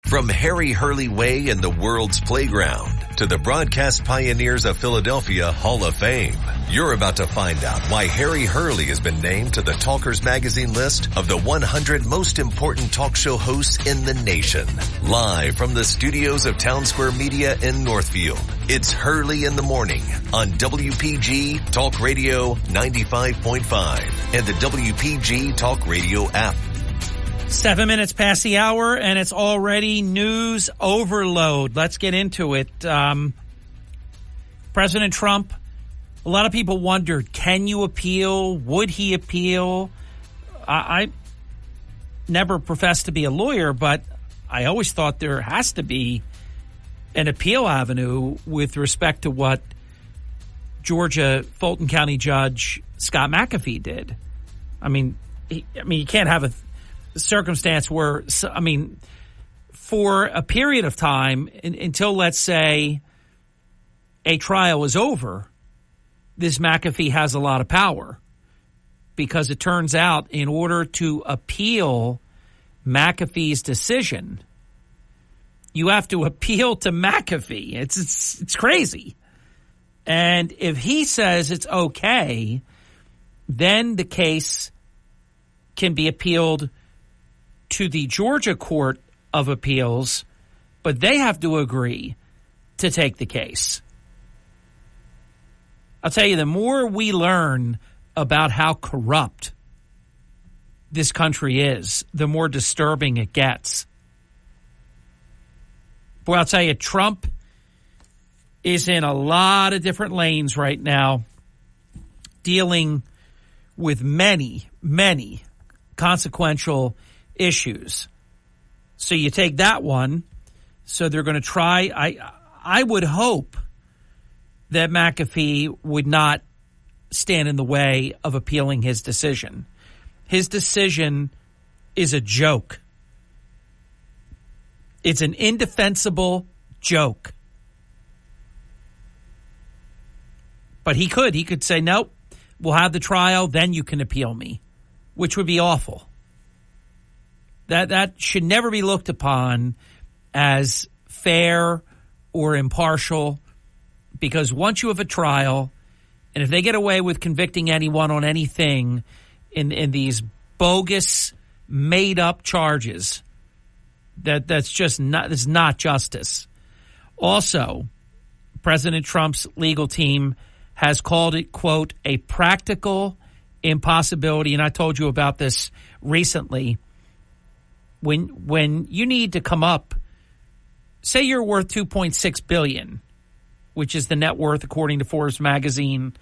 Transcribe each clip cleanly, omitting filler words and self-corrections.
From Harry Hurley Way in the world's playground to the broadcast pioneers of Philadelphia Hall of Fame, you're about to find out why Harry Hurley has been named to the Talkers Magazine list of the 100 most important talk show hosts in the nation. Live from the studios of Town Square Media in Northfield, it's Hurley in the Morning on WPG Talk Radio 95.5 and the WPG Talk Radio app. 7 minutes past the hour, and it's already news overload. Let's get into it. President Trump, a lot of people wondered, can you appeal? Would he appeal? I never professed to be a lawyer, but I always thought there has to be an appeal avenue with respect to what Georgia Fulton County Judge Scott McAfee did. I mean, you can't have a circumstance where, for a period of time until, let's say, a trial is over, this McAfee has a lot of power, because it turns out in order to appeal McAfee's decision, you have to appeal to McAfee. It's crazy. And if he says it's okay, then the case can be appealed to the Georgia Court of Appeals, but they have to agree to take the case. I'll tell you, the more we learn about how corrupt this country is, the more disturbing it gets. Boy, I'll tell you, Trump is in a lot of different lanes right now, dealing with many, many consequential issues. So you take that one. So they're going to try. I would hope that McAfee would not stand in the way of appealing his decision. His decision is a joke. It's an indefensible joke. But he could say, nope, we'll have the trial, then you can appeal me, which would be awful. That should never be looked upon as fair or impartial, because once you have a trial, and if they get away with convicting anyone on anything in these bogus, made-up charges, that's not justice. Also, President Trump's legal team has called it, quote, a practical impossibility, and I told you about this recently. When you need to come up, say you're worth $2.6 billion, which is the net worth, according to Forbes magazine,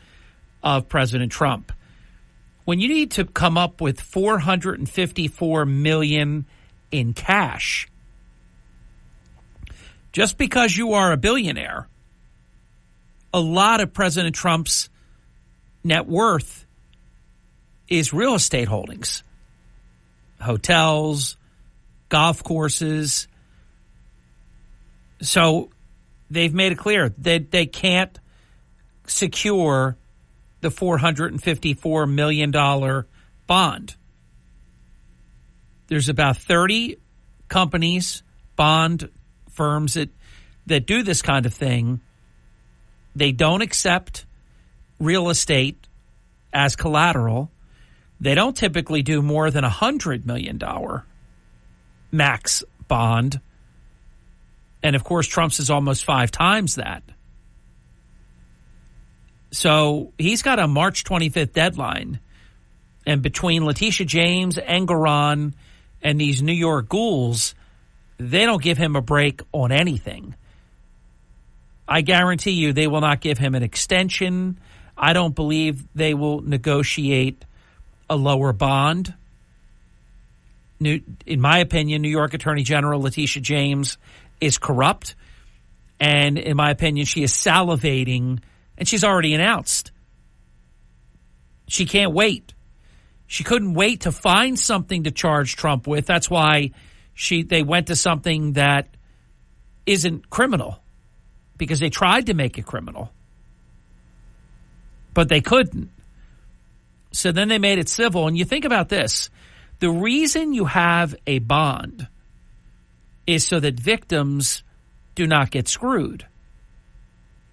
of President Trump. When you need to come up with $454 million in cash, just because you are a billionaire, a lot of President Trump's net worth is real estate holdings, hotels, golf courses. So they've made it clear that they can't secure the $454 million bond. There's about 30 companies, bond firms that do this kind of thing. They don't accept real estate as collateral. They don't typically do more than $100 million max bond. And, of course, Trump's is almost 5 times that. So he's got a March 25th deadline. And between Letitia James, Engoron, and these New York ghouls, they don't give him a break on anything. I guarantee you they will not give him an extension. I don't believe they will negotiate a lower bond. In my opinion, New York Attorney General Letitia James is corrupt. And in my opinion, she is salivating, and she's already announced she can't wait. She couldn't wait to find something to charge Trump with. That's why they went to something that isn't criminal, because they tried to make it criminal, but they couldn't. So then they made it civil. And you think about this. The reason you have a bond is so that victims do not get screwed.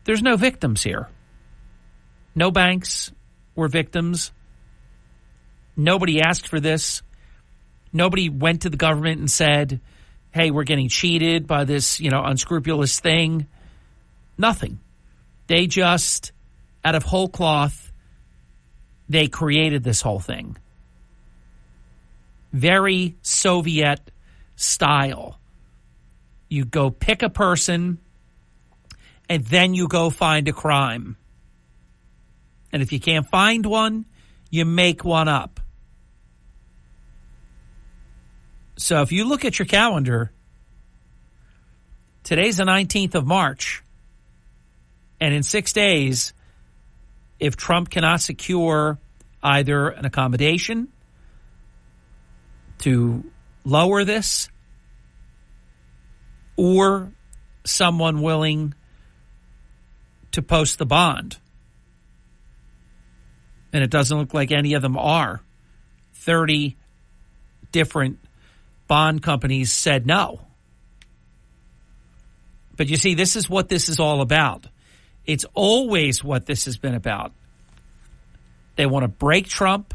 There's no victims here. No banks were victims. Nobody asked for this. Nobody went to the government and said, hey, we're getting cheated by this, unscrupulous thing. Nothing. They just, out of whole cloth, they created this whole thing. Very Soviet style. You go pick a person, and then you go find a crime. And if you can't find one, you make one up. So if you look at your calendar, today's the 19th of March. And in 6 days, if Trump cannot secure either an accommodation to lower this or someone willing to post the bond, and it doesn't look like any of them are, 30 different bond companies said no. But you see, this is what this is all about. It's always what this has been about. They want to break Trump.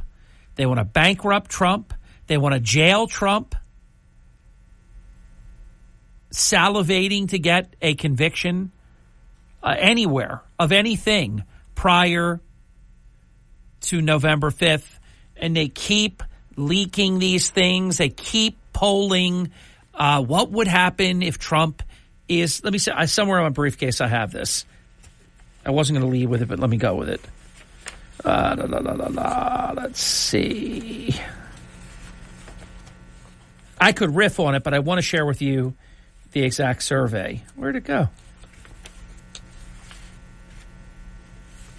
They want to bankrupt Trump. They want to jail Trump. Salivating to get a conviction anywhere of anything prior to November 5th. And they keep leaking these things. They keep polling. What would happen if Trump is, let me say, somewhere in my briefcase I have this. I wasn't going to lead with it, but let me go with it. Let's see. I could riff on it, but I want to share with you the exact survey. Where'd it go?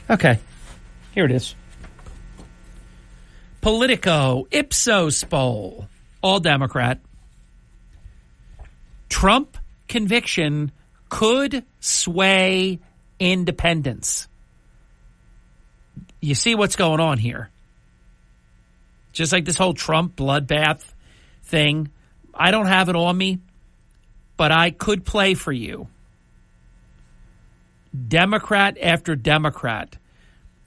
Okay. Here it is. Politico, Ipsos poll, all Democrat. Trump conviction could sway independents. You see what's going on here? Just like this whole Trump bloodbath thing. I don't have it on me, but I could play for you. Democrat after Democrat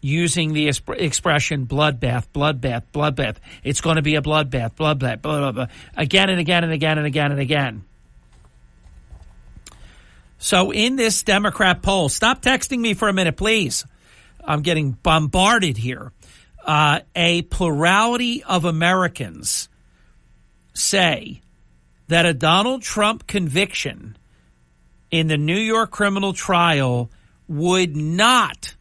using the expression bloodbath, bloodbath, bloodbath. It's going to be a bloodbath, bloodbath, blah, blah, blah, again and again and again and again and again. So in this Democrat poll, stop texting me for a minute, please. I'm getting bombarded here. A plurality of Americans say that a Donald Trump conviction in the New York criminal trial would not.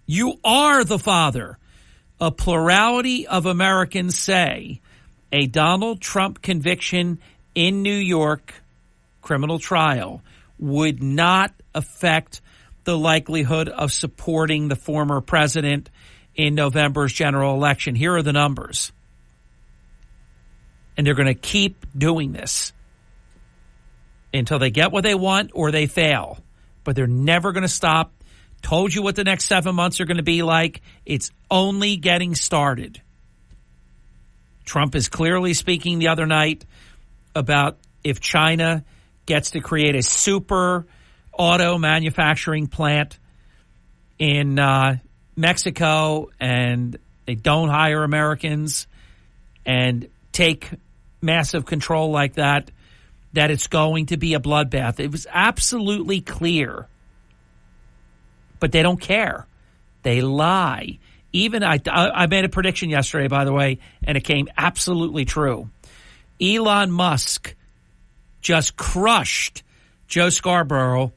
You are the father. A plurality of Americans say a Donald Trump conviction in New York criminal trial would not affect the likelihood of supporting the former president in November's general election. Here are the numbers. And they're going to keep doing this until they get what they want or they fail. But they're never going to stop. Told you what the next 7 months are going to be like. It's only getting started. Trump is clearly speaking the other night about if China gets to create a super auto manufacturing plant in Mexico and they don't hire Americans and take massive control like that, that it's going to be a bloodbath. It was absolutely clear. But they don't care. They lie. Even I made a prediction yesterday, by the way, and it came absolutely true. Elon Musk just crushed Joe Scarborough,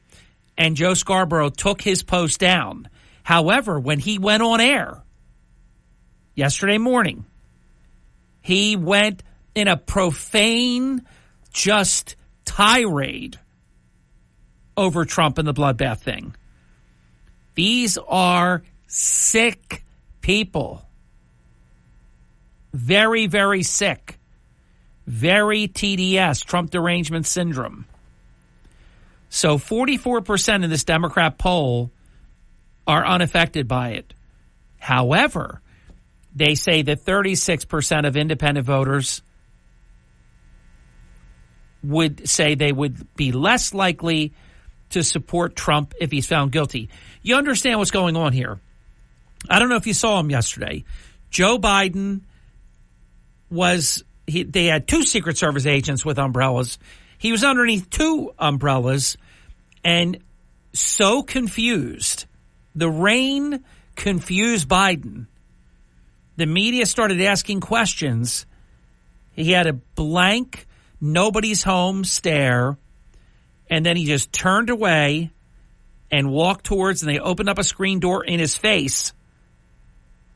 and Joe Scarborough took his post down. However, when he went on air yesterday morning, he went in a profane, just tirade over Trump and the bloodbath thing. These are sick people. Very, very sick. Very TDS, Trump derangement syndrome. So 44% in this Democrat poll are unaffected by it. However, they say that 36% of independent voters would say they would be less likely to support Trump if he's found guilty. You understand what's going on here. I don't know if you saw him yesterday. Joe Biden they had 2 Secret Service agents with umbrellas. He was underneath 2 umbrellas and so confused. The rain confused Biden. The media started asking questions. He had a blank, nobody's home stare, and then he just turned away and walked towards, and they opened up a screen door in his face,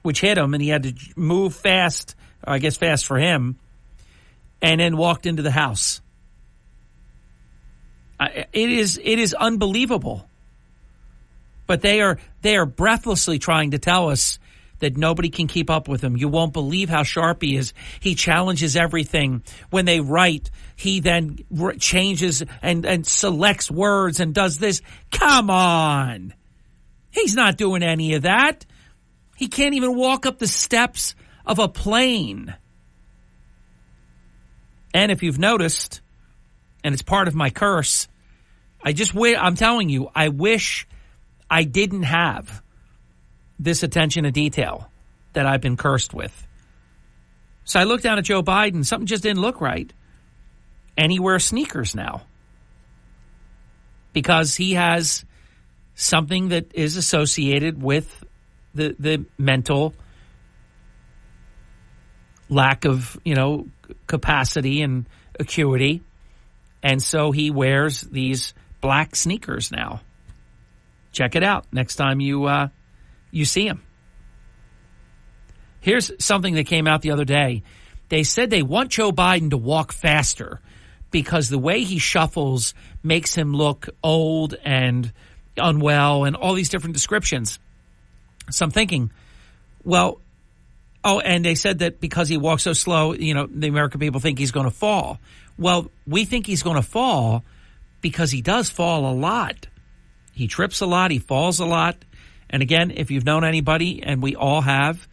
which hit him, and he had to move fast, I guess fast for him, and then walked into the house. It is unbelievable. But they are breathlessly trying to tell us that nobody can keep up with him. You won't believe how sharp he is. He challenges everything. When they write, he then changes and selects words and does this. Come on. He's not doing any of that. He can't even walk up the steps of a plane. And if you've noticed, and it's part of my curse, I'm telling you, I wish I didn't have this attention to detail that I've been cursed with. So I looked down at Joe Biden. Something just didn't look right. And he wears sneakers now because he has something that is associated with the mental lack of, capacity and acuity. And so he wears these black sneakers now. Check it out next time you see him. Here's something that came out the other day. They said they want Joe Biden to walk faster because the way he shuffles makes him look old and unwell and all these different descriptions. So I'm thinking, and they said that because he walks so slow, the American people think he's going to fall. Well, we think he's going to fall because he does fall a lot. He trips a lot. He falls a lot. And again, if you've known anybody, and we all have,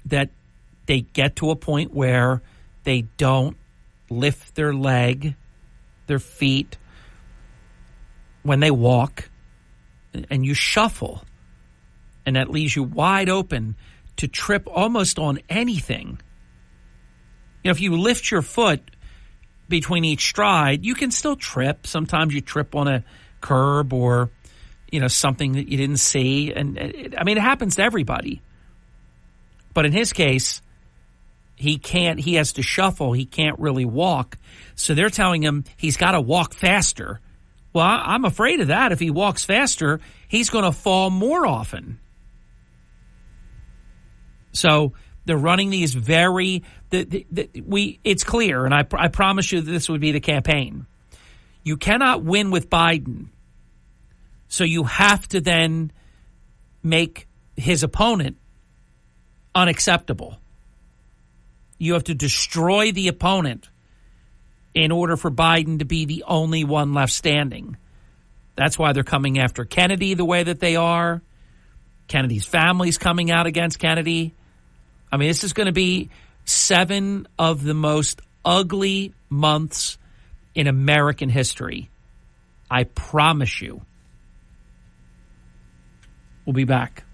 that they get to a point where they don't lift their leg, their feet, when they walk, and you shuffle, and that leaves you wide open to trip almost on anything. If you lift your foot between each stride, you can still trip. Sometimes you trip on a curb or something that you didn't see. And it happens to everybody. But in his case, he has to shuffle. He can't really walk. So they're telling him he's got to walk faster. Well, I'm afraid of that. If he walks faster, he's going to fall more often. So they're running these it's clear, and I promise you that this would be the campaign. You cannot win with Biden. So you have to then make his opponent unacceptable. You have to destroy the opponent in order for Biden to be the only one left standing. That's why they're coming after Kennedy the way that they are. Kennedy's family's coming out against Kennedy. This is going to be 7 of the most ugly months in American history. I promise you. We'll be back.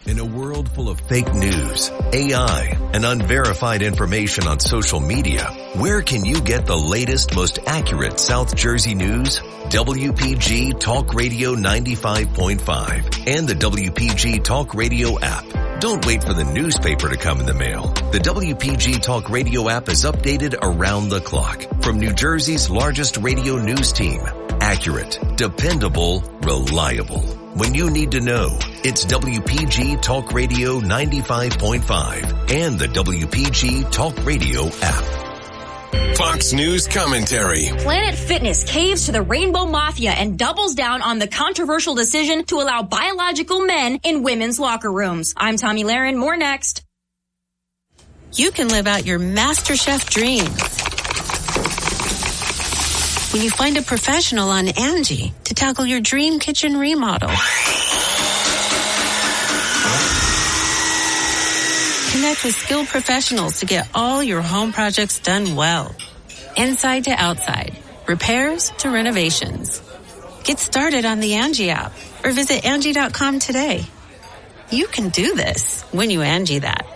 In a world full of fake news, AI, and unverified information on social media, where can you get the latest, most accurate South Jersey news? WPG Talk Radio 95.5 and the WPG Talk Radio app. Don't wait for the newspaper to come in the mail. The WPG Talk Radio app is updated around the clock from New Jersey's largest radio news team. Accurate, dependable, reliable. When you need to know, it's WPG Talk Radio 95.5 and the WPG Talk Radio app. Fox News commentary. Planet Fitness caves to the Rainbow Mafia and doubles down on the controversial decision to allow biological men in women's locker rooms. I'm Tommy Lahren. More next. You can live out your MasterChef dream when you find a professional on Angie to tackle your dream kitchen remodel. Connect with skilled professionals to get all your home projects done well. Inside to outside, repairs to renovations. Get started on the Angie app or visit Angie.com today. You can do this when you Angie that.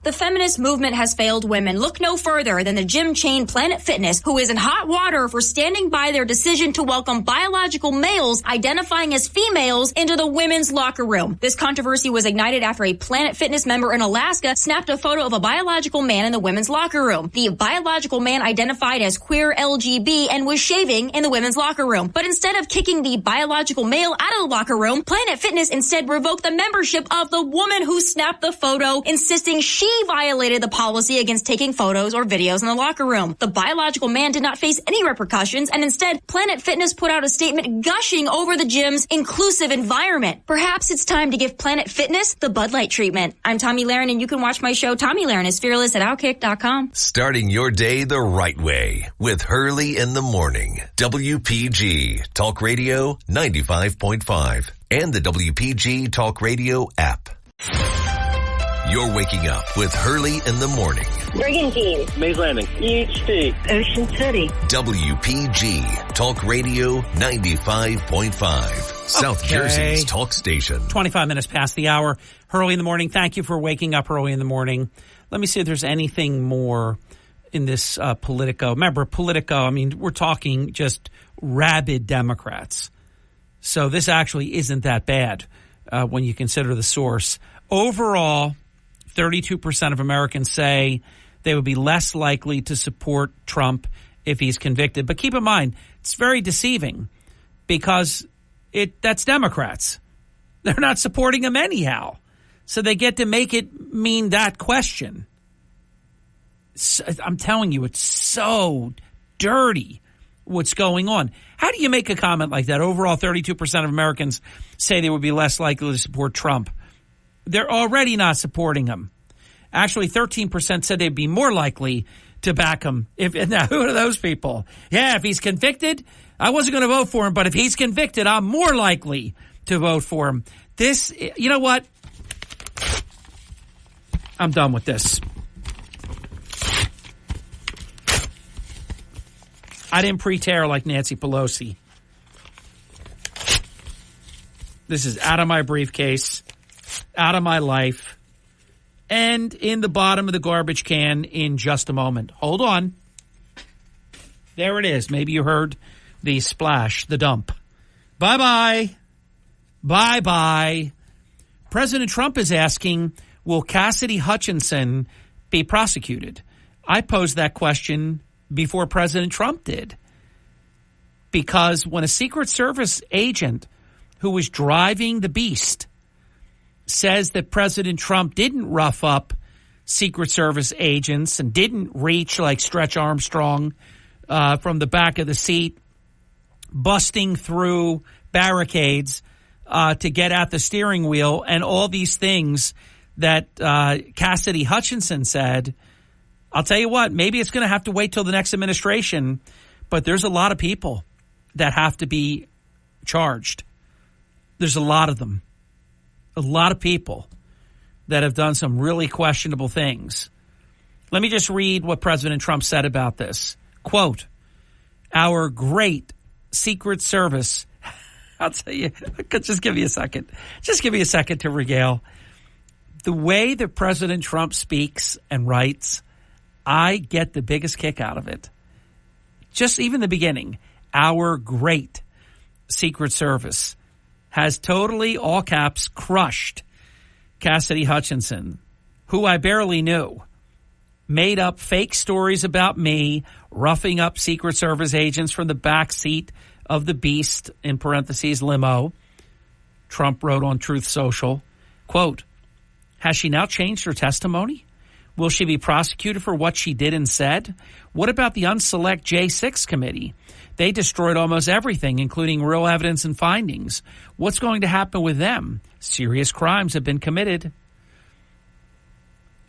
The feminist movement has failed women. Look no further than the gym chain Planet Fitness, who is in hot water for standing by their decision to welcome biological males identifying as females into the women's locker room. This controversy was ignited after a Planet Fitness member in Alaska snapped a photo of a biological man in the women's locker room. The biological man identified as queer LGB and was shaving in the women's locker room. But instead of kicking the biological male out of the locker room, Planet Fitness instead revoked the membership of the woman who snapped the photo, insisting she violated the policy against taking photos or videos in the locker room. The biological man did not face any repercussions, and instead, Planet Fitness put out a statement gushing over the gym's inclusive environment. Perhaps it's time to give Planet Fitness the Bud Light treatment. I'm Tommy Lahren, and you can watch my show, Tommy Lahren is Fearless, at Outkick.com. Starting your day the right way with Hurley in the Morning. WPG Talk Radio 95.5 and the WPG Talk Radio app. You're waking up with Hurley in the Morning. Brigantine. Mays Landing. EHT. Ocean City. WPG Talk Radio 95.5. South Jersey's talk station. 25 minutes past the hour. Hurley in the Morning. Thank you for waking up early in the morning. Let me see if there's anything more in this Politico. Remember, Politico, I mean, we're talking just rabid Democrats. So this actually isn't that bad when you consider the source. Overall, 32% of Americans say they would be less likely to support Trump if he's convicted. But keep in mind, it's very deceiving because that's Democrats. They're not supporting him anyhow. So they get to make it mean that question. I'm telling you, it's so dirty what's going on. How do you make a comment like that? Overall, 32% of Americans say they would be less likely to support Trump. They're already not supporting him. Actually, 13% said they'd be more likely to back him. Now, who are those people? Yeah, if he's convicted, I wasn't going to vote for him, but if he's convicted, I'm more likely to vote for him. This, you know what? I'm done with this. I didn't pre-tear like Nancy Pelosi. This is out of my briefcase, out of my life, and in the bottom of the garbage can in just a moment. Hold on. There it is. Maybe you heard the splash, the dump. Bye-bye. Bye-bye. President Trump is asking, will Cassidy Hutchinson be prosecuted? I posed that question before President Trump did. Because when a Secret Service agent who was driving the beast says that President Trump didn't rough up Secret Service agents and didn't reach like Stretch Armstrong from the back of the seat, busting through barricades to get at the steering wheel and all these things that Cassidy Hutchinson said, I'll tell you what, maybe it's going to have to wait till the next administration, but there's a lot of people that have to be charged. There's a lot of them. A lot of people that have done some really questionable things. Let me just read what President Trump said about this. Quote, our great Secret Service, I'll tell you, just give me a second. Just give me a second to regale. The way that President Trump speaks and writes, I get the biggest kick out of it. Just even the beginning, our great Secret Service has totally, all caps, crushed Cassidy Hutchinson, who I barely knew, made up fake stories about me, roughing up Secret Service agents from the back seat of the beast, in parentheses, limo. Trump wrote on Truth Social, quote, has she now changed her testimony? Will she be prosecuted for what she did and said? What about the unselect J6 committee? They destroyed almost everything, including real evidence and findings. What's going to happen with them? Serious crimes have been committed.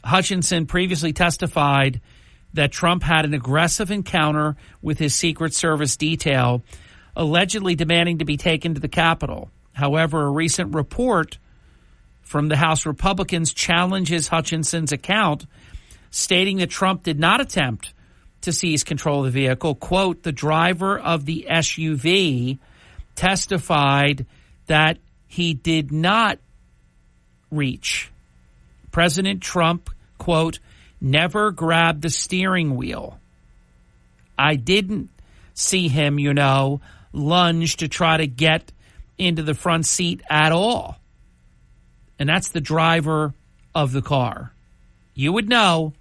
Hutchinson previously testified that Trump had an aggressive encounter with his Secret Service detail, allegedly demanding to be taken to the Capitol. However, a recent report from the House Republicans challenges Hutchinson's account, stating that Trump did not attempt to seize control of the vehicle. Quote, the driver of the SUV testified that he did not reach. President Trump, quote, never grabbed the steering wheel. I didn't see him, lunge to try to get into the front seat at all. And that's the driver of the car. You would know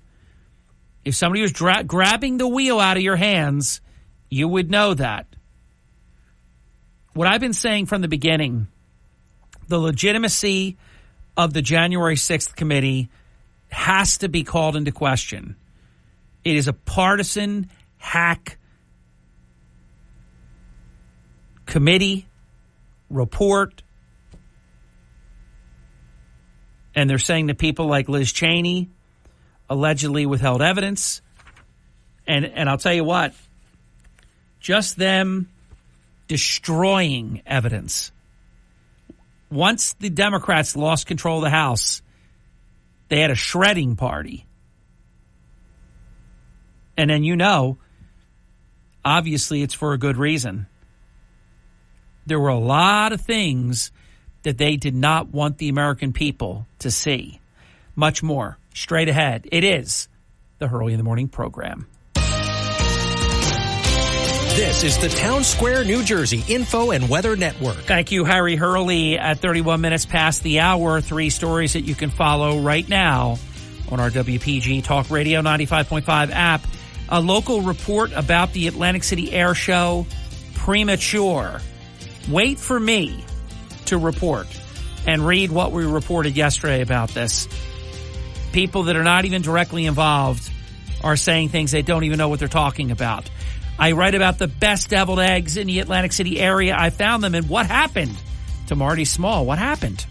if somebody was grabbing the wheel out of your hands, you would know that. What I've been saying from the beginning, the legitimacy of the January 6th committee has to be called into question. It is a partisan hack committee report. And they're saying that people like Liz Cheney allegedly withheld evidence. And I'll tell you what, just them destroying evidence. Once the Democrats lost control of the House, they had a shredding party. And then obviously it's for a good reason. There were a lot of things that they did not want the American people to see. Much more. Straight ahead. It is the Hurley in the Morning program. This is the Town Square, New Jersey Info and Weather Network. Thank you, Harry Hurley. At 31 minutes past the hour, 3 stories that you can follow right now on our WPG Talk Radio 95.5 app. A local report about the Atlantic City Air Show, premature. Wait for me to report and read what we reported yesterday about this. People that are not even directly involved are saying things they don't even know what they're talking about. I write about the best deviled eggs in the Atlantic City area. I found them, and what happened to Marty Small? What happened?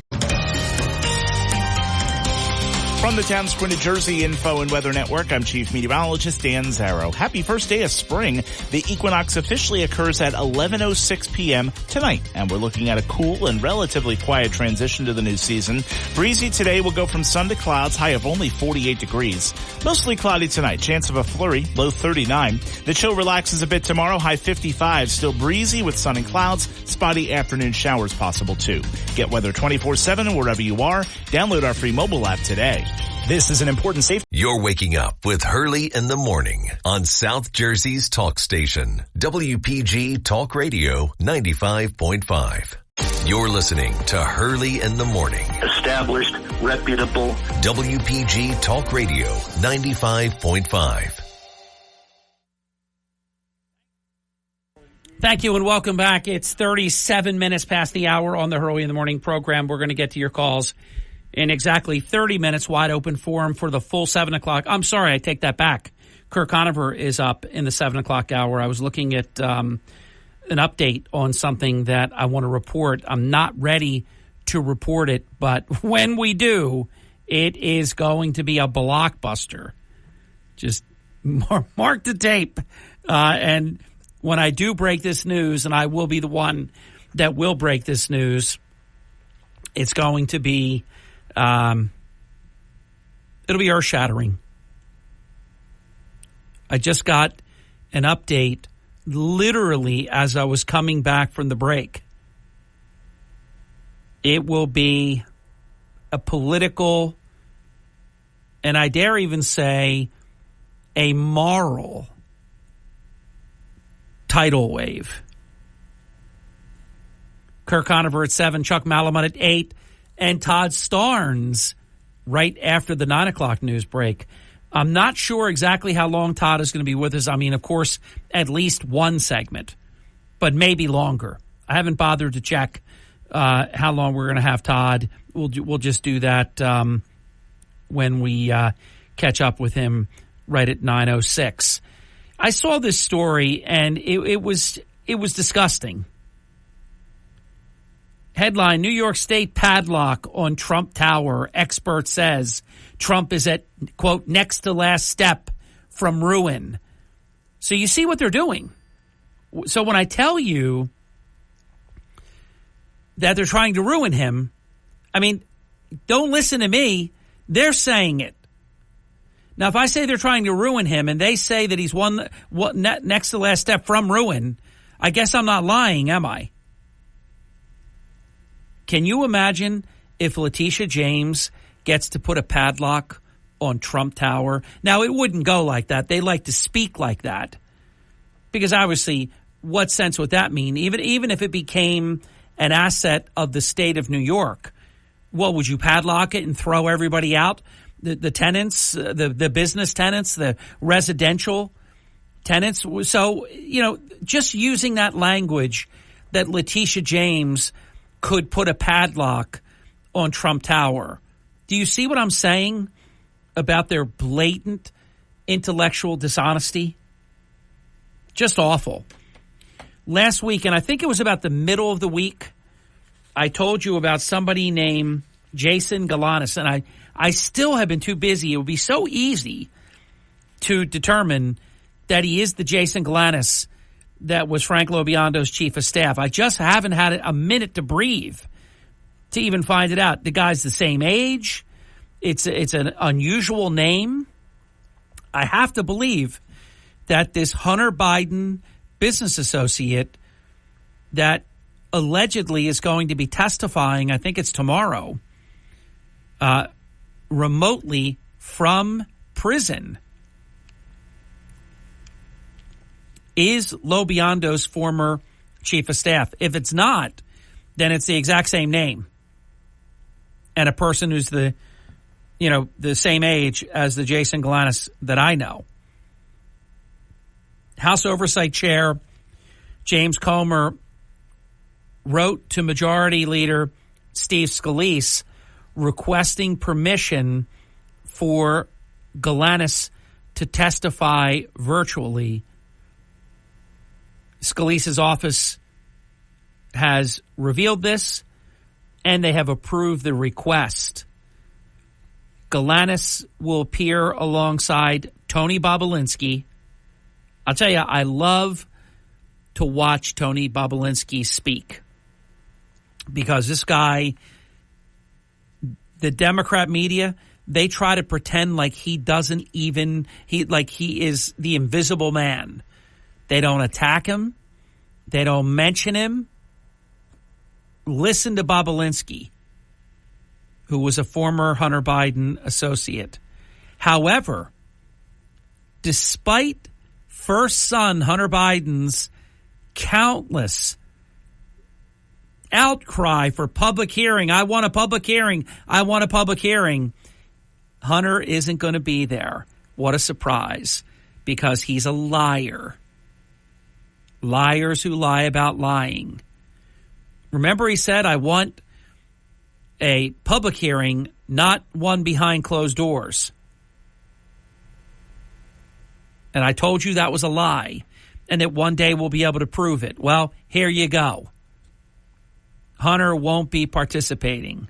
From the Town Square, New Jersey Info and Weather Network, I'm Chief Meteorologist Dan Zarrow. Happy first day of spring. The equinox officially occurs at 11:06 p.m. tonight, and we're looking at a cool and relatively quiet transition to the new season. Breezy today will go from sun to clouds, high of only 48 degrees. Mostly cloudy tonight, chance of a flurry, low 39. The chill relaxes a bit tomorrow, high 55. Still breezy with sun and clouds, spotty afternoon showers possible too. Get weather 24/7 wherever you are. Download our free mobile app today. This is an important safety. You're waking up with Hurley in the Morning on South Jersey's talk station, WPG Talk Radio 95.5. You're listening to Hurley in the Morning. Established, reputable. WPG Talk Radio 95.5. Thank you and welcome back. It's 37 minutes past the hour on the Hurley in the Morning program. We're going to get to your calls in exactly 30 minutes. Wide open forum for the full 7 o'clock. I'm sorry, I take that back. Kirk Conover is up in the 7 o'clock hour. I was looking at an update on something that I want to report. I'm not ready to report it, but when we do, it is going to be a blockbuster. Just mark the tape. And when I do break this news, and I will be the one that will break this news, it's going to be it'll be earth-shattering. I just got an update literally as I was coming back from the break. It will be a political, and I dare even say a moral tidal wave. Kirk Conover at 7, Chuck Malamud at 8, and Todd Starnes right after the 9 o'clock news break. I'm not sure exactly how long Todd is going to be with us. I mean, of course, at least one segment, but maybe longer. I haven't bothered to check how long we're going to have Todd. We'll just do that when we catch up with him right at 9:06. I saw this story, and it was disgusting. Headline, New York State padlock on Trump Tower. Expert says Trump is at, quote, next to last step from ruin. So you see what they're doing. So when I tell you that they're trying to ruin him, I mean, don't listen to me. They're saying it. Now, if I say they're trying to ruin him and they say that he's next to the last step from ruin, I guess I'm not lying, am I? Can you imagine if Letitia James gets to put a padlock on Trump Tower? Now, it wouldn't go like that. They like to speak like that. Because obviously, what sense would that mean? Even if it became an asset of the state of New York, well, would you padlock it and throw everybody out? The tenants, the business tenants, the residential tenants. So, just using that language that Letitia James could put a padlock on Trump Tower. Do you see what I'm saying about their blatant intellectual dishonesty? Just awful. Last week, and I think it was about the middle of the week, I told you about somebody named Jason Galanis, and I still have been too busy. It would be so easy to determine that he is the Jason Galanis that was Frank Lobiondo's chief of staff. I just haven't had a minute to breathe to even find it out. The guy's the same age. It's an unusual name. I have to believe that this Hunter Biden business associate that allegedly is going to be testifying, I think it's tomorrow, remotely from prison, is Lobiondo's former chief of staff. If it's not, then it's the exact same name and a person who's the same age as the Jason Galanis that I know. House Oversight Chair James Comer wrote to Majority Leader Steve Scalise requesting permission for Galanis to testify virtually. Scalise's office has revealed this, and they have approved the request. Galanis will appear alongside Tony Bobulinski. I'll tell you, I love to watch Tony Bobulinski speak because this guy, the Democrat media, they try to pretend like he is the invisible man. They don't attack him. They don't mention him. Listen to Bobulinski, who was a former Hunter Biden associate. However, despite first son Hunter Biden's countless outcry for public hearing, I want a public hearing, I want a public hearing, Hunter isn't going to be there. What a surprise, because he's a liar. Liars who lie about lying. Remember, he said, I want a public hearing, not one behind closed doors. And I told you that was a lie, and that one day we'll be able to prove it. Well, here you go. Hunter won't be participating.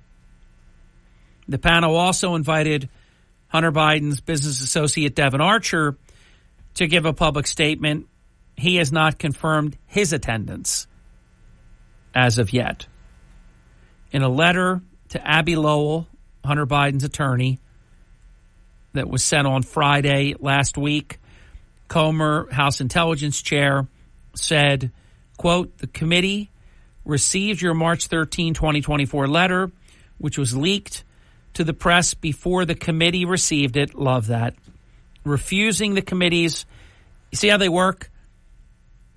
The panel also invited Hunter Biden's business associate Devon Archer to give a public statement. He has not confirmed his attendance as of yet. In a letter to Abbe Lowell, Hunter Biden's attorney, that was sent on Friday last week, Comer, House Intelligence Chair, said, quote, the committee received your March 13, 2024 letter, which was leaked to the press before the committee received it. Love that. Refusing the committee's, you see how they work?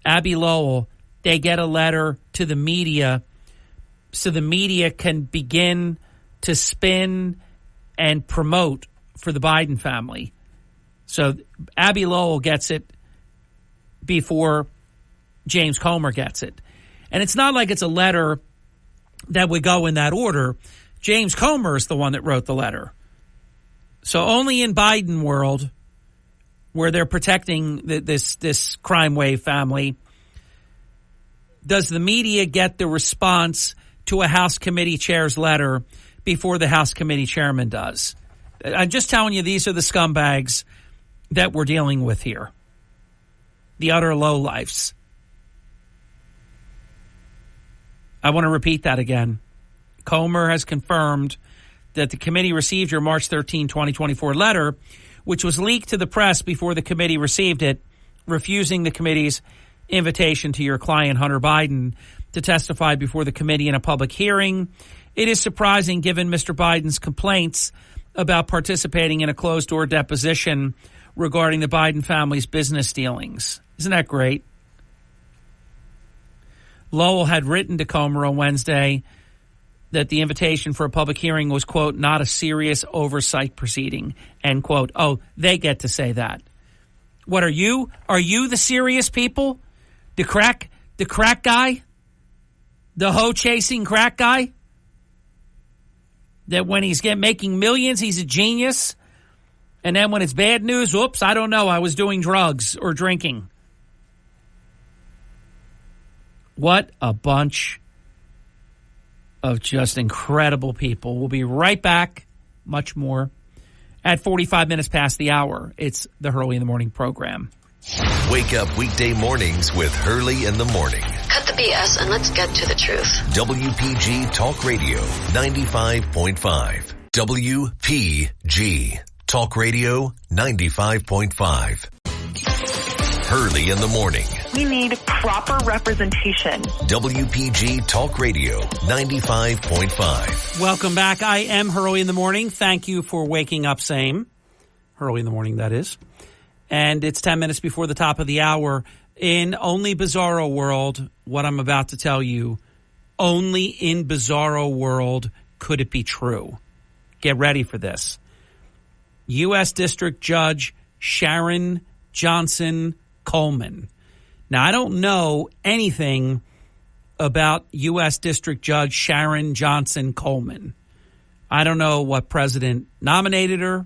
Abbe Lowell, they get a letter to the media so the media can begin to spin and promote for the Biden family. So Abbe Lowell gets it before James Comer gets it. And it's not like it's a letter that would go in that order. James Comer is the one that wrote the letter. So only in Biden world, where they're protecting this crime wave family, does the media get the response to a House committee chair's letter before the House committee chairman does. I'm just telling you, these are the scumbags that we're dealing with here. The utter lowlifes. I want to repeat that again. Comer has confirmed that the committee received your March 13, 2024 letter, which was leaked to the press before the committee received it, refusing the committee's invitation to your client, Hunter Biden, to testify before the committee in a public hearing. It is surprising, given Mr. Biden's complaints about participating in a closed-door deposition regarding the Biden family's business dealings. Isn't that great? Lowell had written to Comer on Wednesday that the invitation for a public hearing was, quote, not a serious oversight proceeding, end quote. Oh, they get to say that. What are you? Are you the serious people? The crack guy? The hoe-chasing crack guy? That when he's making millions, he's a genius? And then when it's bad news, oops, I don't know, I was doing drugs or drinking. What a bunch of just incredible people. We'll be right back. Much more at 45 minutes past the hour. It's the Hurley in the Morning program. Wake up weekday mornings with Hurley in the Morning. Cut the BS and let's get to the truth. WPG Talk Radio 95.5. WPG Talk Radio 95.5. Hurley in the Morning. We need proper representation. WPG Talk Radio 95.5. Welcome back. I am Hurley in the Morning. Thank you for waking up same. Hurley in the Morning, that is. And it's 10 minutes before the top of the hour. In only Bizarro World, what I'm about to tell you, only in Bizarro World could it be true. Get ready for this. U.S. District Judge Sharon Johnson Coleman. Now, I don't know anything about U.S. District Judge Sharon Johnson Coleman. I don't know what president nominated her.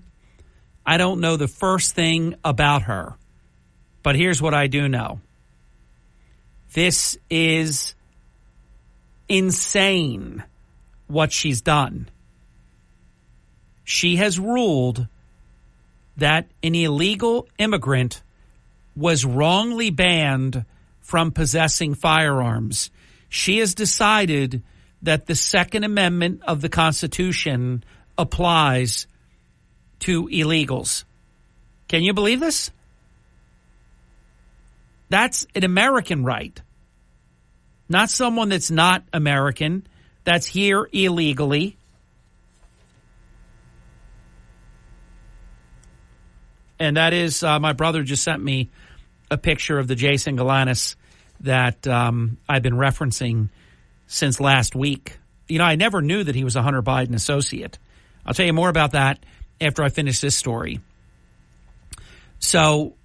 I don't know the first thing about her. But here's what I do know. This is insane what she's done. She has ruled that an illegal immigrant was wrongly banned from possessing firearms. She has decided that the Second Amendment of the Constitution applies to illegals. Can you believe this? That's an American right. Not someone that's not American, that's here illegally. And that is, my brother just sent me a picture of the Jason Galanis that I've been referencing since last week. You know, I never knew that he was a Hunter Biden associate. I'll tell you more about that after I finish this story. So,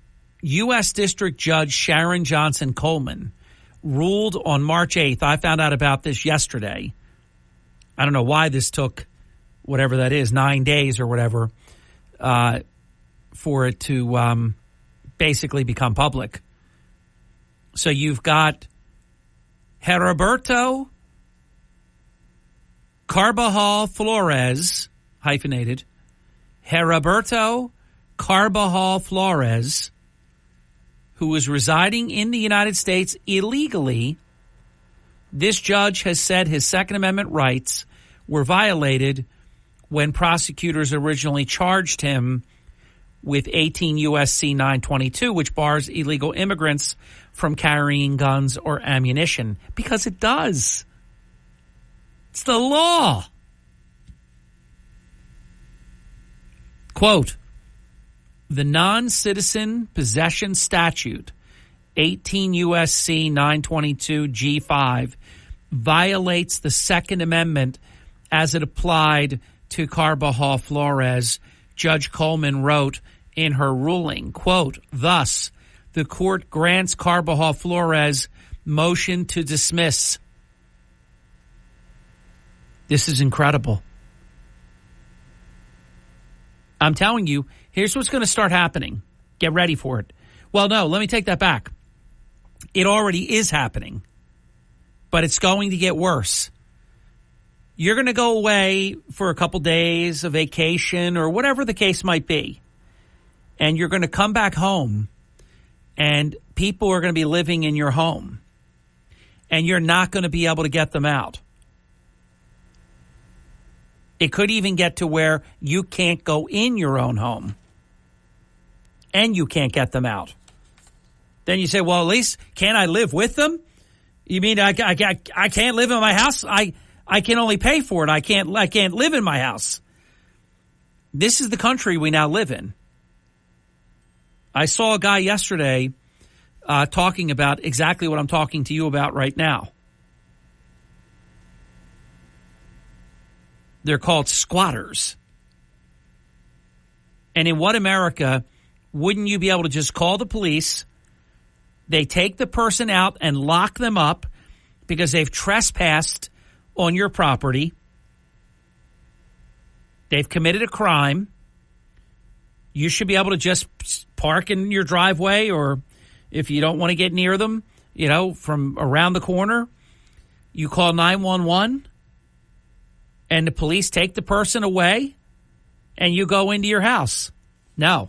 U.S. District Judge Sharon Johnson Coleman ruled on March 8th. I found out about this yesterday. I don't know why this took, whatever that is, 9 days or whatever, for it to basically become public. So you've got Heriberto Carbajal Flores, hyphenated, Heriberto Carbajal Flores, who is residing in the United States illegally. This judge has said his Second Amendment rights were violated when prosecutors originally charged him with 18 U.S.C. 922, which bars illegal immigrants from carrying guns or ammunition. Because it does. It's the law. Quote, the non-citizen possession statute, 18 U.S.C. 922 G5, violates the Second Amendment as it applied to Carbajal Flores, Judge Coleman wrote in her ruling. Quote, thus, the court grants Carbajal Flores motion to dismiss. This is incredible. I'm telling you, here's what's going to start happening. Get ready for it. Well, no, let me take that back. It already is happening, but it's going to get worse. You're going to go away for a couple days, a vacation, or whatever the case might be, and you're going to come back home, and people are going to be living in your home, and you're not going to be able to get them out. It could even get to where you can't go in your own home and you can't get them out. Then you say, well, at least can't I live with them? You mean I can't live in my house? I can only pay for it. I can't live in my house. This is the country we now live in. I saw a guy yesterday talking about exactly what I'm talking to you about right now. They're called squatters. And in what America wouldn't you be able to just call the police? They take the person out and lock them up because they've trespassed on your property. They've committed a crime. You should be able to just park in your driveway, or if you don't want to get near them, from around the corner, you call 911 and the police take the person away and you go into your house. No.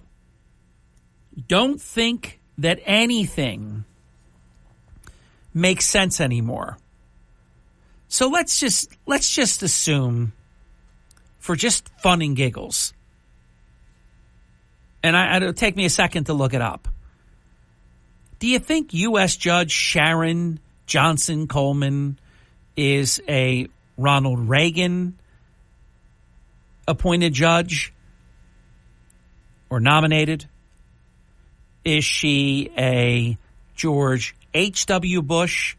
Don't think that anything makes sense anymore. So let's just assume, for just fun and giggles, and it'll take me a second to look it up. Do you think U.S. Judge Sharon Johnson Coleman is a Ronald Reagan appointed judge or nominated? Is she a George H.W. Bush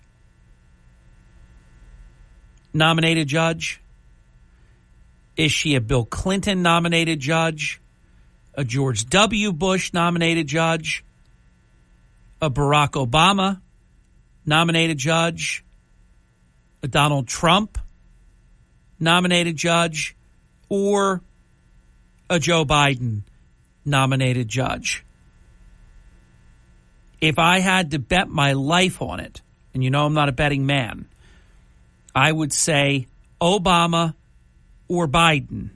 nominated judge? Is she a Bill Clinton nominated judge? A George W. Bush nominated judge? A Barack Obama nominated judge? A Donald Trump nominated judge? Or a Joe Biden nominated judge? If I had to bet my life on it, and I'm not a betting man, I would say Obama or Biden.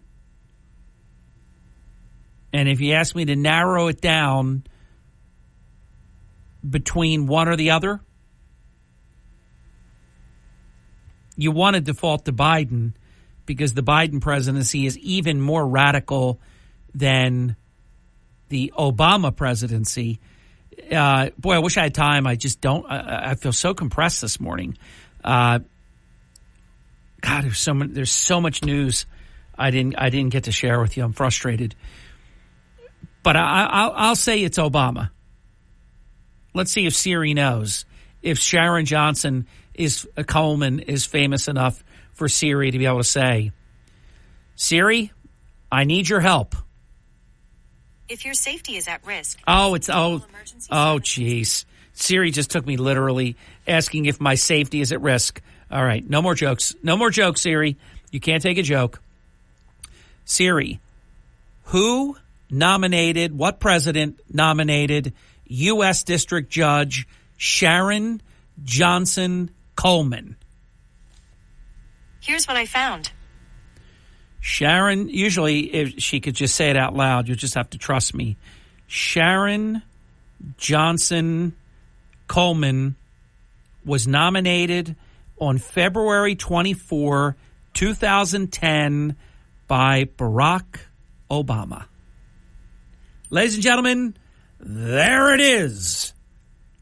And if you ask me to narrow it down between one or the other, you want to default to Biden because the Biden presidency is even more radical than the Obama presidency. Boy, I wish I had time. I just don't. I feel so compressed this morning. God, there's so much news I didn't get to share with you. I'm frustrated. But I'll say it's Obama. Let's see if Siri knows. If Sharon Johnson Coleman is famous enough for Siri to be able to say, Siri, I need your help. If your safety is at risk. Geez. Siri just took me literally asking if my safety is at risk. All right, no more jokes. No more jokes, Siri. You can't take a joke. Siri, what president nominated U.S. District Judge Sharon Johnson Coleman? Here's what I found. Sharon, usually if she could just say it out loud, you'll just have to trust me. Sharon Johnson Coleman was nominated on February 24, 2010 by Barack Obama. Ladies and gentlemen, there it is.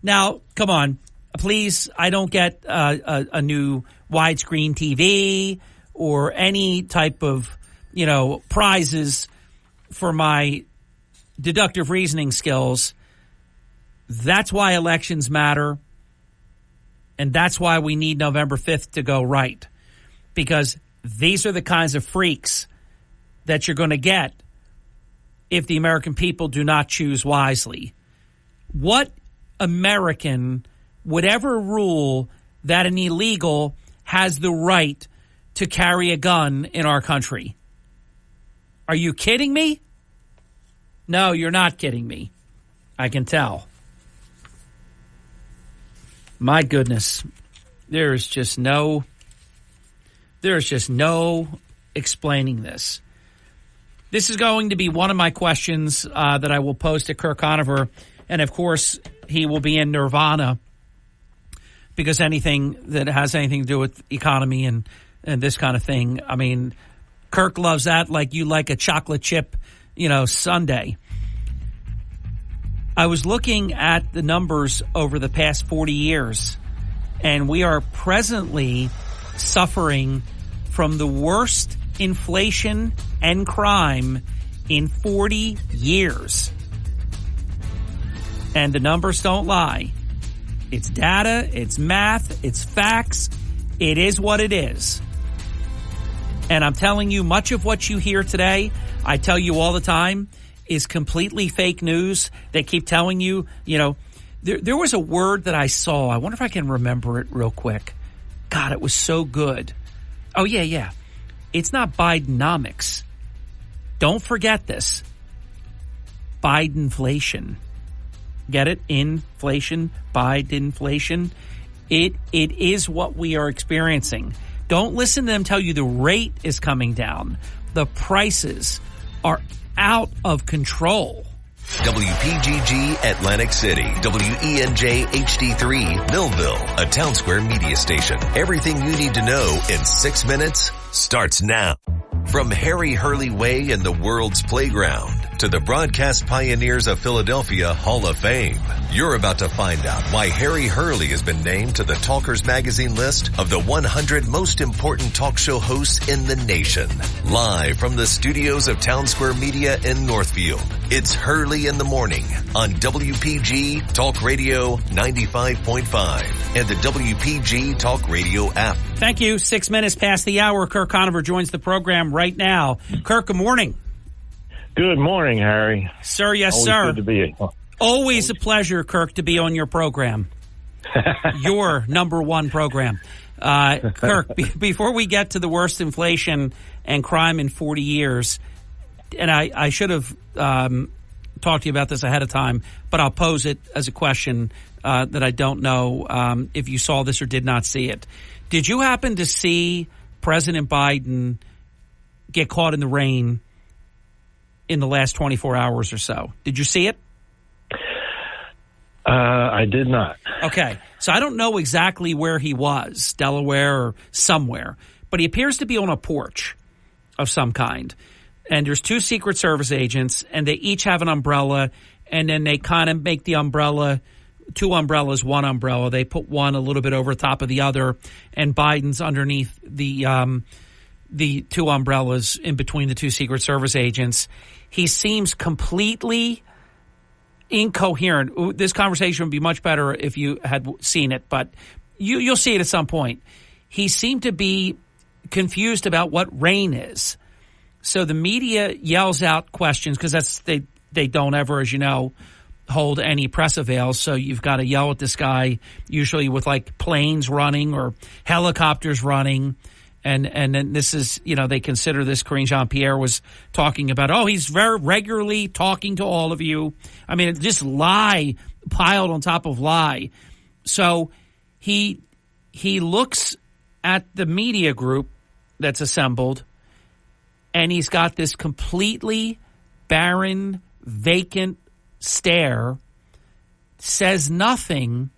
Now, come on, please, I don't get a new widescreen TV or any type of, prizes for my deductive reasoning skills. That's why elections matter. And that's why we need November 5th to go right. Because these are the kinds of freaks that you're going to get if the American people do not choose wisely. What American would ever rule that an illegal has the right to carry a gun in our country? Are you kidding me? No, you're not kidding me. I can tell. My goodness. There's just no explaining this. This is going to be one of my questions that I will post to Kirk Conover. And, of course, he will be in Nirvana because anything that has anything to do with economy and this kind of thing, I mean, Kirk loves that like you like a chocolate chip, sundae. I was looking at the numbers over the past 40 years, and we are presently suffering from the worst inflation and crime in 40 years. And the numbers don't lie. It's data, it's math, it's facts. It is what it is. And I'm telling you, much of what you hear today, I tell you all the time, is completely fake news. They keep telling you, there was a word that I saw. I wonder if I can remember it real quick. God, it was so good. Oh, yeah. It's not Bidenomics. Don't forget this. Bidenflation. Get it? Inflation, Bidenflation. It is what we are experiencing. Don't listen to them tell you the rate is coming down. The prices are out of control. WPGG Atlantic City, WENJ HD3 Millville, a Town Square media station. Everything you need to know in 6 minutes starts now. From Harry Hurley Way in the world's playground to the broadcast pioneers of Philadelphia Hall of Fame, you're about to find out why Harry Hurley has been named to the Talkers Magazine list of the 100 most important talk show hosts in the nation. Live from the studios of Town Square Media in Northfield, it's Hurley in the Morning on WPG Talk Radio 95.5 and the WPG Talk Radio app. Thank you. 6 minutes past the hour. Kirk Conover joins the program right now. Kirk, good morning. Good morning, Harry. Sir, yes, Always sir. Good to be here. Always a pleasure, Kirk, to be on your program. Your number one program. Kirk, before we get to the worst inflation and crime in 40 years, and I should have talked to you about this ahead of time, but I'll pose it as a question that I don't know if you saw this or did not see it. Did you happen to see President Biden get caught in the rain in the last 24 hours or so? Did you see it? I did not. Okay. So I don't know exactly where he was, Delaware or somewhere, but he appears to be on a porch of some kind. And there's two Secret Service agents, and they each have an umbrella, and then they kind of make the umbrella, two umbrellas, one umbrella. They put one a little bit over top of the other, and Biden's underneath the two umbrellas in between the two Secret Service agents. He seems completely incoherent. This conversation would be much better if you had seen it, but you'll see it at some point. He seemed to be confused about what rain is. So the media yells out questions because they don't ever, as you know, hold any press avails. So you've got to yell at this guy, usually with like planes running or helicopters running. And then this is, they consider this, Karine Jean-Pierre was talking about, he's very regularly talking to all of you. I mean, just lie piled on top of lie. So he looks at the media group that's assembled, and he's got this completely barren, vacant stare, says nothing,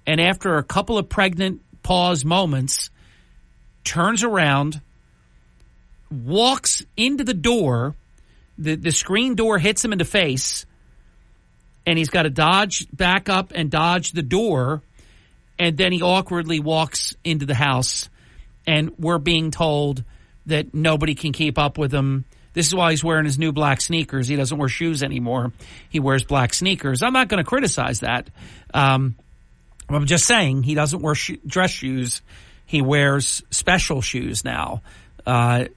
and after a couple of pregnant pause moments, turns around, walks into the door, the screen door hits him in the face, and he's got to dodge back up and dodge the door, and then he awkwardly walks into the house, and we're being told that nobody can keep up with him. This is why he's wearing his new black sneakers. He doesn't wear shoes anymore. He wears black sneakers. I'm not going to criticize that. I'm just saying he doesn't wear dress shoes. He wears special shoes now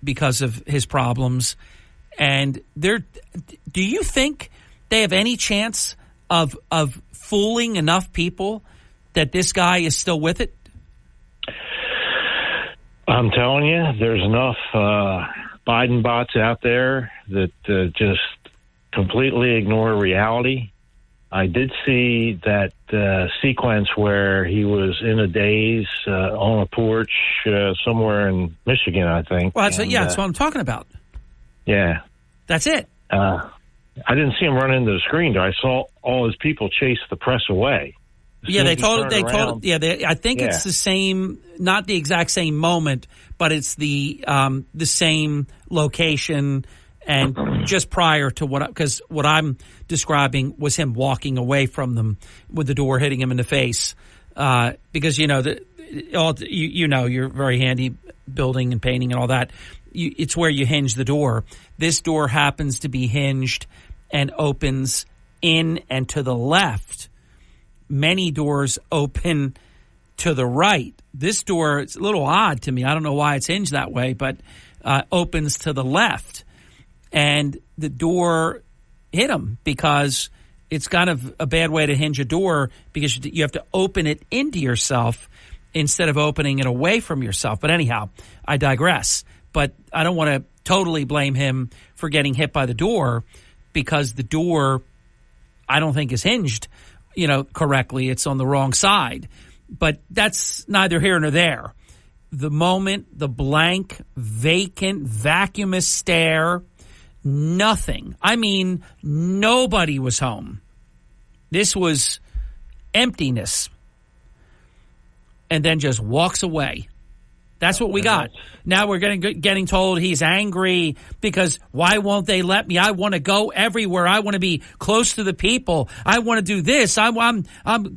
because of his problems. And do you think they have any chance of fooling enough people that this guy is still with it? I'm telling you, there's enough Biden bots out there that just completely ignore reality. I did see that sequence where he was in a daze on a porch somewhere in Michigan, I think. Well, that's what I'm talking about. Yeah. That's it. I didn't see him run into the screen, though. I saw all his people chase the press away. Yeah, I think it's the same, not the exact same moment, but it's the same location and just prior to because what I'm describing was him walking away from them with the door hitting him in the face. Because you're very handy building and painting and all that. It's where you hinge the door. This door happens to be hinged and opens in and to the left. Many doors open to the right. This door, it's a little odd to me. I don't know why it's hinged that way, but opens to the left. And the door hit him because it's kind of a bad way to hinge a door because you have to open it into yourself instead of opening it away from yourself. But anyhow, I digress. But I don't want to totally blame him for getting hit by the door because the door, I don't think, is hinged, correctly. It's on the wrong side. But that's neither here nor there. The moment, the blank, vacant, vacuumous stare, nothing. I mean, nobody was home. This was emptiness. And then just walks away. That's what we got. Now we're getting told he's angry because why won't they let me? I want to go everywhere. I want to be close to the people. I want to do this. I'm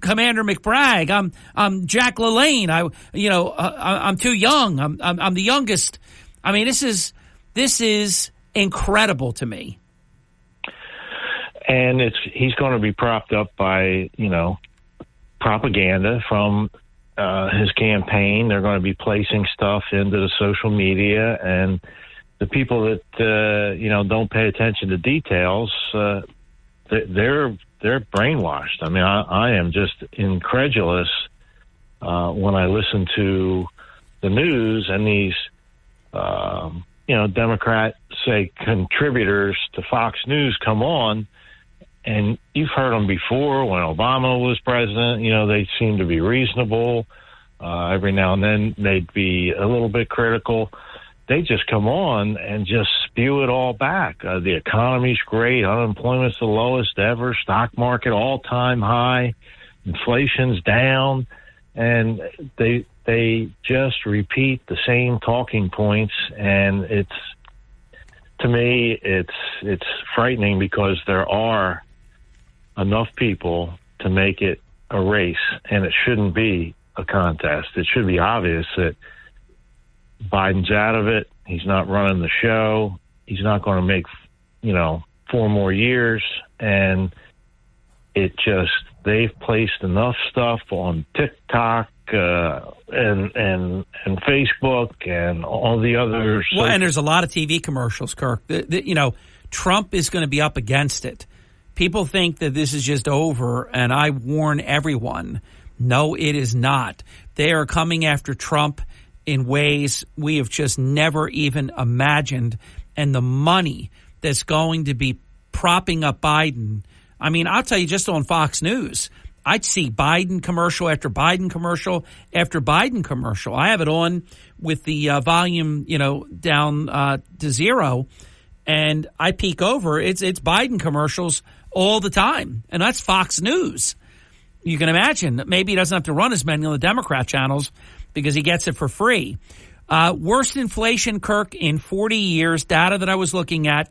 Commander McBragg. I'm Jack LaLanne. I'm too young. I'm the youngest. I mean, this is incredible to me. And he's going to be propped up by, propaganda from his campaign. They're going to be placing stuff into the social media, and the people that don't pay attention to details, they're brainwashed. I mean, I am just incredulous when I listen to the news and these Democrat, say, contributors to Fox News come on. And you've heard them before when Obama was president. They seem to be reasonable. Every now and then they'd be a little bit critical. They just come on and just spew it all back. The economy's great. Unemployment's the lowest ever. Stock market all-time high. Inflation's down. And they just repeat the same talking points. And to me, it's frightening because there are enough people to make it a race, and it shouldn't be a contest. It should be obvious that Biden's out of it. He's not running the show. He's not going to make, 4 more years. And they've placed enough stuff on TikTok and Facebook and all the others. Well, and there's a lot of TV commercials, Kirk. Trump is going to be up against it. People think that this is just over, and I warn everyone, no, it is not. They are coming after Trump in ways we have just never even imagined, and the money that's going to be propping up Biden. I mean, I'll tell you, just on Fox News, I'd see Biden commercial after Biden commercial after Biden commercial. I have it on with the volume, down to 0, and I peek over. It's Biden commercials all the time, and that's Fox News. You can imagine that maybe he doesn't have to run as many on the Democrat channels because he gets it for free. Worst inflation, Kirk, in 40 years. Data that I was looking at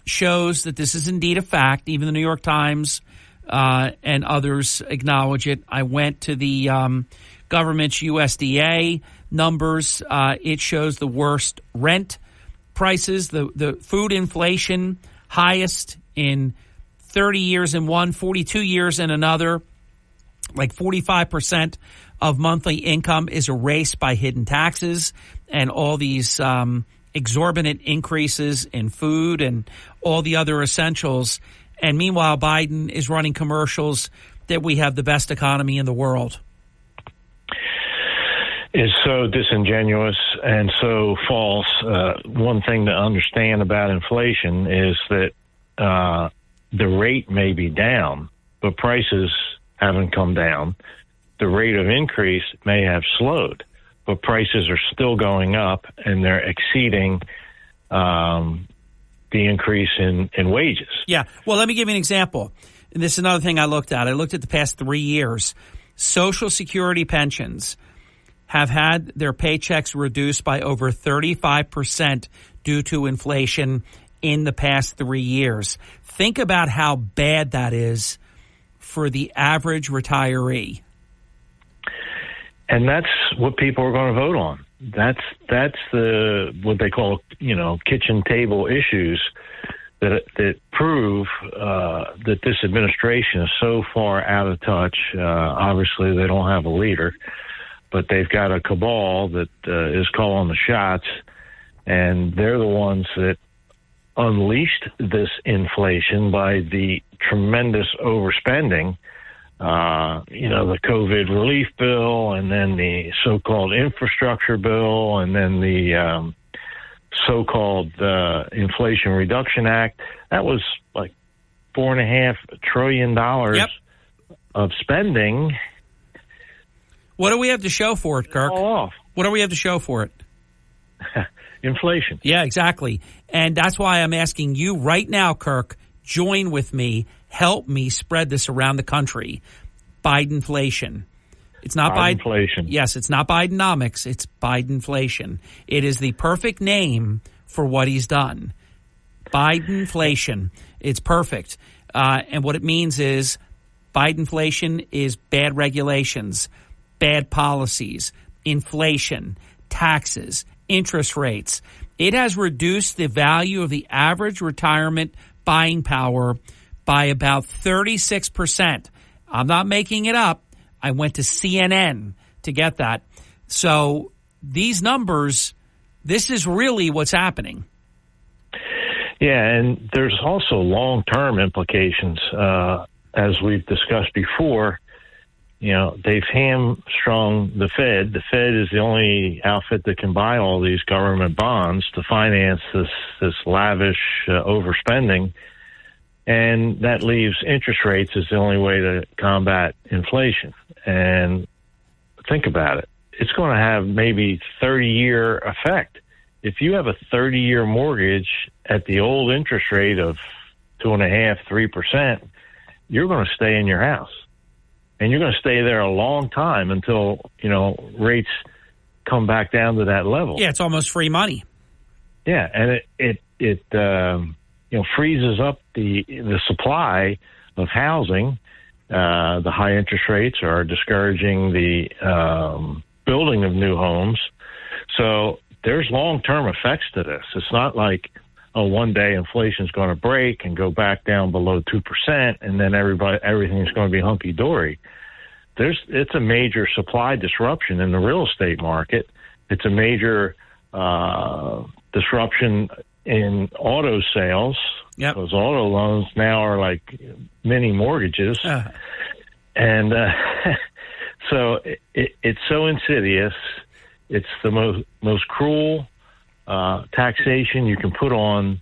shows that this is indeed a fact. Even the New York Times and others acknowledge it. I went to the government's USDA numbers. It shows the worst rent prices, the food inflation highest in 30 years in one, 42 years in another. Like 45% of monthly income is erased by hidden taxes and all these exorbitant increases in food and all the other essentials. And meanwhile, Biden is running commercials that we have the best economy in the world. Is so disingenuous and so false. One thing to understand about inflation is that the rate may be down, but prices haven't come down. The rate of increase may have slowed, but prices are still going up, and they're exceeding the increase in wages. Yeah. Well, let me give you an example. And this is another thing I looked at. I looked at the past 3 years. Social Security pensions have had their paychecks reduced by over 35% due to inflation in the past 3 years. Think about how bad that is for the average retiree. And that's what people are going to vote on. That's the what they call, kitchen table issues that prove that this administration is so far out of touch. Obviously, they don't have a leader, but they've got a cabal that is calling the shots, and they're the ones that unleashed this inflation by the tremendous overspending. The COVID relief bill, and then the so-called infrastructure bill, and then the so-called Inflation Reduction Act. That was like $4.5 trillion of spending. What do we have to show for it, Kirk? All off. What do we have to show for it? Inflation. Yeah, exactly. And that's why I'm asking you right now, Kirk, join with me. Help me spread this around the country. Bidenflation. It's not Bidenflation. Yes, it's not Bidenomics. It's Bidenflation. It is the perfect name for what he's done. Bidenflation. It's perfect. And what it means is Bidenflation is bad regulations, bad policies, inflation, taxes, interest rates. It has reduced the value of the average retirement buying power by about 36%. I'm not making it up. I went to CNN to get that. So these numbers, this is really what's happening. Yeah, and there's also long-term implications. As we've discussed before, they've hamstrung the Fed. The Fed is the only outfit that can buy all these government bonds to finance this lavish overspending. And that leaves interest rates as the only way to combat inflation. And think about it. It's going to have maybe 30-year effect. If you have a 30-year mortgage at the old interest rate of 2.5%, 3%, you're going to stay in your house. And you're going to stay there a long time until, rates come back down to that level. Yeah, it's almost free money. Yeah, and it freezes up the supply of housing. The high interest rates are discouraging the building of new homes. So there's long-term effects to this. It's not like, one day inflation is going to break and go back down below 2%, and then everything's going to be hunky-dory. It's a major supply disruption in the real estate market. It's a major disruption in auto sales. Yep. Those auto loans now are like mini mortgages. And so it's so insidious. It's the most cruel taxation you can put on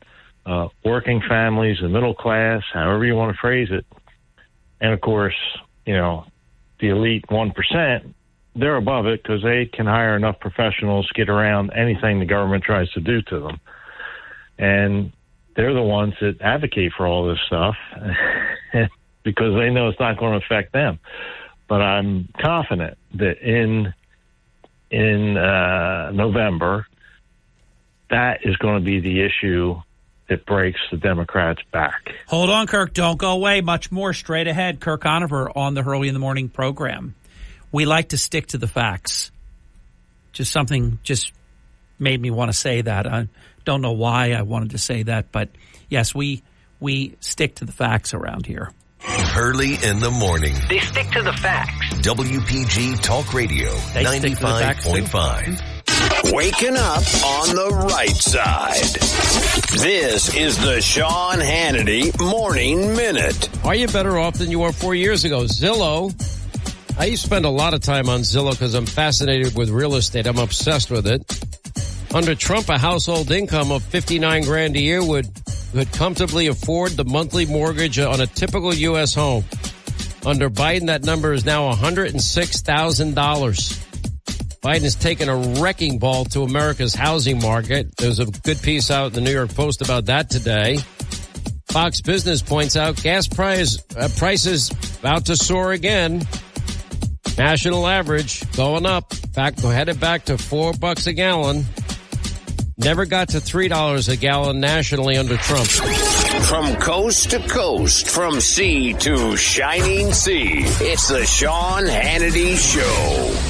working families, the middle class, however you want to phrase it. And, of course, the elite 1%, they're above it because they can hire enough professionals to get around anything the government tries to do to them. And they're the ones that advocate for all this stuff because they know it's not going to affect them. But I'm confident that in November, that is going to be the issue that breaks the Democrats' back. Hold on, Kirk. Don't go away. Much more straight ahead. Kirk Conover on the Hurley in the Morning program. We like to stick to the facts. Just made me want to say that. I don't know why I wanted to say that, but yes, we stick to the facts around here. Hurley in the Morning. They stick to the facts. WPG Talk Radio, 95.5. Waking up on the right side. This is the Sean Hannity Morning Minute. Are you better off than you were 4 years ago? Zillow. I used to spend a lot of time on Zillow because I'm fascinated with real estate. I'm obsessed with it. Under Trump, a household income of $59,000 a year could comfortably afford the monthly mortgage on a typical U.S. home. Under Biden, that number is now $106,000. Biden has taken a wrecking ball to America's housing market. There's a good piece out in the New York Post about that today. Fox Business points out gas prices about to soar again. National average going up. Headed back to $4 a gallon. Never got to $3 a gallon nationally under Trump. From coast to coast, from sea to shining sea, it's the Sean Hannity Show.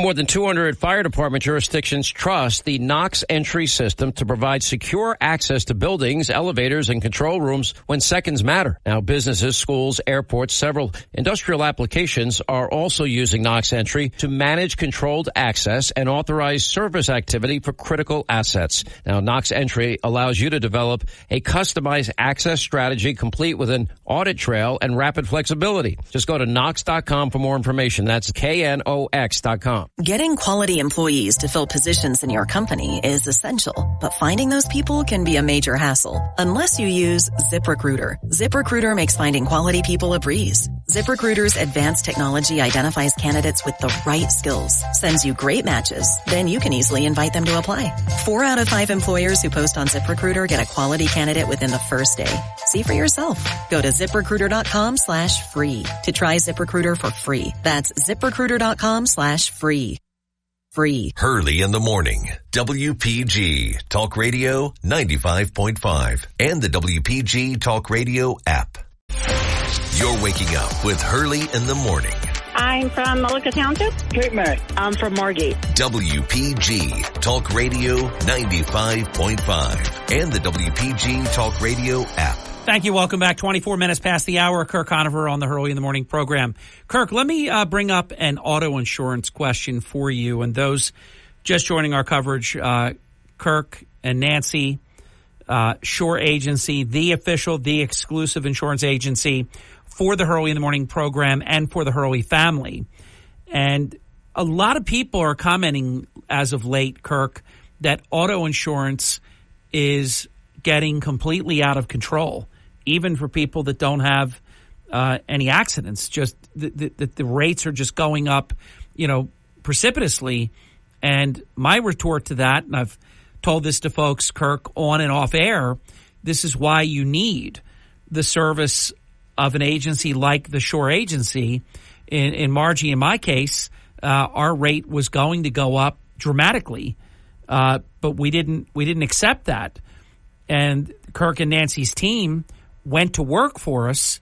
More than 200 fire department jurisdictions trust the Knox entry system to provide secure access to buildings, elevators, and control rooms when seconds matter. Now, businesses, schools, airports, several industrial applications are also using Knox entry to manage controlled access and authorize service activity for critical assets. Now, Knox entry allows you to develop a customized access strategy complete with an audit trail and rapid flexibility. Just go to Knox.com for more information. That's KNOX.com. Getting quality employees to fill positions in your company is essential, but finding those people can be a major hassle unless you use ZipRecruiter. ZipRecruiter makes finding quality people a breeze. ZipRecruiter's advanced technology identifies candidates with the right skills, sends you great matches, then you can easily invite them to apply. 4 out of 5 employers who post on ZipRecruiter get a quality candidate within the first day. See for yourself. Go to ZipRecruiter.com/free to try ZipRecruiter for free. That's ZipRecruiter.com/free. Free. Hurley in the Morning. WPG Talk Radio 95.5 and the WPG Talk Radio app. You're waking up with Hurley in the Morning. I'm from Mullica Township. Cape May. I'm from Margate. WPG Talk Radio 95.5 and the WPG Talk Radio app. Thank you. Welcome back. 24 minutes past the hour. Kirk Conover on the Hurley in the Morning program. Kirk, let me bring up an auto insurance question for you and those just joining our coverage. Kirk and Nancy, Shore Agency, the official, the exclusive insurance agency for the Hurley in the Morning program and for the Hurley family. And a lot of people are commenting as of late, Kirk, that auto insurance is getting completely out of control, even for people that don't have any accidents. Just the rates are just going up, precipitously. And my retort to that, and I've told this to folks, Kirk, on and off air, this is why you need the service of an agency like the Shore Agency. In Margie, in my case, our rate was going to go up dramatically, but we didn't accept that. And Kirk and Nancy's team went to work for us,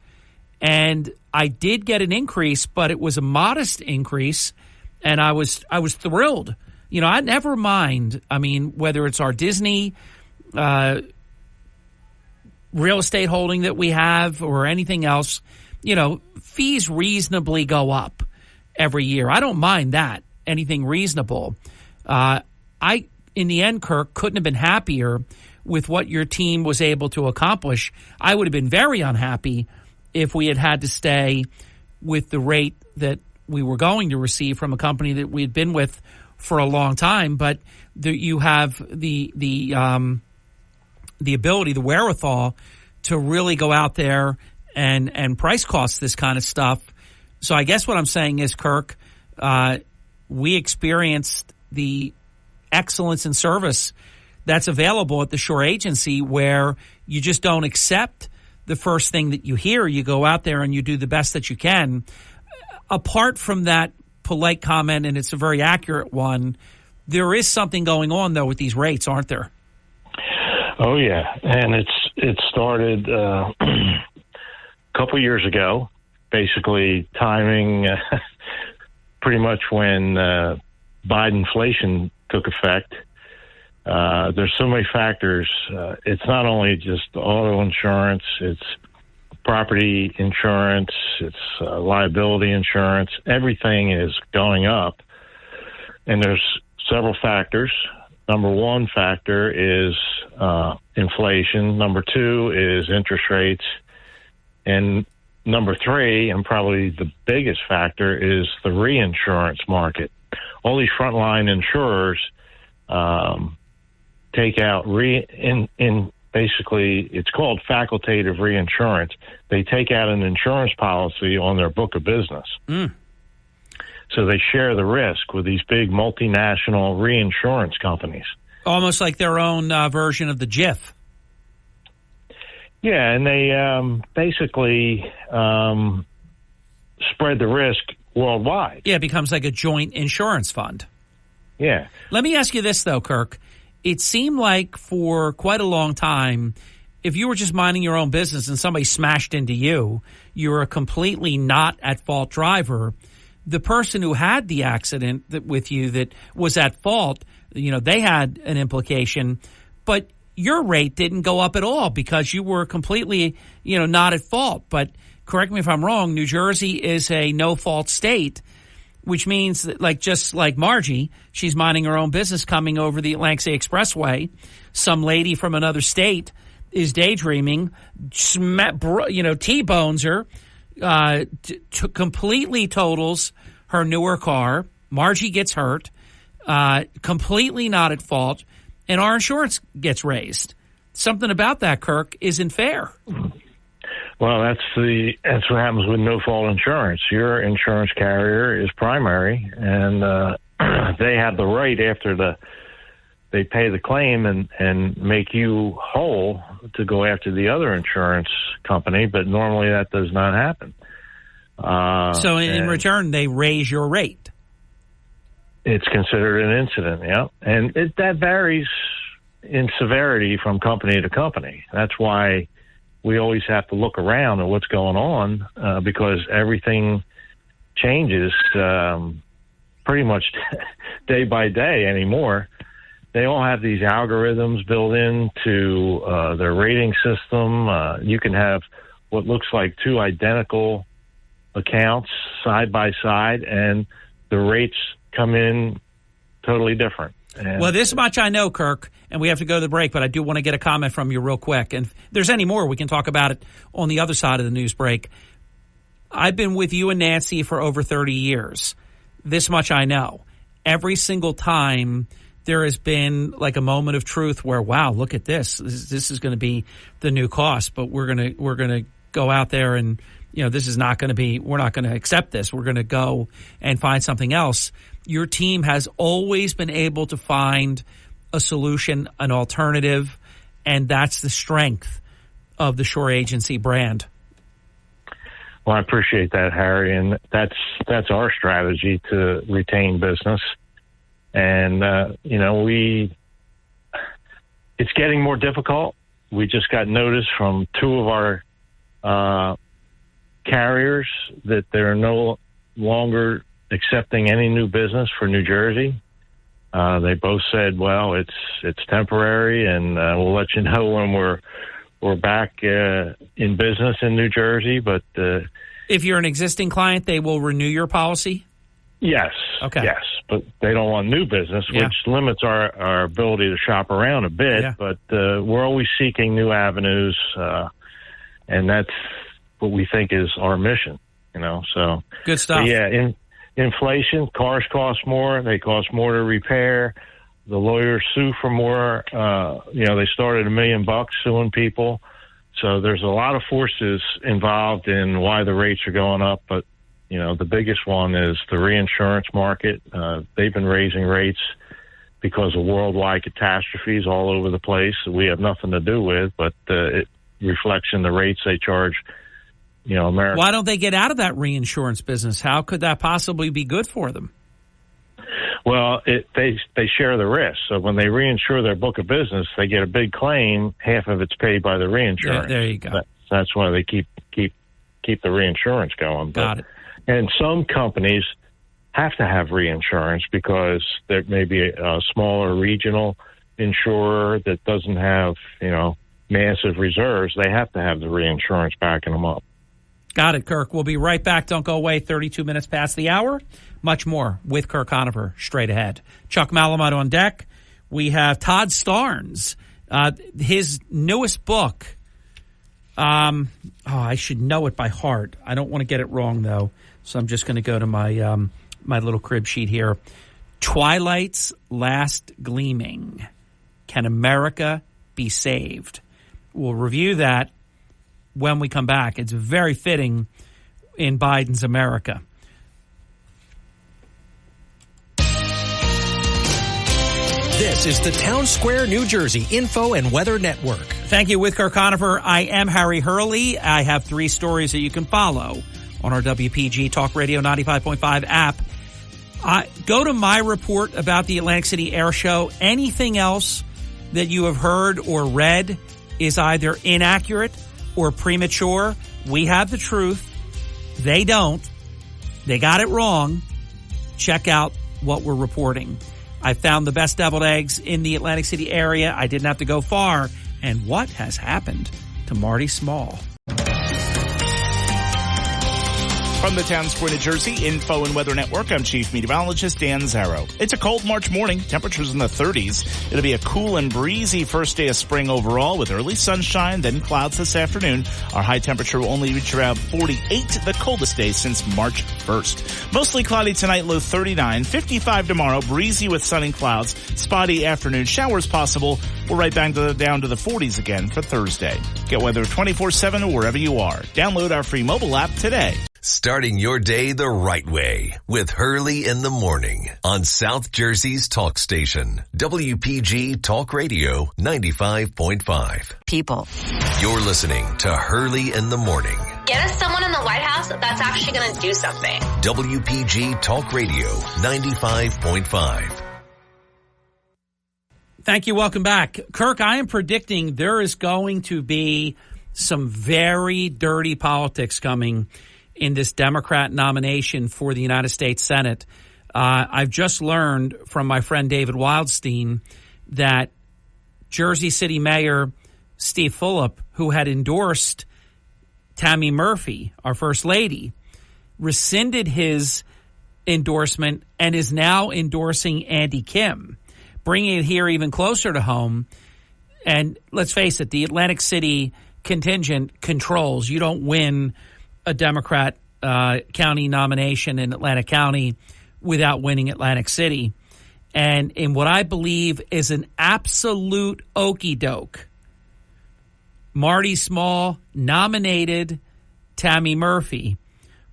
and I did get an increase, but it was a modest increase, and I was thrilled. I never mind. I mean, whether it's our Disney real estate holding that we have or anything else, fees reasonably go up every year. I don't mind that, anything reasonable. In the end, Kirk, couldn't have been happier with what your team was able to accomplish. I would have been very unhappy if we had to stay with the rate that we were going to receive from a company that we had been with for a long time. But you have the ability, the wherewithal to really go out there and price cost this kind of stuff. So I guess what I'm saying is, Kirk, we experienced the excellence in service that's available at the Shore Agency, where you just don't accept the first thing that you hear. You go out there and you do the best that you can. Apart from that polite comment, and it's a very accurate one, there is something going on, though, with these rates, aren't there? Oh, yeah. And it started a couple years ago, basically timing pretty much when Biden inflation took effect. There's so many factors. It's not only just auto insurance, it's property insurance, it's liability insurance. Everything is going up. And there's several factors. Number one factor is inflation. Number two is interest rates. And number three, and probably the biggest factor, is the reinsurance market. All these frontline insurers take out basically, it's called facultative reinsurance. They take out an insurance policy on their book of business. So they share the risk with these big multinational reinsurance companies. Almost like their own version of the GIF. Yeah, and they basically spread the risk worldwide. Yeah, it becomes like a joint insurance fund. Yeah. Let me ask you this, though, Kirk. It seemed like for quite a long time, if you were just minding your own business and somebody smashed into you, you were a completely not at fault driver. The person who had the accident with you that was at fault, they had an implication, but your rate didn't go up at all because you were completely, not at fault. But correct me if I'm wrong, New Jersey is a no-fault state, which means that, just like Margie, she's minding her own business coming over the Atlantic City Expressway. Some lady from another state is daydreaming, T-bones her, completely totals her newer car. Margie gets hurt, completely not at fault, and our insurance gets raised. Something about that, Kirk, isn't fair. Well, that's what happens with no-fault insurance. Your insurance carrier is primary, and they have the right after they pay the claim and make you whole to go after the other insurance company, but normally that does not happen. So in return, they raise your rate. It's considered an incident, yeah. And that varies in severity from company to company. That's why we always have to look around at what's going on because everything changes pretty much day by day anymore. They all have these algorithms built into their rating system. You can have what looks like two identical accounts side by side, and the rates come in totally different. And well, this much I know, Kirk, and we have to go to the break, but I do want to get a comment from you real quick. And if there's any more, we can talk about it on the other side of the news break. I've been with you and Nancy for over 30 years. This much I know. Every single time there has been like a moment of truth where, wow, look at this. This is going to be the new cost, but we're going to go out there and, this is not going to be, we're not going to accept this. We're going to go and find something else. Your team has always been able to find a solution, an alternative, and that's the strength of the Shore Agency brand. Well, I appreciate that, Harry, and that's our strategy to retain business. And, it's getting more difficult. We just got notice from two of our carriers that they're no longer accepting any new business for New Jersey. They both said, well, it's temporary, and we'll let you know when we're back in business in New Jersey. But if you're an existing client, they will renew your policy? Yes. Okay. Yes, but they don't want new business, which limits our ability to shop around a bit. Yeah. But we're always seeking new avenues, and that's what we think is our mission. So good stuff. Yeah. Inflation, cars cost more. They cost more to repair. The lawyers sue for more. They started $1 million suing people. So there's a lot of forces involved in why the rates are going up. But, the biggest one is the reinsurance market. They've been raising rates because of worldwide catastrophes all over the place that we have nothing to do with, but it reflects in the rates they charge America. Why don't they get out of that reinsurance business? How could that possibly be good for them? Well, they share the risk. So when they reinsure their book of business, they get a big claim. Half of it's paid by the reinsurance. There you go. That's why they keep the reinsurance going. Got it. And some companies have to have reinsurance because there may be a smaller regional insurer that doesn't have massive reserves. They have to have the reinsurance backing them up. Got it, Kirk. We'll be right back. Don't go away. 32 minutes past the hour. Much more with Kirk Conover straight ahead. Chuck Malamud on deck. We have Todd Starnes. His newest book. I should know it by heart. I don't want to get it wrong, though. So I'm just going to go to my my little crib sheet here. Twilight's Last Gleaming. Can America be saved? We'll review that when we come back. It's very fitting in Biden's America. This is the Town Square, New Jersey Info and Weather Network. Thank you. With Kirk Conover, I am Harry Hurley. I have 3 stories that you can follow on our WPG Talk Radio 95.5 app. Go to my report about the Atlantic City Air Show. Anything else that you have heard or read is either inaccurate or premature. We have the truth. They don't. They got it wrong. Check out what we're reporting. I found the best deviled eggs in the Atlantic City area. I didn't have to go far. And what has happened to Marty Small? From the Town Square, New Jersey Info and Weather Network, I'm Chief Meteorologist Dan Zarrow. It's a cold March morning, temperatures in the 30s. It'll be a cool and breezy first day of spring overall with early sunshine, then clouds this afternoon. Our high temperature will only reach around 48, the coldest day since March 1st. Mostly cloudy tonight, low 39, 55 tomorrow, breezy with sun and clouds, spotty afternoon showers possible. We're right back down to the 40s again for Thursday. Get weather 24/7 wherever you are. Download our free mobile app today. Starting your day the right way with Hurley in the Morning on South Jersey's talk station, WPG Talk Radio 95.5. People. You're listening to Hurley in the Morning. Get us someone in the White House that's actually going to do something. WPG Talk Radio 95.5. Thank you. Welcome back. Kirk, I am predicting there is going to be some very dirty politics coming in this Democrat nomination for the United States Senate. I've just learned from my friend David Wildstein that Jersey City Mayor Steve Fulop, who had endorsed Tammy Murphy, our First Lady, rescinded his endorsement and is now endorsing Andy Kim, bringing it here even closer to home. And let's face it, the Atlantic City contingent controls. You don't win a Democrat county nomination in Atlantic County without winning Atlantic City. And in what I believe is an absolute okey-doke, Marty Small nominated Tammy Murphy,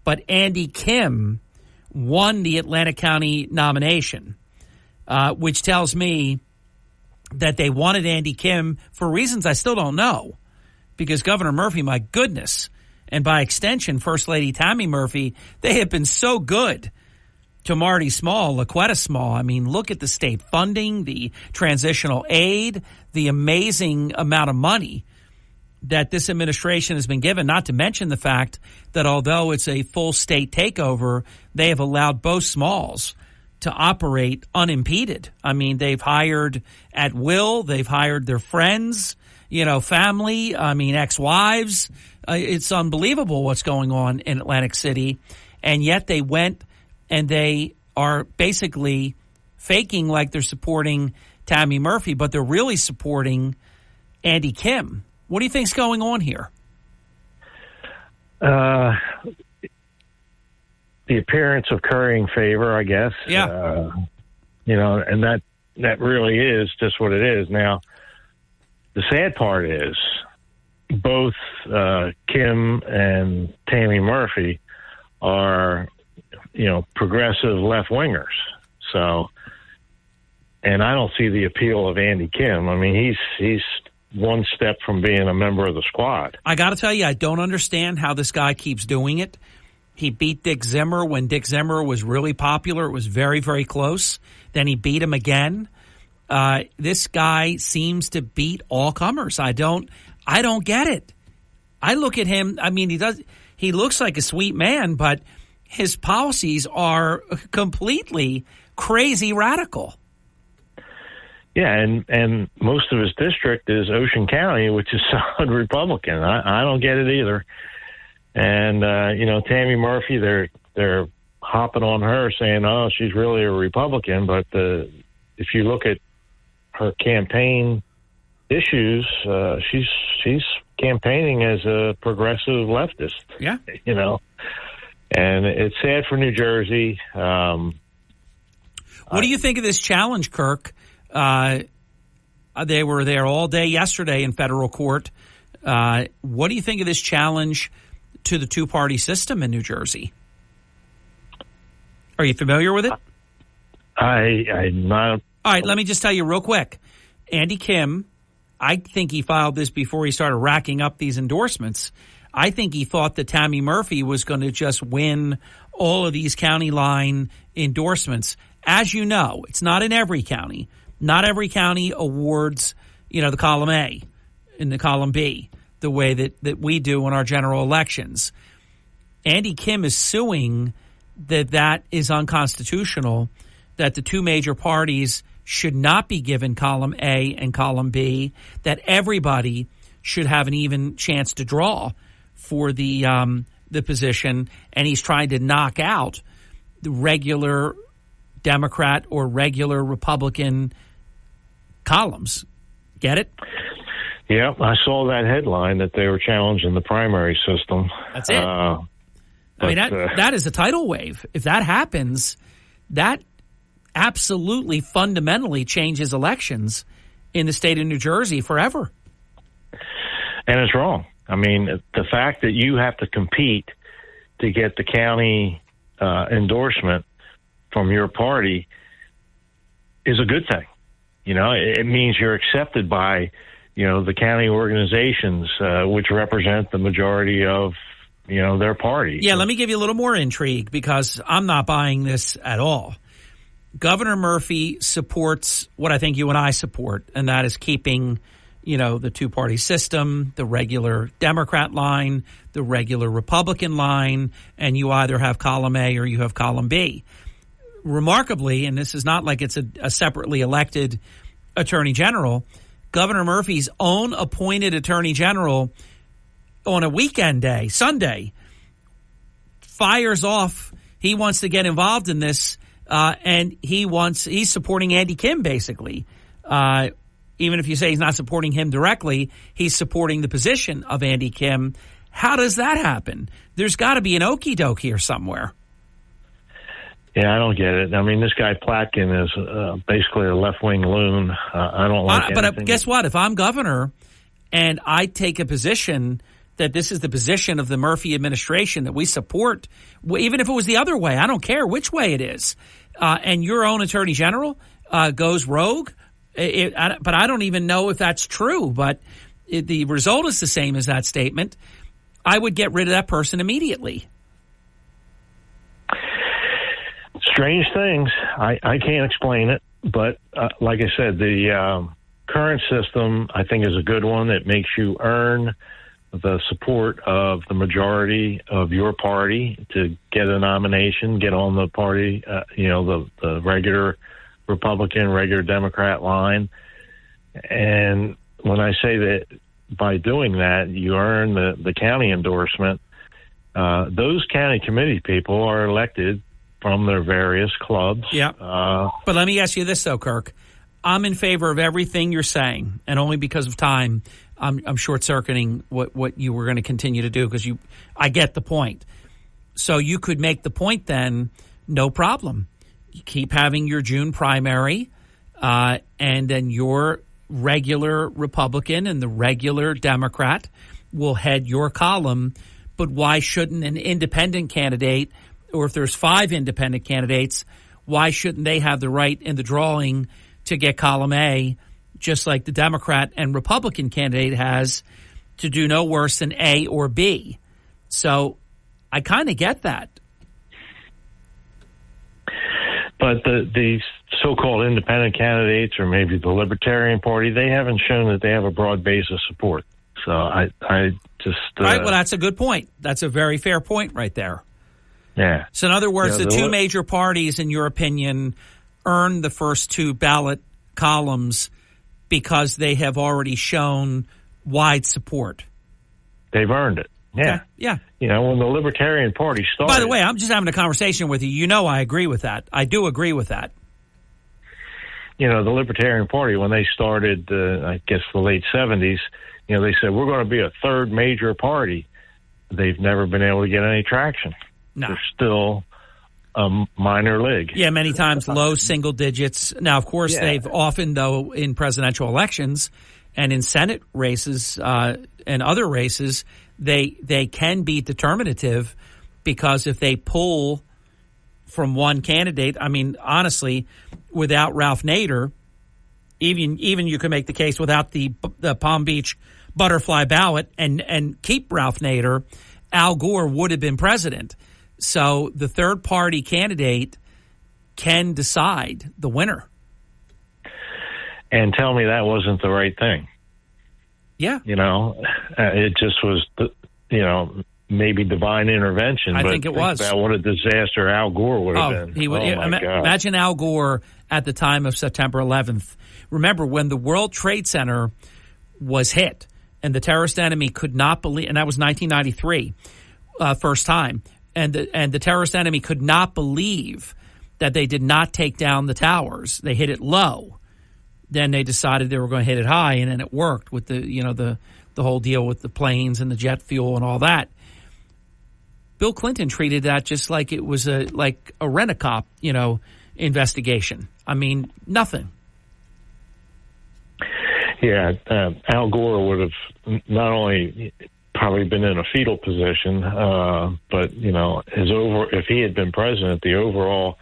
but Andy Kim won the Atlantic County nomination, which tells me that they wanted Andy Kim for reasons I still don't know, because Governor Murphy, my goodness, and by extension, First Lady Tammy Murphy, they have been so good to Marty Small, LaQuetta Small. I mean, look at the state funding, the transitional aid, the amazing amount of money that this administration has been given, not to mention the fact that although it's a full state takeover, they have allowed both Smalls to operate unimpeded. I mean, they've hired at will, they've hired their friends, family, ex-wives. It's unbelievable what's going on in Atlantic City. And yet they went and they are basically faking like they're supporting Tammy Murphy, but they're really supporting Andy Kim. What do you think's going on here? The appearance of currying favor, I guess. Yeah. And that really is just what it is. Now, the sad part is both Kim and Tammy Murphy are, progressive left-wingers. So, and I don't see the appeal of Andy Kim. I mean, he's one step from being a member of the squad. I got to tell you, I don't understand how this guy keeps doing it. He beat Dick Zimmer when Dick Zimmer was really popular. It was very, very close. Then he beat him again. This guy seems to beat all comers. I don't get it. I look at him. I mean, he looks like a sweet man, but his policies are completely crazy radical. Yeah, and most of his district is Ocean County, which is solid Republican. I don't get it either. And Tammy Murphy, they're hopping on her saying, "Oh, she's really a Republican." But if you look at her campaign issues, she's campaigning as a progressive leftist. Yeah, and it's sad for New Jersey. What do you think of this challenge, Kirk? They were there all day yesterday in federal court. What do you think of this challenge to the two-party system in New Jersey? Are you familiar with it? I'm not. All right, let me just tell you real quick. Andy Kim, I think he filed this before he started racking up these endorsements. I think he thought that Tammy Murphy was going to just win all of these county line endorsements. As you know, it's not in every county. Not every county awards, the column A and the column B the way that we do in our general elections. Andy Kim is suing that is unconstitutional, that the two major parties should not be given column A and column B, that everybody should have an even chance to draw for the position, and he's trying to knock out the regular Democrat or regular Republican columns. Get it? Yeah, I saw that headline that they were challenging the primary system. That's it. That is a tidal wave. If that happens, that absolutely fundamentally changes elections in the state of New Jersey forever. And it's wrong. I mean, the fact that you have to compete to get the county endorsement from your party is a good thing. It means you're accepted by, the county organizations, which represent the majority of, their party. Yeah, let me give you a little more intrigue because I'm not buying this at all. Governor Murphy supports what I think you and I support, and that is keeping, the two-party system, the regular Democrat line, the regular Republican line, and you either have column A or you have column B. Remarkably, and this is not like it's a separately elected attorney general, Governor Murphy's own appointed attorney general on a weekend day, Sunday, fires off. He wants to get involved in this, and he's supporting Andy Kim, basically. Even if you say he's not supporting him directly, he's supporting the position of Andy Kim. How does that happen? There's got to be an okie doke here somewhere. Yeah, I don't get it. I mean, this guy Platkin is basically a left-wing loon. I don't like it. But guess what? If I'm governor and I take a position that this is the position of the Murphy administration that we support, even if it was the other way, I don't care which way it is, and your own attorney general goes rogue, but I don't even know if that's true, but the result is the same as that statement, I would get rid of that person immediately. Strange things. I can't explain it, but like I said, the current system I think is a good one. It makes you earn the support of the majority of your party to get a nomination, get on the party, the regular Republican, regular Democrat line. And when I say that by doing that, you earn the county endorsement, those county committee people are elected from their various clubs. Yeah. But let me ask you this, though, Kirk. I'm in favor of everything you're saying, and only because of time, I'm short-circuiting what you were going to continue to do because I get the point. So you could make the point then, no problem. You keep having your June primary, and then your regular Republican and the regular Democrat will head your column. But why shouldn't an independent candidate, or if there's 5 independent candidates, why shouldn't they have the right in the drawing to get column A, just like the Democrat and Republican candidate has, to do no worse than A or B? So I kind of get that. But the so-called independent candidates, or maybe the Libertarian Party, they haven't shown that they have a broad base of support. So I just... Right, well, that's a good point. That's a very fair point right there. Yeah. So in other words, the two major parties, in your opinion, earn the first 2 ballot columns because they have already shown wide support. They've earned it. Yeah. Yeah. When the Libertarian Party started... By the way, I'm just having a conversation with you. I agree with that. I do agree with that. The Libertarian Party, when they started, I guess the late 70s, they said, we're going to be a third major party. They've never been able to get any traction. No. They're still a minor league. Yeah, many times low single digits. Now, of course, they've often, though, in presidential elections and in Senate races and other races, they can be determinative because if they pull from one candidate, I mean, honestly, without Ralph Nader, even you can make the case without the Palm Beach butterfly ballot and keep Ralph Nader, Al Gore would have been president. So the third party candidate can decide the winner. And tell me that wasn't the right thing. Yeah. It just was, maybe divine intervention. I think it was. About what a disaster Al Gore would have been. He would. My God. Imagine Al Gore at the time of September 11th. Remember when the World Trade Center was hit and the terrorist enemy could not believe, and that was 1993, first time, and the terrorist enemy could not believe that they did not take down the towers. They hit it low. Then they decided they were going to hit it high, and then it worked with the whole deal with the planes and the jet fuel and all that. Bill Clinton treated that just like it was a rent-a-cop, investigation. I mean, nothing. Yeah, Al Gore would have not only probably been in a fetal position, but if he had been president, the overall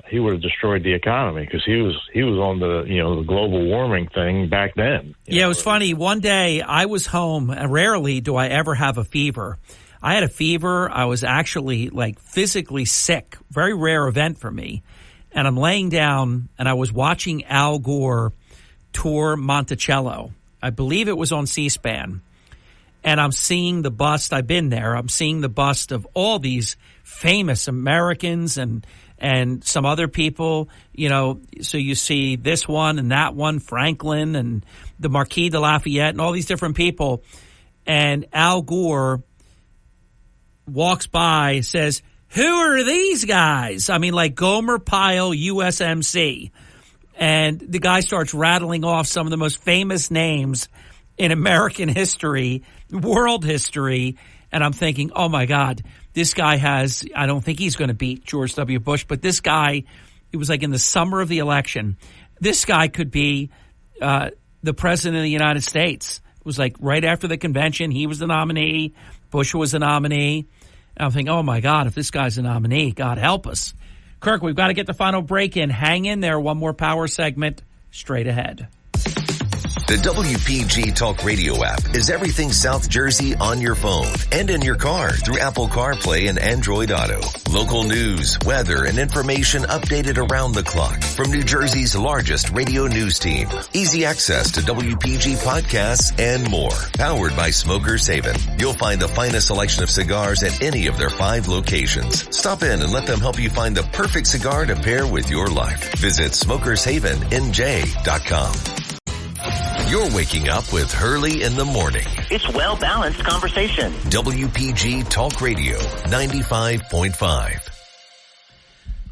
he would have destroyed the economy because he was on the the global warming thing back then. Yeah, it was funny. One day I was home, and rarely do I ever have a fever. I had a fever. I was actually physically sick. Very rare event for me. And I'm laying down and I was watching Al Gore tour Monticello. I believe it was on C-SPAN. And I'm seeing the bust. I've been there. I'm seeing the bust of all these famous Americans and some other people, so you see this one and that one, Franklin and the Marquis de Lafayette and all these different people. And Al Gore walks by, says, "Who are these guys?" I mean, like Gomer Pyle, USMC. And the guy starts rattling off some of the most famous names in American history, world history. And I'm thinking, oh, my God, this guy I don't think he's going to beat George W. Bush. But this guy, it was like in the summer of the election, this guy could be the president of the United States. It was like right after the convention, he was the nominee. Bush was the nominee. And I'm thinking, oh, my God, if this guy's a nominee, God help us. Kirk, we've got to get the final break in. Hang in there. One more power segment straight ahead. The WPG Talk Radio app is everything South Jersey on your phone and in your car through Apple CarPlay and Android Auto. Local news, weather, and information updated around the clock from New Jersey's largest radio news team. Easy access to WPG podcasts and more. Powered by Smokers Haven. You'll find the finest selection of cigars at any of their 5 locations. Stop in and let them help you find the perfect cigar to pair with your life. Visit SmokersHavenNJ.com. You're waking up with Hurley in the morning. It's well-balanced conversation. WPG Talk Radio 95.5.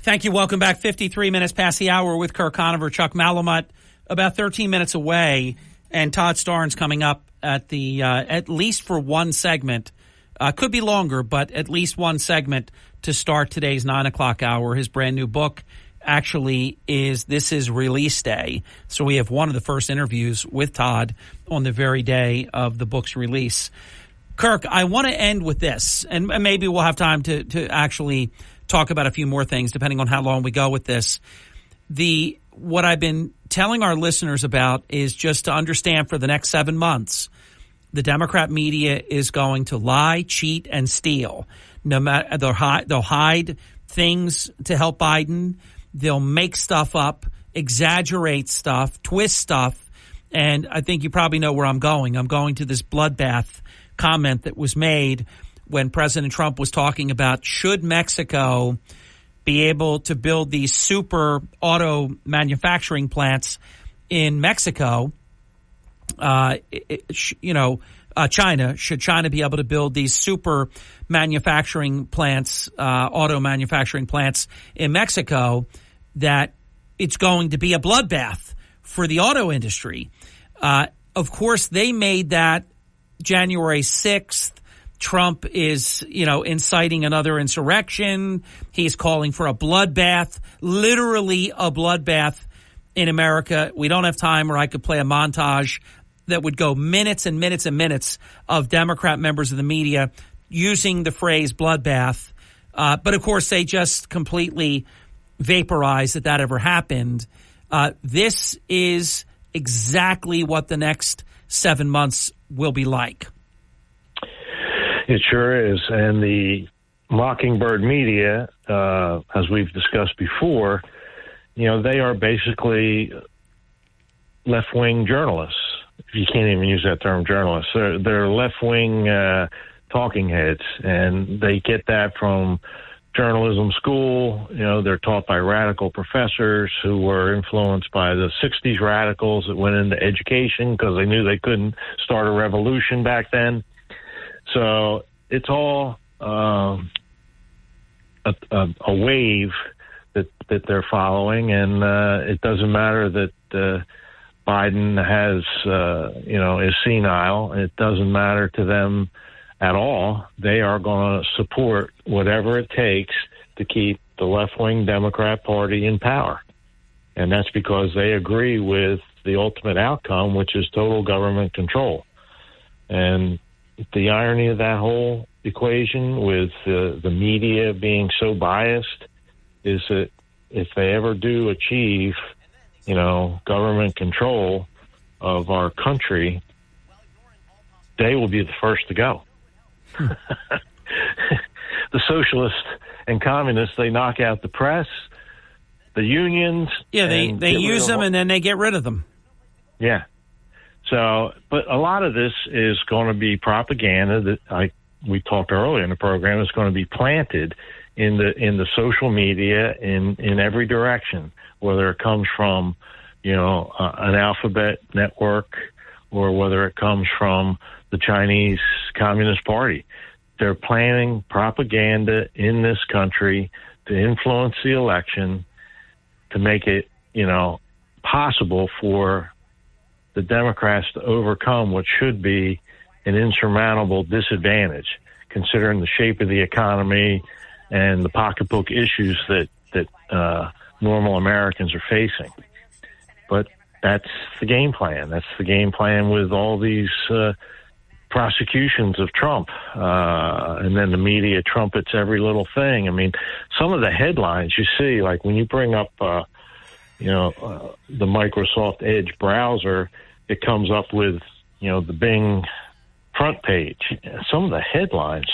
Thank you. Welcome back. 53 minutes past the hour with Kirk Conover, Chuck Malamut, about 13 minutes away, and Todd Starnes coming up at least for one segment. Could be longer, but at least one segment to start today's 9 o'clock hour. His brand new book actually is release day. So we have one of the first interviews with Todd on the very day of the book's release. Kirk, I want to end with this, and maybe we'll have time to actually talk about a few more things depending on how long we go with this. What I've been telling our listeners about is just to understand for the next 7 months, the Democrat media is going to lie, cheat, and steal. No matter they'll hide things to help Biden. They'll make stuff up, exaggerate stuff, twist stuff, and I think you probably know where I'm going. I'm going to this bloodbath comment that was made when President Trump was talking about should Mexico be able to build these super auto manufacturing plants in Mexico, China, should China be able to build these super manufacturing plants, auto manufacturing plants in Mexico, that it's going to be a bloodbath for the auto industry. Of course, they made that January 6th. Trump is, inciting another insurrection. He's calling for a bloodbath, literally a bloodbath in America. We don't have time, or I could play a montage that would go minutes and minutes and minutes of Democrat members of the media using the phrase bloodbath. But, of course, they just completely vaporized that ever happened. This is exactly what the next 7 months will be like. It sure is. And the Mockingbird media, as we've discussed before, they are basically left-wing journalists. You can't even use that term, journalists. They're left-wing talking heads, and they get that from journalism school. They're taught by radical professors who were influenced by the 60s radicals that went into education because they knew they couldn't start a revolution back then. So it's all a wave that they're following, and it doesn't matter that Biden has, is senile. It doesn't matter to them at all. They are going to support whatever it takes to keep the left-wing Democrat Party in power. And that's because they agree with the ultimate outcome, which is total government control. And the irony of that whole equation with the media being so biased is that if they ever do achieve, government control of our country, they will be the first to go. The socialists and communists, they knock out the press, the unions. Yeah, they use them and then they get rid of them. Yeah. So, but a lot of this is going to be propaganda that we talked earlier in the program. It's going to be planted in the social media in every direction, whether it comes from, an alphabet network or whether it comes from the Chinese Communist Party. They're planning propaganda in this country to influence the election, to make it, possible for the Democrats to overcome what should be an insurmountable disadvantage, considering the shape of the economy and the pocketbook issues that normal Americans are facing. But that's the game plan. That's the game plan with all these prosecutions of Trump. And then the media trumpets every little thing. I mean, some of the headlines you see, like when you bring up, the Microsoft Edge browser, it comes up with, the Bing front page. Some of the headlines,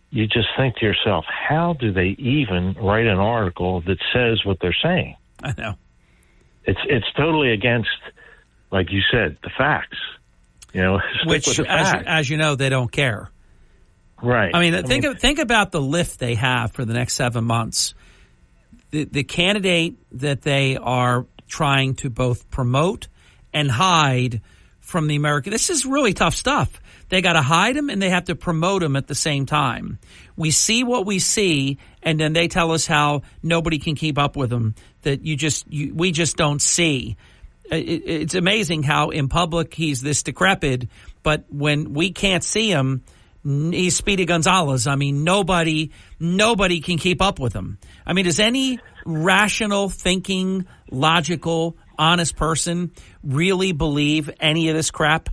you just think to yourself, how do they even write an article that says what they're saying? I know. It's totally against, like you said, the facts. Which, as you know, they don't care. Right. I mean, think about the lift they have for the next 7 months. The candidate that they are trying to both promote and hide from the American. This is really tough stuff. They got to hide him and they have to promote him at the same time. We see what we see, and then they tell us how nobody can keep up with him. That we just don't see. It's amazing how in public he's this decrepit, but when we can't see him, he's Speedy Gonzalez. I mean, nobody can keep up with him. I mean, does any rational, thinking, logical, honest person really believe any of this crap?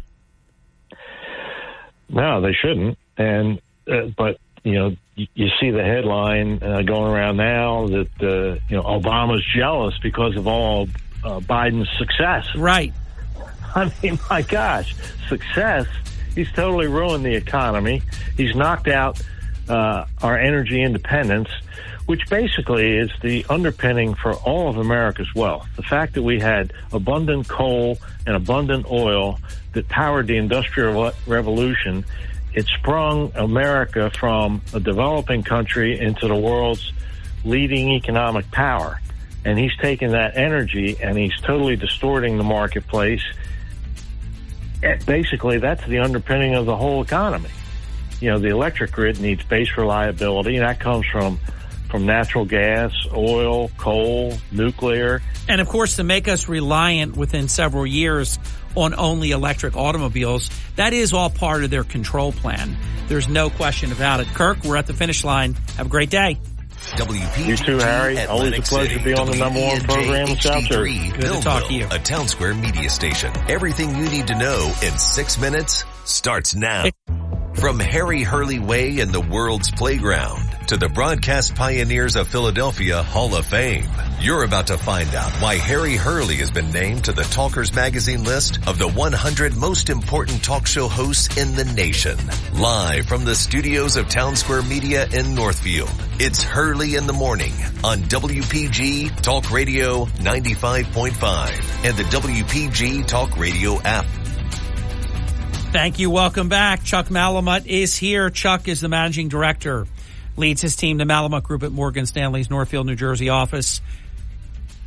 No, they shouldn't. And but you see the headline going around now that Obama's jealous because of all Biden's success. Right. I mean, my gosh, success. He's totally ruined the economy. He's knocked out our energy independence, which basically is the underpinning for all of America's wealth. The fact that we had abundant coal and abundant oil that powered the Industrial Revolution, it sprung America from a developing country into the world's leading economic power. And he's taken that energy and he's totally distorting the marketplace. Basically, that's the underpinning of the whole economy. The electric grid needs base reliability, and that comes from natural gas, oil, coal, nuclear. And, of course, to make us reliant within several years on only electric automobiles, that is all part of their control plan. There's no question about it. Kirk, we're at the finish line. Have a great day. WPGT, you too, Harry. Always a pleasure to be on the #1 program in South Jersey. Good to talk to you. A Town Square media station. Everything you need to know in 6 minutes starts now. From Harry Hurley Way in the world's playground to the Broadcast Pioneers of Philadelphia Hall of Fame. You're about to find out why Harry Hurley has been named to the Talkers Magazine list of the 100 most important talk show hosts in the nation. Live from the studios of Town Square Media in Northfield, it's Hurley in the Morning on WPG Talk Radio 95.5 and the WPG Talk Radio app. Thank you. Welcome back. Chuck Malamut is here. Chuck is the managing director, leads his team, the Malamut Group at Morgan Stanley's Northfield, New Jersey office.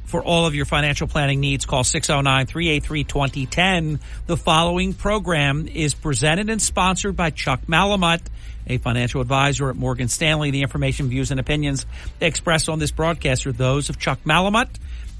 For all of your financial planning needs, call 609-383-2010. The following program is presented and sponsored by Chuck Malamut, a financial advisor at Morgan Stanley. The information, views, and opinions expressed on this broadcast are those of Chuck Malamut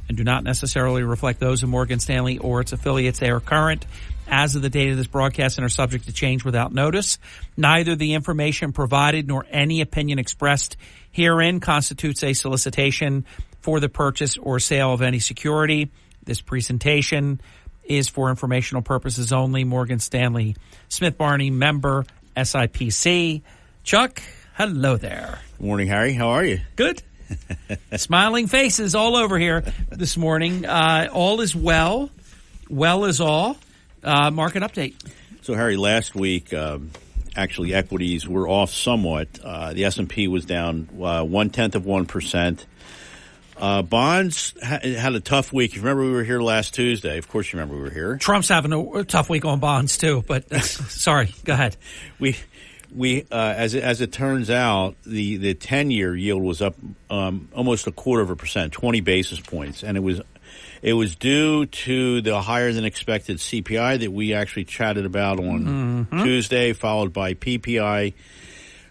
and do not necessarily reflect those of Morgan Stanley or its affiliates. They are current as of the date of this broadcast and are subject to change without notice. Neither the information provided nor any opinion expressed herein constitutes a solicitation for the purchase or sale of any security. This presentation is for informational purposes only. Morgan Stanley Smith Barney, member SIPC. Chuck, hello there. Good morning, Harry. How are you? Good. Smiling faces all over here this morning. All is well. Well is all. Market update. So, Harry, last week, actually equities were off somewhat. The S&P was down 0.1%. Bonds had a tough week. You remember we were here last Tuesday. Of course you remember we were here. Trump's having a tough week on bonds too, but sorry, go ahead. We as it turns out, the 10-year yield was up almost 0.25%, 20 basis points, and it was due to the higher than expected CPI that we actually chatted about on Tuesday, followed by PPI.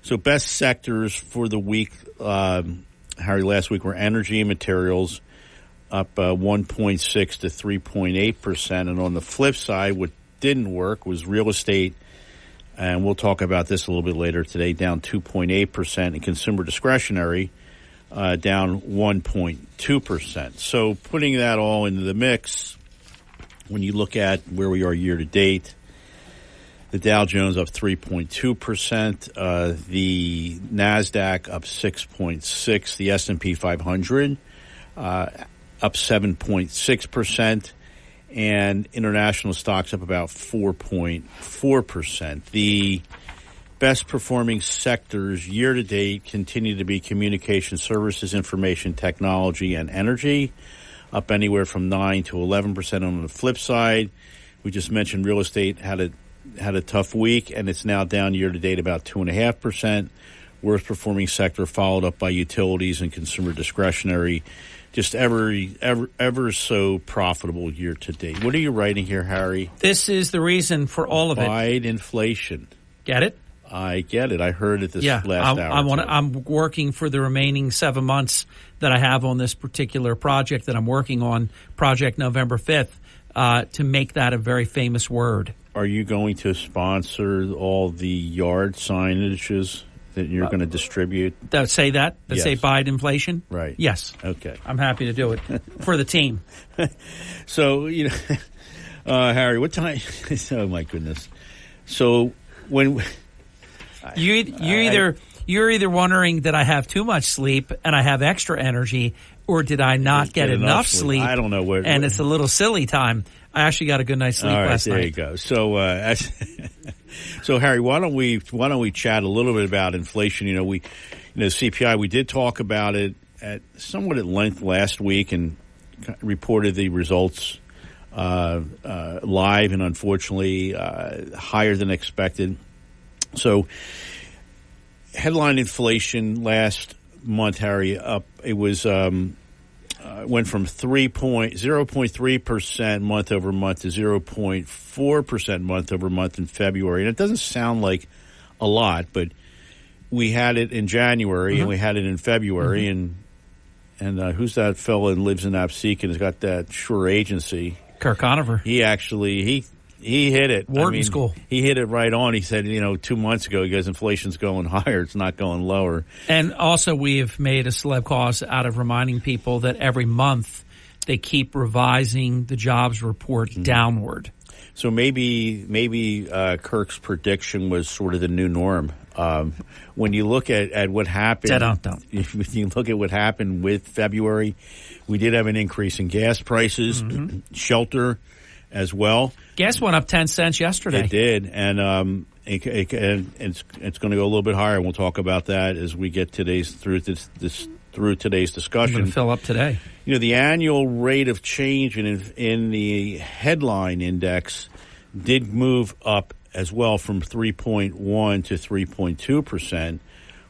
So best sectors for the week, Harry, last week were energy and materials, up 1.6 to 3.8%. And on the flip side, what didn't work was real estate, and we'll talk about this a little bit later today, down 2.8%, and consumer discretionary down 1.2%. So putting that all into the mix, when you look at where we are year to date, the Dow Jones up 3.2%, the NASDAQ up 6.6%, the S&P 500 up 7.6%, and international stocks up about 4.4%. The best performing sectors year to date continue to be communication services, information technology, and energy, up anywhere from 9 to 11%. On the flip side, we just mentioned real estate had a tough week, and it's now down year to date about 2.5%. Worst performing sector followed up by utilities and consumer discretionary, just ever so profitable year to date. What are you writing here, Harry? This is the reason for all of it. Abide inflation. Get it? I get it. I heard it last hour. I'm working for the remaining 7 months that I have on this particular project that I'm working on, Project November 5th, to make that a very famous word. Are you going to sponsor all the yard signages that you're going to distribute? That say Biden inflation? Right. Yes. Okay. I'm happy to do it for the team. So, Harry, what time? Oh, my goodness. So when you're either wondering that I have too much sleep and I have extra energy, or did I not get enough sleep? I don't know what. And it's a little silly time. I actually got a good night's sleep last night. There you go. So, so Harry, why don't we chat a little bit about inflation? CPI. We did talk about it somewhat at length last week and reported the results live, and unfortunately higher than expected. So, headline inflation last month, Harry, up. It was went from 0.3% month over month to 0.4% month over month in February. And it doesn't sound like a lot, but we had it in January and we had it in February. And who's that fellow that lives in Absecon and has got that Sure Agency? Kirk Conover. He actually he hit it. Wharton School. He hit it right on. He said, 2 months ago, he goes, inflation's going higher. It's not going lower. And also we have made a celeb cause out of reminding people that every month they keep revising the jobs report downward. So maybe Kirk's prediction was sort of the new norm When you look at what happened, if you look at what happened with February, we did have an increase in gas prices, shelter as well. Gas went up 10 cents yesterday. It did, and it's going to go a little bit higher. We'll talk about that as we get through today's discussion. I'm going to fill up today. You know, the annual rate of change in the headline index did move up as well from 3.1 to 3.2%.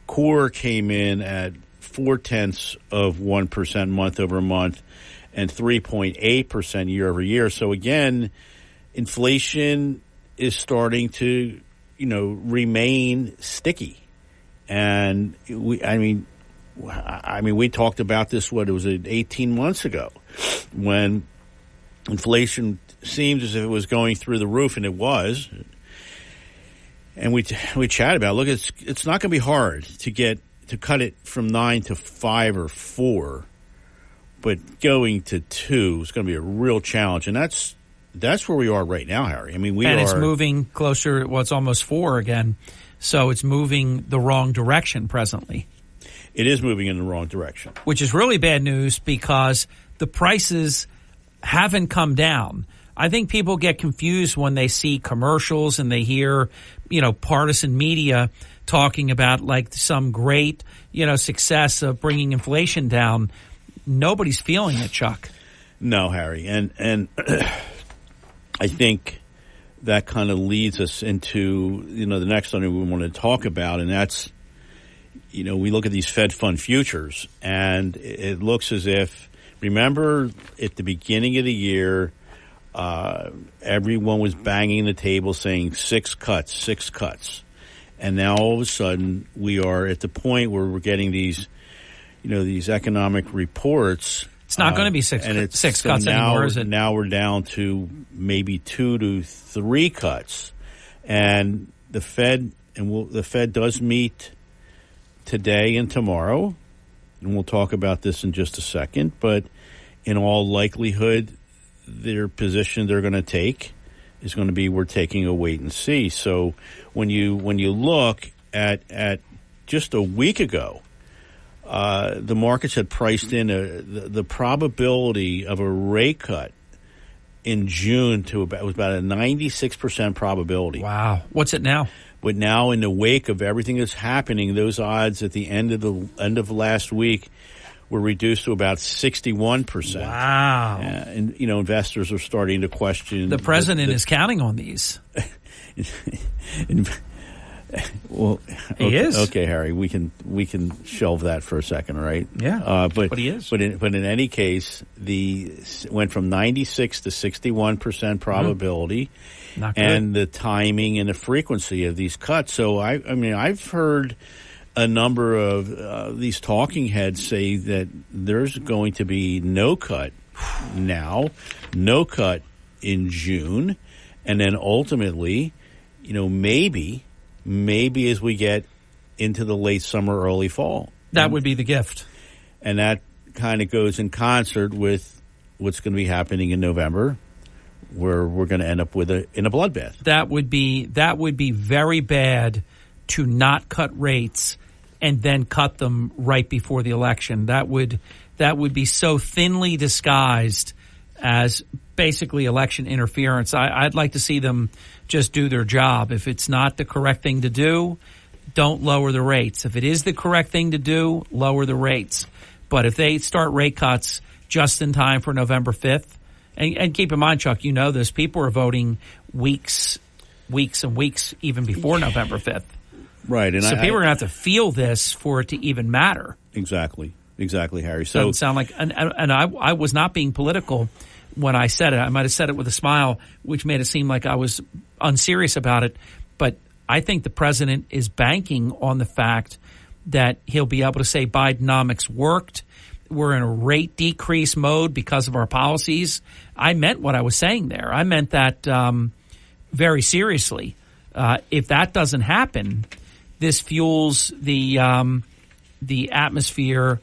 Core came in at 0.4% month over month and 3.8% year over year. So again, inflation is starting to, remain sticky. And we talked about this, it was 18 months ago when inflation seemed as if it was going through the roof, and it was. And we chatted about, look, it's not going to be hard to cut it from 9 to 5 or 4, but going to 2 is going to be a real challenge. And that's where we are right now, Harry. It's moving closer. It's almost 4 again. So it's moving the wrong direction presently. It is moving in the wrong direction. Which is really bad news because the prices haven't come down. I think people get confused when they see commercials and they hear, partisan media talking about like some great, success of bringing inflation down. Nobody's feeling it, Chuck. No, Harry. And I think that kind of leads us into, the next thing we want to talk about, and that's, we look at these Fed fund futures, and it looks as if, remember at the beginning of the year, everyone was banging the table saying 6 cuts. And now all of a sudden we are at the point where we're getting these, these economic reports. It's not going to be six cuts anymore, is it? Now we're down to maybe 2 to 3 cuts. And the Fed does meet today and tomorrow, and we'll talk about this in just a second, but in all likelihood, their position they're going to take is going to be we're taking a wait and see. So when you look at just a week ago, the markets had priced in the probability of a rate cut in June to about a 96% probability. Wow. What's it now? But now, in the wake of everything that's happening, those odds at the end of last week were reduced to about 61%. Wow! And investors are starting to question. The president is counting on these. Well, he is. Okay, Harry, we can shelve that for a second, right? Yeah, but he is. But in any case, went from 96 to 61% probability. Not good. And the timing and the frequency of these cuts. So I've heard a number of these talking heads say that there's going to be no cut now, no cut in June, and then ultimately, maybe as we get into the late summer, early fall. That would be the gift. And that kind of goes in concert with what's going to be happening in November, where we're going to end up in a bloodbath. That would be very bad to not cut rates and then cut them right before the election. That would be so thinly disguised as basically election interference. I'd like to see them just do their job. If it's not the correct thing to do, don't lower the rates. If it is the correct thing to do, lower the rates. But if they start rate cuts just in time for November 5th, and keep in mind, Chuck, this, people are voting weeks and weeks even before November 5th. Right. And so people are going to have to feel this for it to even matter. Exactly, Harry. So doesn't sound like, and I was not being political when I said it. I might have said it with a smile, which made it seem like I was unserious about it. But I think the president is banking on the fact that he'll be able to say Bidenomics worked. We're in a rate decrease mode because of our policies. I meant what I was saying there. I meant that very seriously. If that doesn't happen, this fuels the atmosphere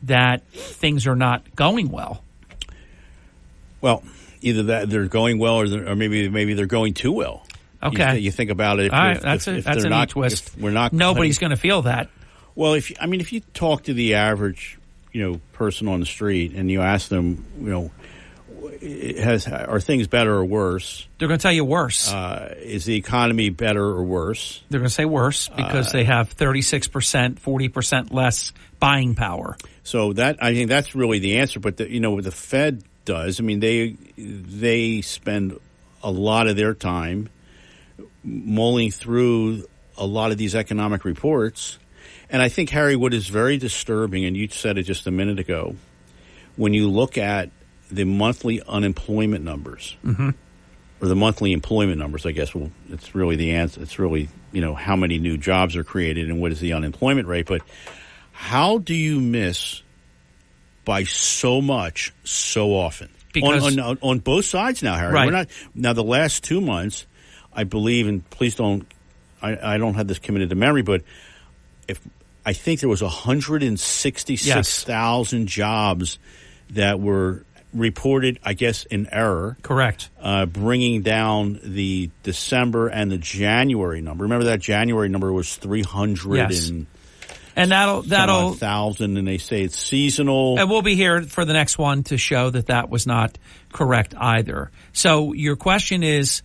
that things are not going well. Well, either that they're going well or maybe they're going too well. Okay. You think about it. All right, that's a neat twist. If we're not. Nobody's going to feel that. Well, if you talk to the average, person on the street and you ask them, are things better or worse? They're going to tell you worse. Is the economy better or worse? They're going to say worse because they have 36%, 40% less buying power. So I think that's really the answer. But what the Fed does, they spend a lot of their time mulling through a lot of these economic reports. And I think, Harry, what is very disturbing, and you said it just a minute ago, when you look at the monthly unemployment numbers, or the monthly employment numbers, I guess, well, it's really the answer. It's really, how many new jobs are created and what is the unemployment rate. But how do you miss by so much so often? Because on both sides now, Harry. Right. We're not, now, the last 2 months, I believe, and please don't, I don't have this committed to memory, but I think there was 166,000 jobs that were reported, I guess, in error. Correct. Bringing down the December and the January number. Remember that January number was 300 and that'll 1,000, and they say it's seasonal. And we'll be here for the next one to show that was not correct either. So your question is,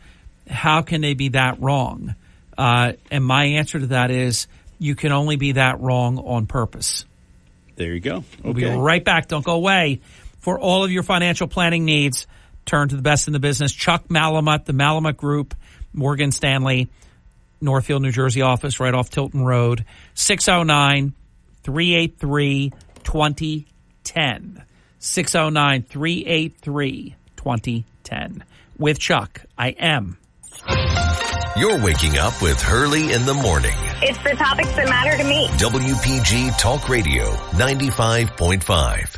how can they be that wrong? And my answer to that is, you can only be that wrong on purpose. There you go. Okay. We'll be right back. Don't go away. For all of your financial planning needs, turn to the best in the business. Chuck Malamut, the Malamut Group, Morgan Stanley, Northfield, New Jersey office, right off Tilton Road. 609-383-2010. 609-383-2010. With Chuck, I am. You're waking up with Hurley in the morning. It's the topics that matter to me. WPG Talk Radio 95.5.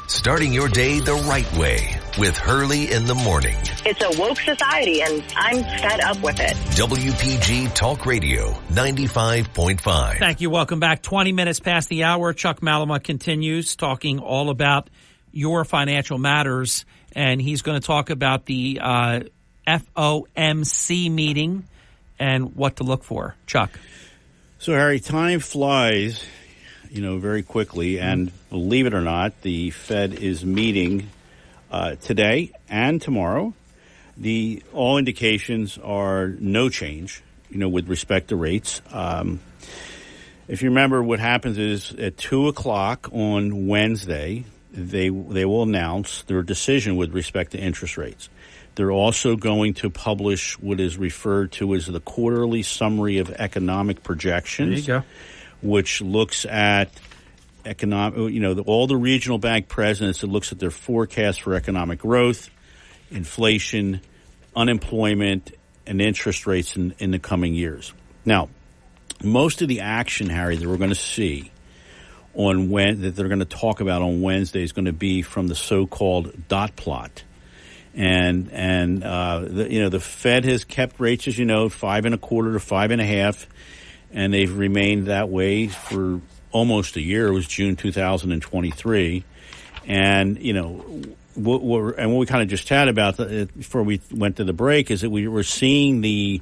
Starting your day the right way with Hurley in the morning. It's a woke society, and I'm fed up with it. WPG Talk Radio 95.5. Thank you. Welcome back. 20 minutes past the hour. Chuck Malamut continues talking all about your financial matters, and he's going to talk about the FOMC meeting and what to look for. Chuck. So, Harry, time flies, very quickly. And believe it or not, the Fed is meeting today and tomorrow. All indications are no change, with respect to rates. If you remember, what happens is at 2:00 on Wednesday, they will announce their decision with respect to interest rates. They're also going to publish what is referred to as the quarterly summary of economic projections. There you go. Which looks at all the regional bank presidents. It looks at their forecast for economic growth, inflation, unemployment, and interest rates in the coming years. Now, most of the action, Harry, that we're going to see that they're going to talk about on Wednesday is going to be from the so-called dot plot. And the Fed has kept rates, as 5.25 to 5.5, and they've remained that way for almost a year. It was June 2023, and what we kind of just chatted about before we went to the break is that we were seeing the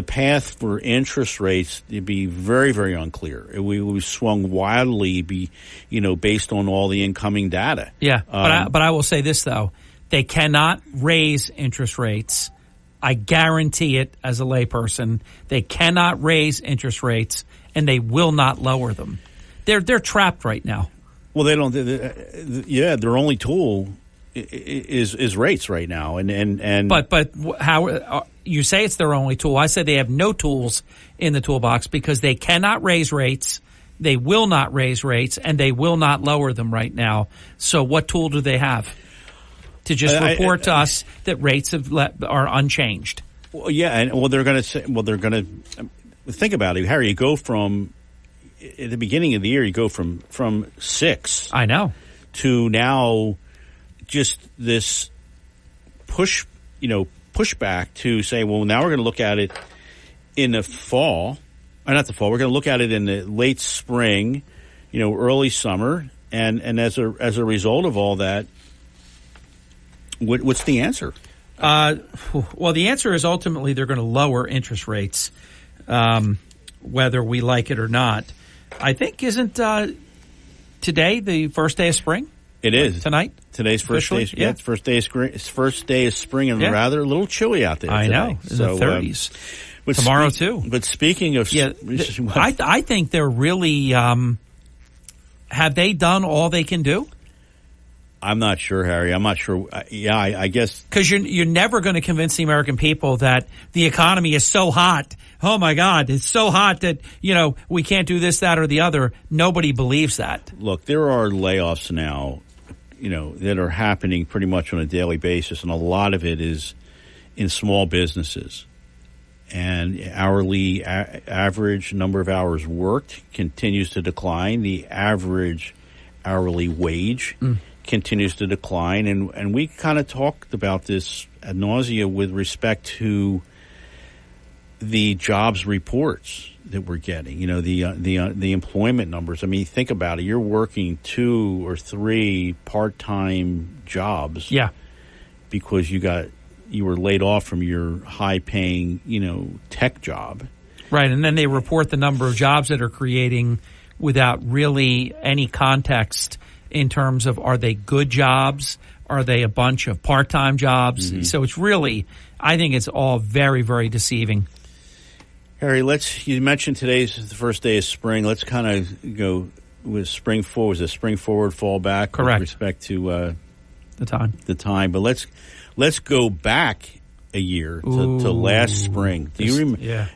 path for interest rates to be very, very unclear. We swung wildly, based on all the incoming data. Yeah, but I will say this though. They cannot raise interest rates. I guarantee it as a layperson. They cannot raise interest rates, and they will not lower them. They're trapped right now. Well, they don't. Their only tool is rates right now, and. But how you say it's their only tool? I say they have no tools in the toolbox because they cannot raise rates. They will not raise rates, and they will not lower them right now. So, what tool do they have? To just report to us that rates are unchanged. Well, yeah, and they're going to say. Well, they're going to think about it, Harry. You go from at the beginning of the year, you go from 6. I know to now, just this pushback to say, well, now we're going to look at it in the fall, or not the fall. We're going to look at it in the late spring, early summer, and as a result of all that. What's the answer? Well, the answer is ultimately they're going to lower interest rates, whether we like it or not. I think isn't today the first day of spring? It is tonight. Today's first day. Officially? Yeah, it's first day of spring. It's first day of spring, and Yeah. rather a little chilly out there. I today. know, in the 30s. But Tomorrow too. But speaking of, I think they're really. Have they done all they can do? I'm not sure, Harry. I'm not sure. I guess because you're never going to convince the American people that the economy is so hot. Oh my God, it's so hot that we can't do this, that, or the other. Nobody believes that. Look, there are layoffs now, that are happening pretty much on a daily basis, and a lot of it is in small businesses. And average number of hours worked continues to decline. The average hourly wage continues to decline. And we kind of talked about this ad nauseum with respect to the jobs reports that we're getting, the employment numbers. I mean, think about it. You're working 2 or 3 part-time jobs. Yeah. Because you were laid off from your high-paying, tech job. Right, and then they report the number of jobs that are creating without really any context in terms of, are they good jobs? Are they a bunch of part-time jobs? Mm-hmm. So it's really, I think it's all very, very deceiving. Harry, you mentioned today's the first day of spring. Let's kind of go with spring forward. Was a spring forward fallback? Correct. With respect to the time. But let's go back a year to last spring. Do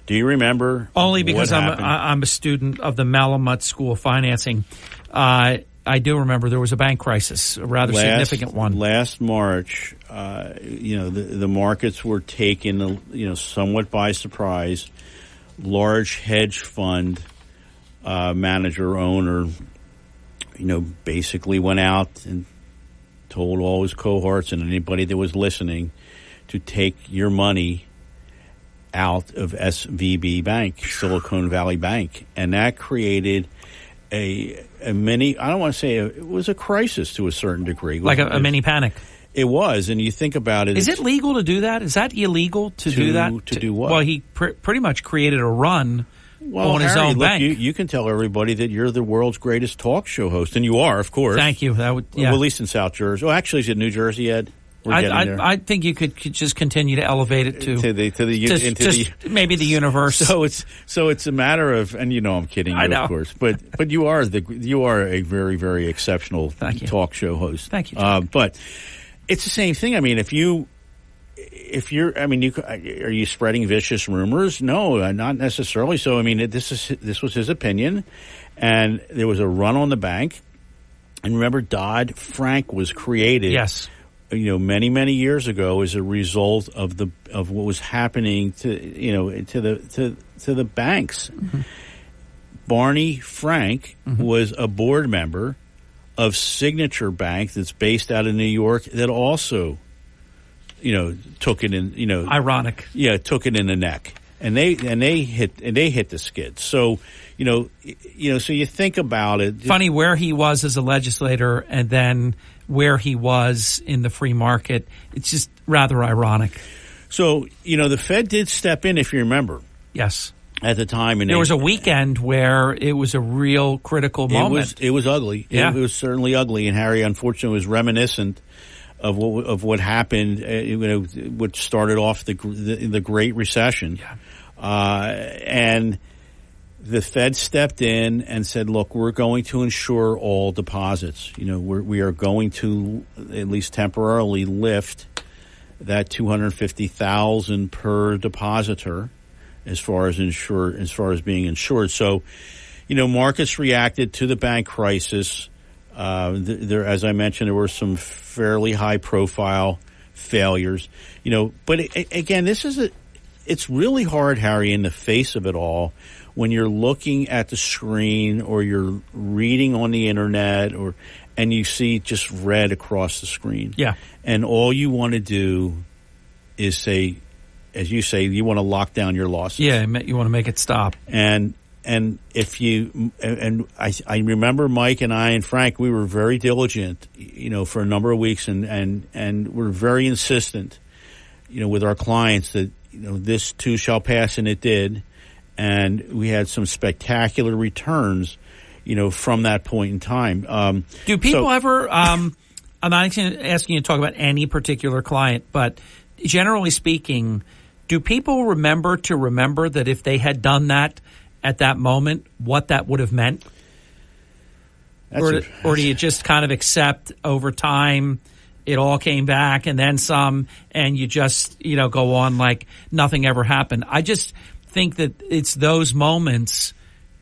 you remember? Only because I'm a student of the Malamut School of Financing. I do remember there was a bank crisis, a rather significant one. Last March, the markets were taken, somewhat by surprise. Large hedge fund manager, owner, basically went out and told all his cohorts and anybody that was listening to take your money out of SVB Bank, Silicon Valley Bank. And that created a mini, I don't want to say it was a crisis to a certain degree. Like a mini panic. It was, and you think about it. Is it legal to do that? Is that illegal to do that? To do what? Well, he pretty much created a run on his own bank. You can tell everybody that you're the world's greatest talk show host, and you are, of course. Thank you. Well, at least in South Jersey. Oh, actually, is it New Jersey, Ed? I think you could just continue to elevate it to maybe the universe. So it's a matter of, and I'm kidding you, of course, but you are a very, very exceptional talk show host. Thank you. But it's the same thing. I mean, are you spreading vicious rumors? No, not necessarily. So I mean, this was his opinion, and there was a run on the bank. And remember, Dodd-Frank was created. Yes. Many, many years ago as a result of what was happening to the banks. Mm-hmm. Barney Frank was a board member of Signature Bank that's based out of New York that also, took it in, ironic. Yeah, took it in the neck. And they hit the skids. So, so you think about it. Funny where he was as a legislator and then where he was in the free market. It's just rather ironic. So, the Fed did step in, if you remember. Yes. At the time. And there was a weekend where it was a real critical moment. It was ugly. Yeah. It was certainly ugly. And Harry, unfortunately, was reminiscent of what happened, what started off the Great Recession. Yeah. And the Fed stepped in and said, look, we're going to insure all deposits. We are going to at least temporarily lift that $250,000 per depositor as far as being insured. So, markets reacted to the bank crisis. There, as I mentioned, there were some fairly high profile failures, but again, it's really hard, Harry, in the face of it all, when you're looking at the screen or you're reading on the internet and you see just red across the screen. Yeah. And all you want to do is say, as you say, you want to lock down your losses. Yeah, you want to make it stop. And if you, and I remember Mike and I and Frank, we were very diligent, for a number of weeks and we're very insistent with our clients that, this too shall pass, and it did. And we had some spectacular returns, from that point in time. Do people ever, I'm not asking you to talk about any particular client, but generally speaking, do people remember that if they had done that at that moment, what that would have meant? Or do you just kind of accept over time it all came back and then some, and you just, go on like nothing ever happened? I just think that it's those moments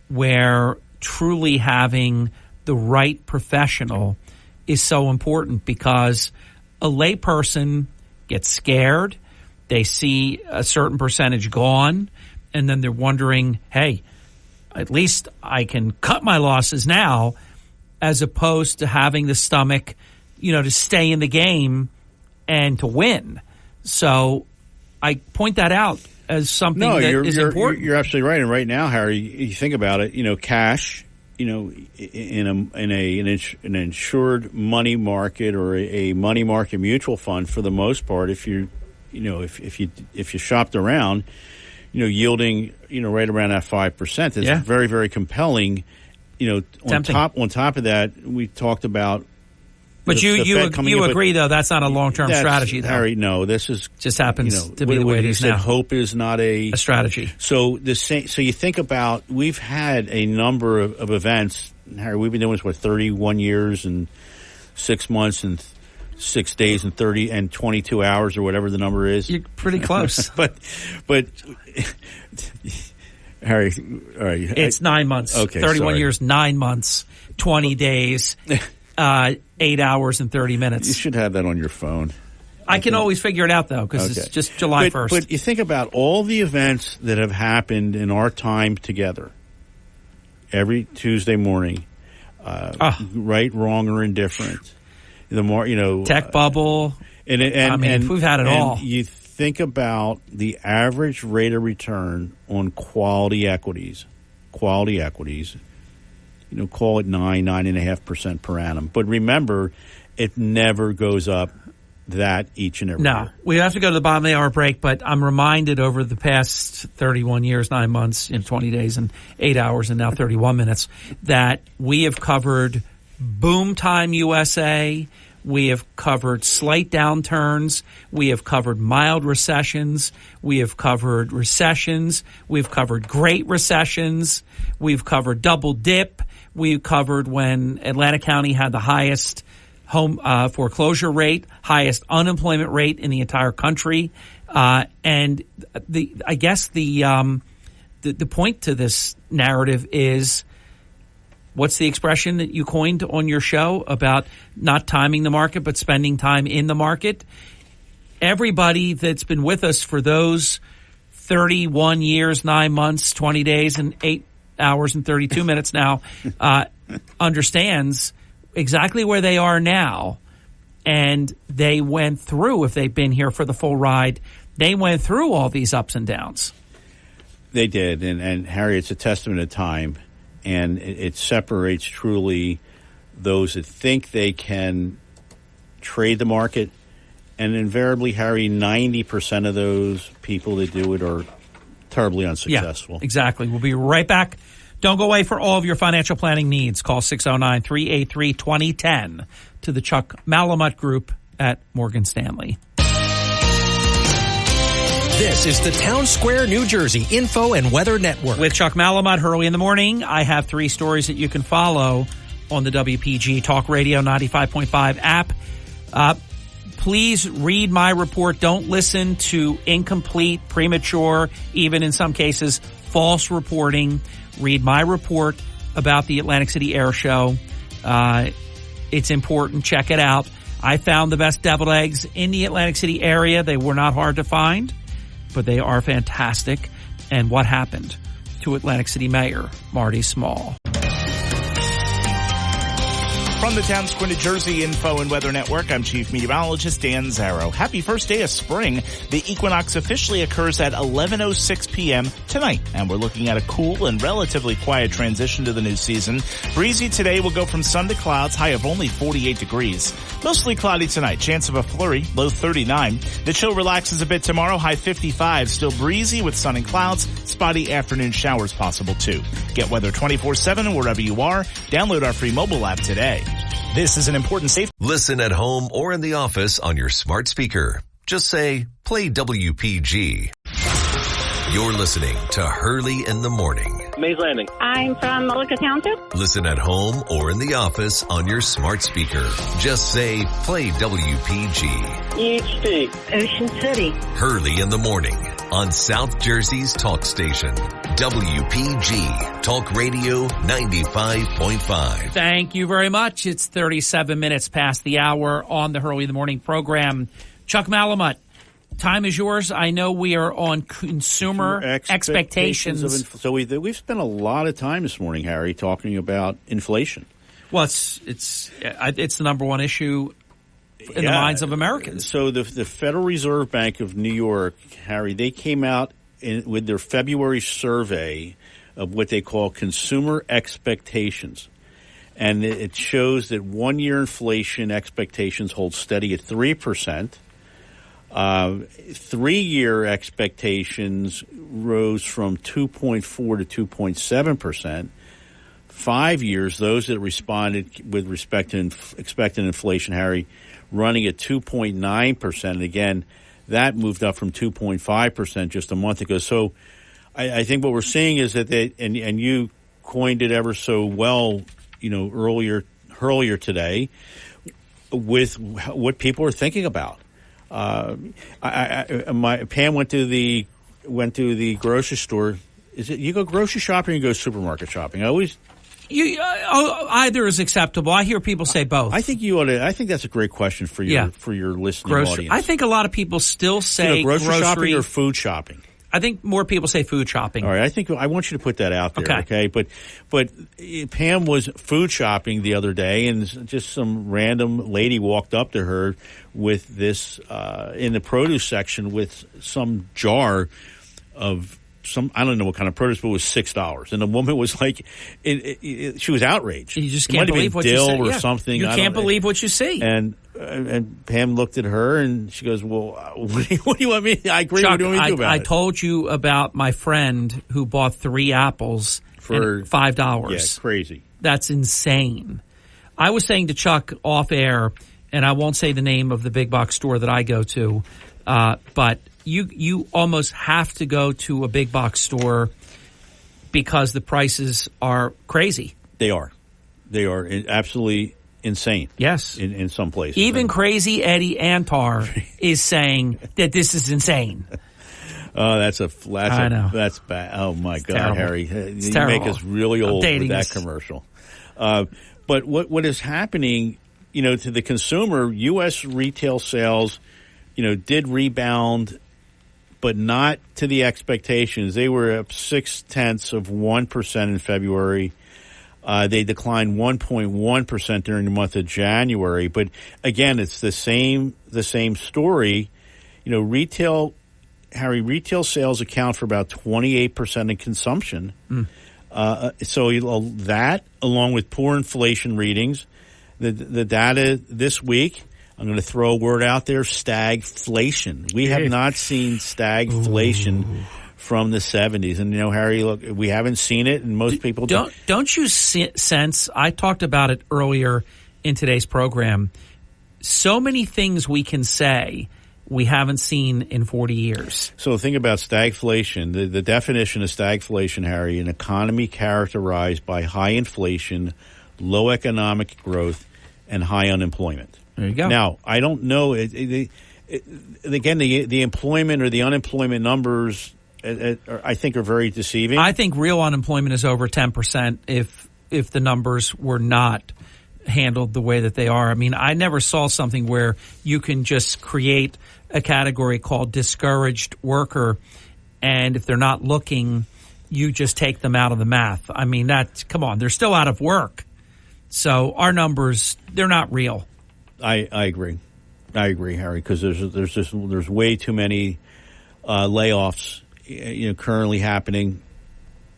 where truly having the right professional is so important, because a layperson gets scared. They see a certain percentage gone, and then they're wondering, hey, at least I can cut my losses now, as opposed to having the stomach, to stay in the game and to win. So I point that out as something that is important. You're absolutely right. And right now, Harry, you think about it, cash, in an insured money market or a money market mutual fund, for the most part, if you shopped around, yielding, right around that 5%, it's very, very compelling. On top of that, we talked about. But you agree, though, that's not a long-term strategy, though. Harry, no, this is just happens to be the way it is now. Hope is not a strategy. So you think about, we've had a number of events. Harry, we've been doing this 31 years and 6 months and 6 days and 30 and 22 hours, or whatever the number is. You're pretty close. but Harry, all right, it's 9 months. Okay, 31 years, 9 months, 20 days. 8 hours and 30 minutes. You should have that on your phone. I can always figure it out, though, because it's just July 1st. But you think about all the events that have happened in our time together every Tuesday morning, right, wrong, or indifferent. The more, tech bubble. And we've had it all. You think about the average rate of return on quality equities. Call it 9.5% per annum. But remember, it never goes up that each and every year. No, we have to go to the bottom of the hour break, but I'm reminded over the past 31 years, 9 months, 20 days and 8 hours and now 31 minutes, that we have covered boom time USA. We have covered slight downturns. We have covered mild recessions. We have covered recessions. We've covered great recessions. We've covered double dip. We covered when Atlantic County had the highest home foreclosure rate, highest unemployment rate in the entire country, and I guess the point to this narrative is, what's the expression that you coined on your show about not timing the market but spending time in the market? Everybody that's been with us for those 31 years, 9 months, 20 days, and 8 hours and 32 minutes now understands exactly where they are now, and they went through, if they've been here for the full ride, they went through all these ups and downs. They did, and Harry, it's a testament of time, and it separates truly those that think they can trade the market, and invariably, Harry, 90% of those people that do it are terribly unsuccessful. Yeah, exactly. We'll be right back. Don't go away for all of your financial planning needs. Call 609-383-2010 to the Chuck Malamut Group at Morgan Stanley. This is the Town Square, New Jersey Info and Weather Network. With Chuck Malamut early in the morning, I have 3 stories that you can follow on the WPG Talk Radio 95.5 app. Please read my report. Don't listen to incomplete, premature, even in some cases, false reporting. Read my report about the Atlantic City Air Show. It's important. Check it out. I found the best deviled eggs in the Atlantic City area. They were not hard to find, but they are fantastic. And what happened to Atlantic City Mayor Marty Small? From the Town Square, New Jersey Info and Weather Network, I'm Chief Meteorologist Dan Zarrow. Happy first day of spring. The equinox officially occurs at 11:06 p.m. tonight, and we're looking at a cool and relatively quiet transition to the new season. Breezy today will go from sun to clouds, high of only 48 degrees. Mostly cloudy tonight, chance of a flurry, low 39. The chill relaxes a bit tomorrow, high 55. Still breezy with sun and clouds, spotty afternoon showers possible too. Get weather 24/7 wherever you are. Download our free mobile app today. This is an important safety. Listen at home or in the office on your smart speaker. Just say, play WPG. You're listening to Hurley in the Morning. Mays Landing. I'm from Milica Township. Listen at home or in the office on your smart speaker. Just say, play WPG. EHD. Ocean City. Hurley in the Morning on South Jersey's talk station. WPG Talk Radio 95.5. Thank you very much. It's 37 minutes past the hour on the Hurley in the Morning program. Chuck Malamut, time is yours. I know we are on consumer expectations. So we've spent a lot of time this morning, Harry, talking about inflation. Well, it's the number one issue in the minds of Americans. So the Federal Reserve Bank of New York, Harry, they came out with their February survey of what they call consumer expectations. And it shows that 1 year inflation expectations hold steady at 3%. 3 year expectations rose from 2.4 to 2.7%. 5 years, those that responded with respect to expected inflation, Harry, running at 2.9%. And again, that moved up from 2.5% just a month ago. So I think what we're seeing is that and you coined it ever so well, earlier today, with what people are thinking about. Pam went to the grocery store. Is it you go grocery shopping or you go supermarket shopping? Either is acceptable. I hear people say both. I think you ought to. I think that's a great question for your listening audience. I think a lot of people still say grocery shopping or food shopping. I think more people say food shopping. All right, I want you to put that out there, okay? But Pam was food shopping the other day, and just some random lady walked up to her with this in the produce section with some jar of I don't know what kind of produce, but it was $6. And the woman was like, she was outraged. You just can't believe what you see. Dill or something. You can't believe what you see. And Pam looked at her and she goes, well, what do you want me? I agree. Chuck, what do you want me to do about it? I told you about my friend who bought 3 apples for $5. Yeah, crazy. That's insane. I was saying to Chuck off air, and I won't say the name of the big box store that I go to, but you almost have to go to a big box store because the prices are crazy. They are absolutely insane. Yes. In some places. Even crazy Eddie Antar is saying that this is insane. Oh, that's bad. Oh my God, terrible. Harry. It's you terrible. Make us really old with that commercial. But what is happening, to the consumer, U.S. retail sales, did rebound, but not to the expectations. They were up 0.6% in February. They declined 1.1% during the month of January. But again, it's the same story. Retail sales account for about 28% in consumption. So that, along with poor inflation readings, the data this week, I'm going to throw a word out there, stagflation. We have not seen stagflation from the 70s. And, Harry, look, we haven't seen it, and most people don't you sense, I talked about it earlier in today's program, so many things we can say we haven't seen in 40 years. So think about stagflation. The definition of stagflation, Harry, an economy characterized by high inflation, low economic growth, and high unemployment. There you go. Now, I don't know. Again, the employment or the unemployment numbers, I think, are very deceiving. I think real unemployment is over 10% if the numbers were not handled the way that they are. I mean, I never saw something where you can just create a category called discouraged worker, and if they're not looking, you just take them out of the math. I mean, come on, they're still out of work. So our numbers, they're not real. I agree, Harry, because there's way too many layoffs, currently happening,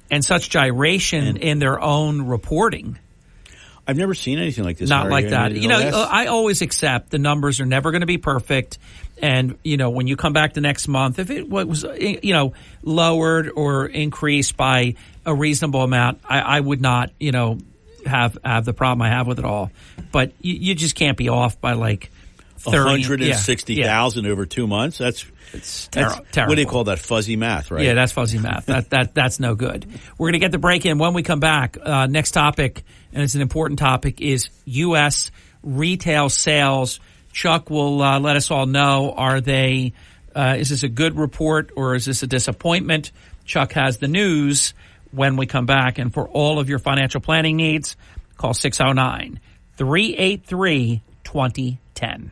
and such gyration in their own reporting. I've never seen anything like this. Not Harry. like that. I mean, I always accept the numbers are never going to be perfect. And, when you come back the next month, if it was, lowered or increased by a reasonable amount, I would not, have the problem I have with it all. But you just can't be off by like 160,000 over 2 months. It's terrible. What do you call that? Fuzzy math, right? Yeah, that's fuzzy math. That's no good. We're going to get the break in when we come back. Next topic, and it's an important topic, is U.S. retail sales. Chuck will let us all know, are they, is this a good report or is this a disappointment? Chuck has the news when we come back. And for all of your financial planning needs, call 609-383-2010.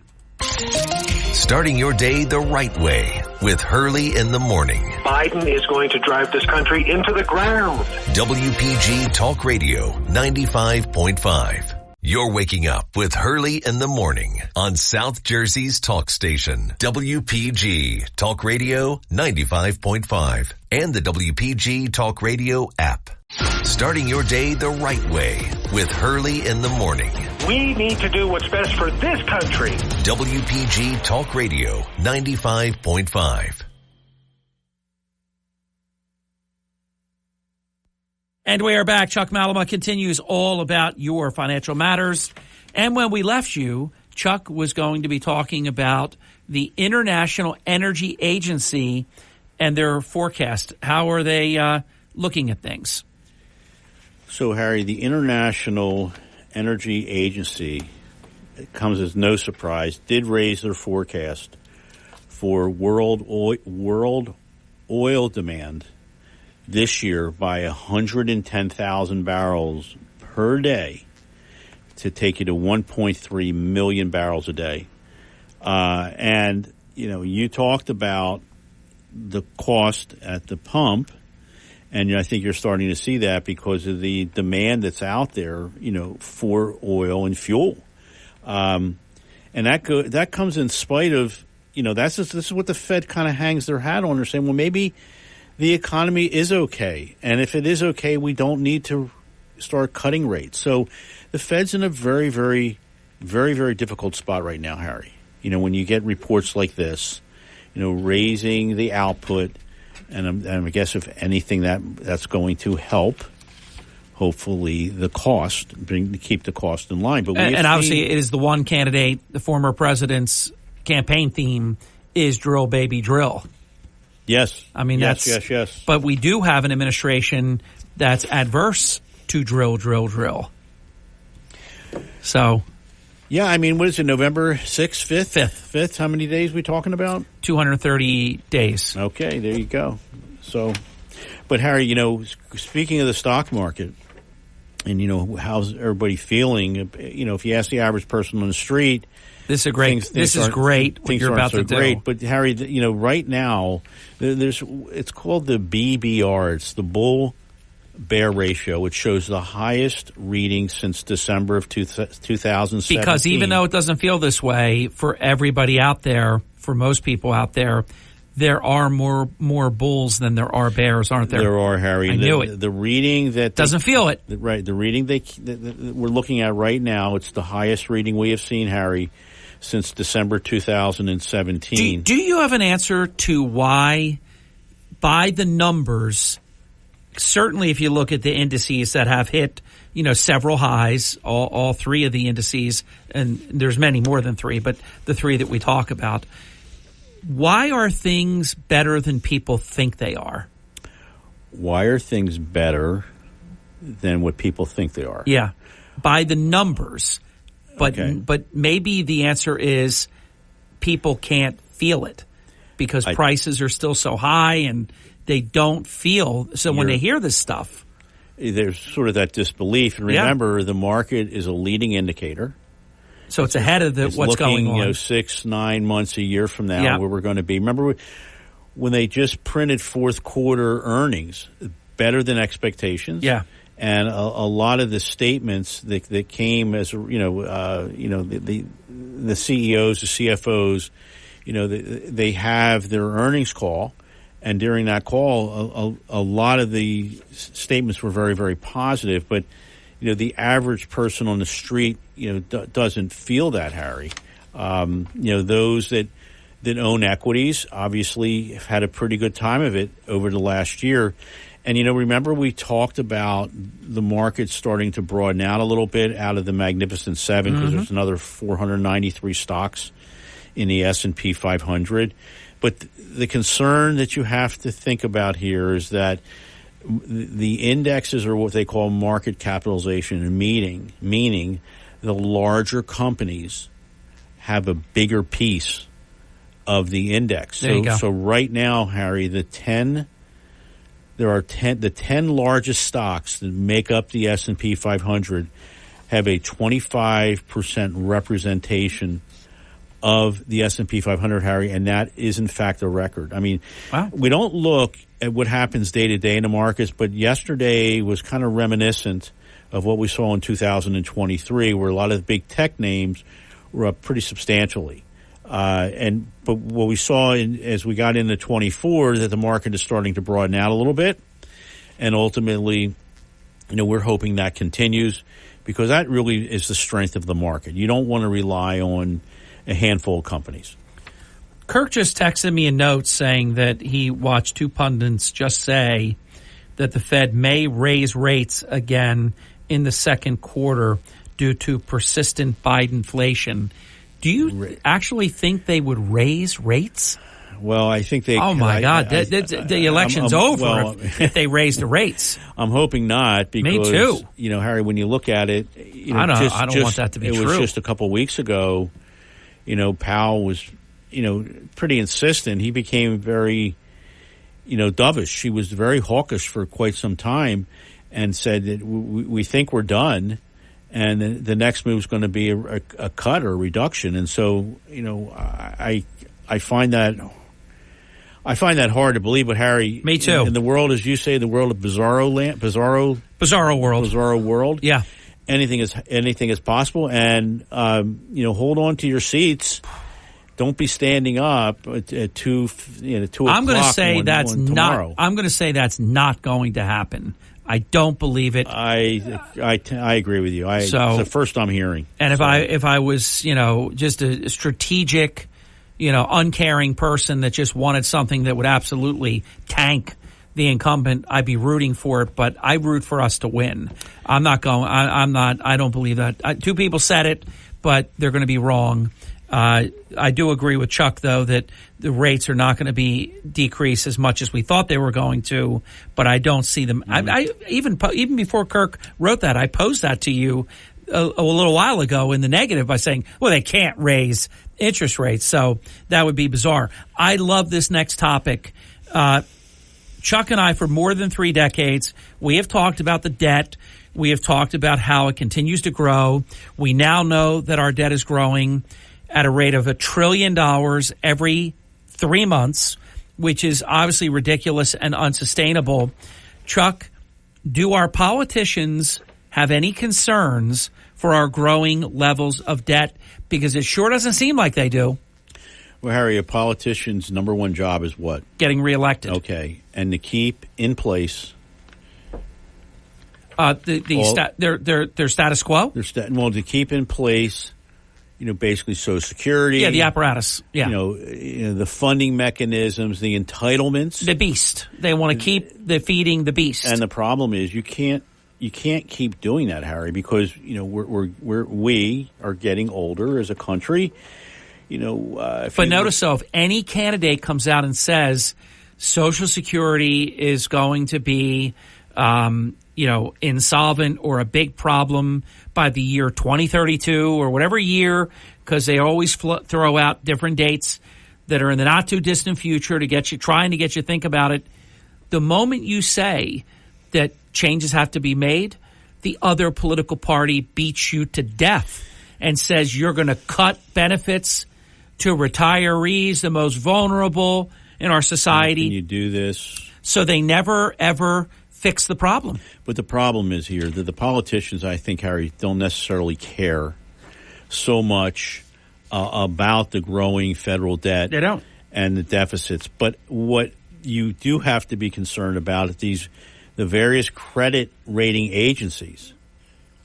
Starting your day the right way with Hurley in the morning. Biden is going to drive this country into the ground. WPG Talk Radio 95.5. You're waking up with Hurley in the morning on South Jersey's talk station, WPG Talk Radio 95.5 and the WPG Talk Radio app. Starting your day the right way with Hurley in the morning. We need to do what's best for this country. WPG Talk Radio 95.5. And we are back. Chuck Malama continues all about your financial matters. And when we left you, Chuck was going to be talking about the International Energy Agency and their forecast. How are they looking at things? So, Harry, the International Energy Agency, it comes as no surprise, did raise their forecast for world oil demand this year by 110,000 barrels per day to take you to 1.3 million barrels a day. And, you talked about the cost at the pump, and I think you're starting to see that because of the demand that's out there, for oil and fuel. And that comes in spite of, this is what the Fed kind of hangs their hat on. They're saying, well, maybe the economy is okay. And if it is okay, we don't need to start cutting rates. So the Fed's in a very, very, very, very difficult spot right now, Harry. When you get reports like this, raising the output, and I guess if anything that's going to help, hopefully, the cost, keep the cost in line. But and obviously it is the one candidate, the former president's campaign theme is drill, baby, drill. Yes. I mean, yes. But we do have an administration that's adverse to drill, drill, drill. So. Yeah, I mean, what is it, November 6th, 5th? 5th? How many days are we talking about? 230 days. Okay, there you go. So, but Harry, speaking of the stock market, and, how's everybody feeling? If you ask the average person on the street, this is great. This is great. What you're about to do. Great, but Harry, right now it's called the BBR. It's the bull bear ratio, which shows the highest reading since December of 2017. Because even though it doesn't feel this way for everybody out there, for most people out there, there are more bulls than there are bears, aren't there? There are, Harry. I knew it. The reading that doesn't feel it. Right. The reading that we're looking at right now, it's the highest reading we have seen, Harry, since December 2017. Do you have an answer to why, by the numbers, certainly if you look at the indices that have hit, several highs, all three of the indices, and there's many more than three, but the three that we talk about, why are things better than people think they are? Why are things better than what people think they are? Yeah, by the numbers. But Okay. but maybe the answer is people can't feel it because prices are still so high and they don't feel. So when they hear this stuff, there's sort of that disbelief. And remember, the market is a leading indicator. So it's ahead of what's going on. 6-9 months a year from now where we're going to be. Remember when they just printed fourth quarter earnings, better than expectations. Yeah. And a lot of the statements that came as the CEOs, the CFOs, they have their earnings call, and during that call, a lot of the statements were very, very positive. But the average person on the street, doesn't feel that, Harry. Those that own equities obviously have had a pretty good time of it over the last year. And, remember we talked about the market starting to broaden out a little bit out of the Magnificent Seven, because there's another 493 stocks in the S&P 500. But the concern that you have to think about here is that the indexes are what they call market capitalization, meaning the larger companies have a bigger piece of the index. So right now, Harry, the 10 largest stocks that make up the S&P 500 have a 25% representation of the S&P 500, Harry, and that is in fact a record. I mean, wow. We don't look at what happens day to day in the markets, but yesterday was kind of reminiscent of what we saw in 2023, where a lot of the big tech names were up pretty substantially. But what we saw as we got into 24, that the market is starting to broaden out a little bit, and ultimately, we're hoping that continues, because that really is the strength of the market. You don't want to rely on a handful of companies. Kirk just texted me a note saying that he watched two pundits just say that the Fed may raise rates again in the second quarter due to persistent Bidenflation. Do you actually think they would raise rates? Well, I think they... Oh, my God. The election's over if they raise the rates. I'm hoping not, because... Me too. Harry, when you look at it... I don't want that to be true. It was just a couple of weeks ago, Powell was, pretty insistent. He became very, dovish. He was very hawkish for quite some time and said that we think we're done, and the next move is going to be a cut or a reduction. And so, I find that hard to believe. But Harry, me too. In the world, as you say, the world of bizarro world. Yeah, anything is possible. And hold on to your seats. Don't be standing up at 2 o'clock. I'm going to say that's not. I'm going to say that's not going to happen. I don't believe it. I agree with you. It's the first I'm hearing. And if I was just a strategic, uncaring person that just wanted something that would absolutely tank the incumbent, I'd be rooting for it. But I root for us to win. I'm not going. I'm not. I don't believe that. Two people said it, but they're going to be wrong. I do agree with Chuck, though, that the rates are not going to be decreased as much as we thought they were going to, but I don't see them. I even before Kirk wrote that, I posed that to you a little while ago in the negative by saying, well, they can't raise interest rates, so that would be bizarre. I love this next topic. Chuck and I, for more than 3 decades, we have talked about the debt. We have talked about how it continues to grow. We now know that our debt is growing at a rate of $1 trillion every 3 months, which is obviously ridiculous and unsustainable. Chuck, do our politicians have any concerns for our growing levels of debt? Because it sure doesn't seem like they do. Well, Harry, a politician's number one job is what? Getting reelected. Okay. And to keep in place their status quo? To keep in place, basically Social Security. Yeah, the apparatus. Yeah. The funding mechanisms, the entitlements. The beast. They want to keep feeding the beast. And the problem is you can't keep doing that, Harry, because, we are getting older as a country. But notice though, if any candidate comes out and says Social Security is going to be, insolvent or a big problem by the year 2032 or whatever year, because they always throw out different dates that are in the not too distant future trying to get you to think about it. The moment you say that changes have to be made, the other political party beats you to death and says you're going to cut benefits to retirees, the most vulnerable in our society. Can you do this? So they never, ever fix the problem. But the problem is here that the politicians, I think, Harry, don't necessarily care so much about the growing federal debt. They don't. And the deficits. But what you do have to be concerned about is the various credit rating agencies,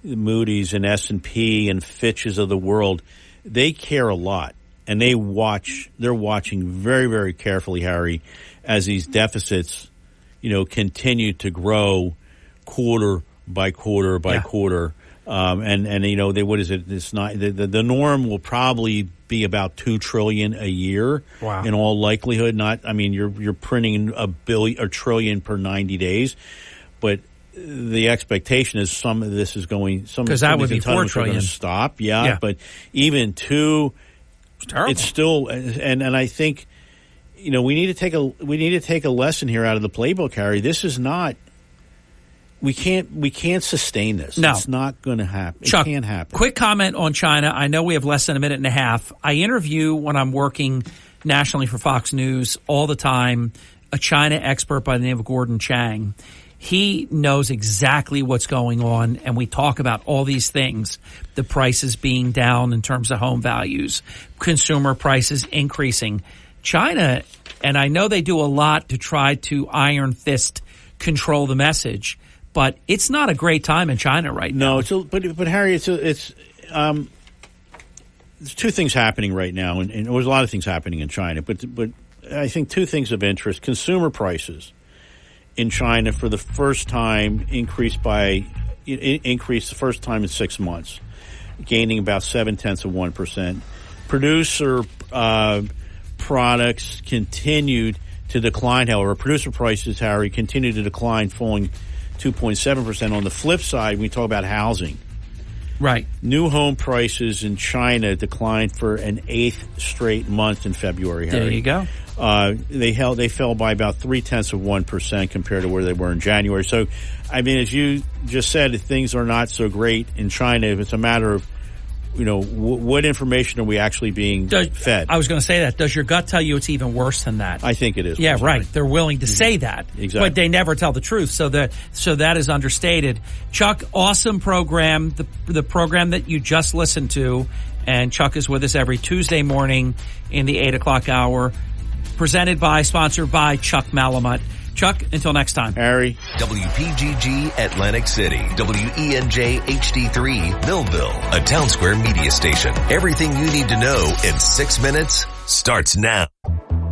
Moody's and S&P and Fitch's of the world, they care a lot. And they're watching very, very carefully, Harry, as these deficits, continue to grow quarter by quarter by quarter. What is it? It's not the norm will probably be about $2 trillion a year. Wow. In all likelihood. You're printing $1 trillion per 90 days, but the expectation is some of this is going. Because that would be $4 trillion. Going to stop. Yeah, but even it's still, and I think, we need to take a lesson here out of the playbook, Harry. This is not. We can't sustain this. No. It's not going to happen. Chuck, it can't happen. Quick comment on China. I know we have less than a minute and a half. I interview when I'm working nationally for Fox News all the time a China expert by the name of Gordon Chang. He knows exactly what's going on, and we talk about all these things. The prices being down in terms of home values, consumer prices increasing. China, and I know they do a lot to try to iron fist control the message, but it's not a great time in China right now. No, but Harry, there's two things happening right now, and there's a lot of things happening in China. But I think two things of interest: consumer prices in China for the first time increased the first time in 6 months, gaining about 0.7%. Producer products continued to decline. However, producer prices, Harry, continued to decline, falling 2.7%. On the flip side, we talk about housing. Right. New home prices in China declined for an 8th straight month in February, Harry. There you go. They fell by about 0.3% compared to where they were in January. So, as you just said, things are not so great in China. It's a matter of, what information are we actually being fed? I was going to say that. Does your gut tell you it's even worse than that? I think it is. Yeah, right. They're willing to say that. Exactly. But they never tell the truth. So that is understated. Chuck, awesome program. The program that you just listened to. And Chuck is with us every Tuesday morning in the 8 o'clock hour. Sponsored by Chuck Malamut. Chuck, until next time. Harry. WPGG Atlantic City. WENJ HD3 Millville. A Town Square media station. Everything you need to know in 6 minutes starts now.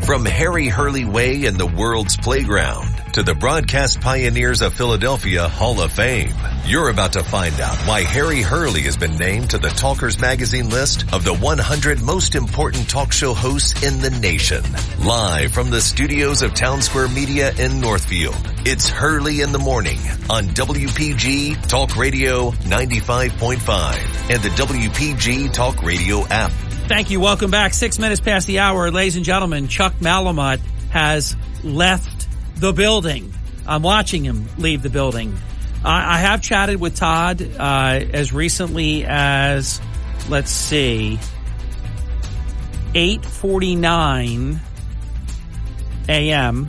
From Harry Hurley Way and the world's playground to the broadcast pioneers of Philadelphia Hall of Fame, you're about to find out why Harry Hurley has been named to the Talkers Magazine list of the 100 most important talk show hosts in the nation. Live from the studios of Town Square Media in Northfield, it's Hurley in the Morning on WPG Talk Radio 95.5 and the WPG Talk Radio app. Thank you. Welcome back. 6 minutes past the hour. Ladies and gentlemen, Chuck Malamut has left the building. I'm watching him leave the building. I have chatted with Todd as recently as, 8:49 a.m.,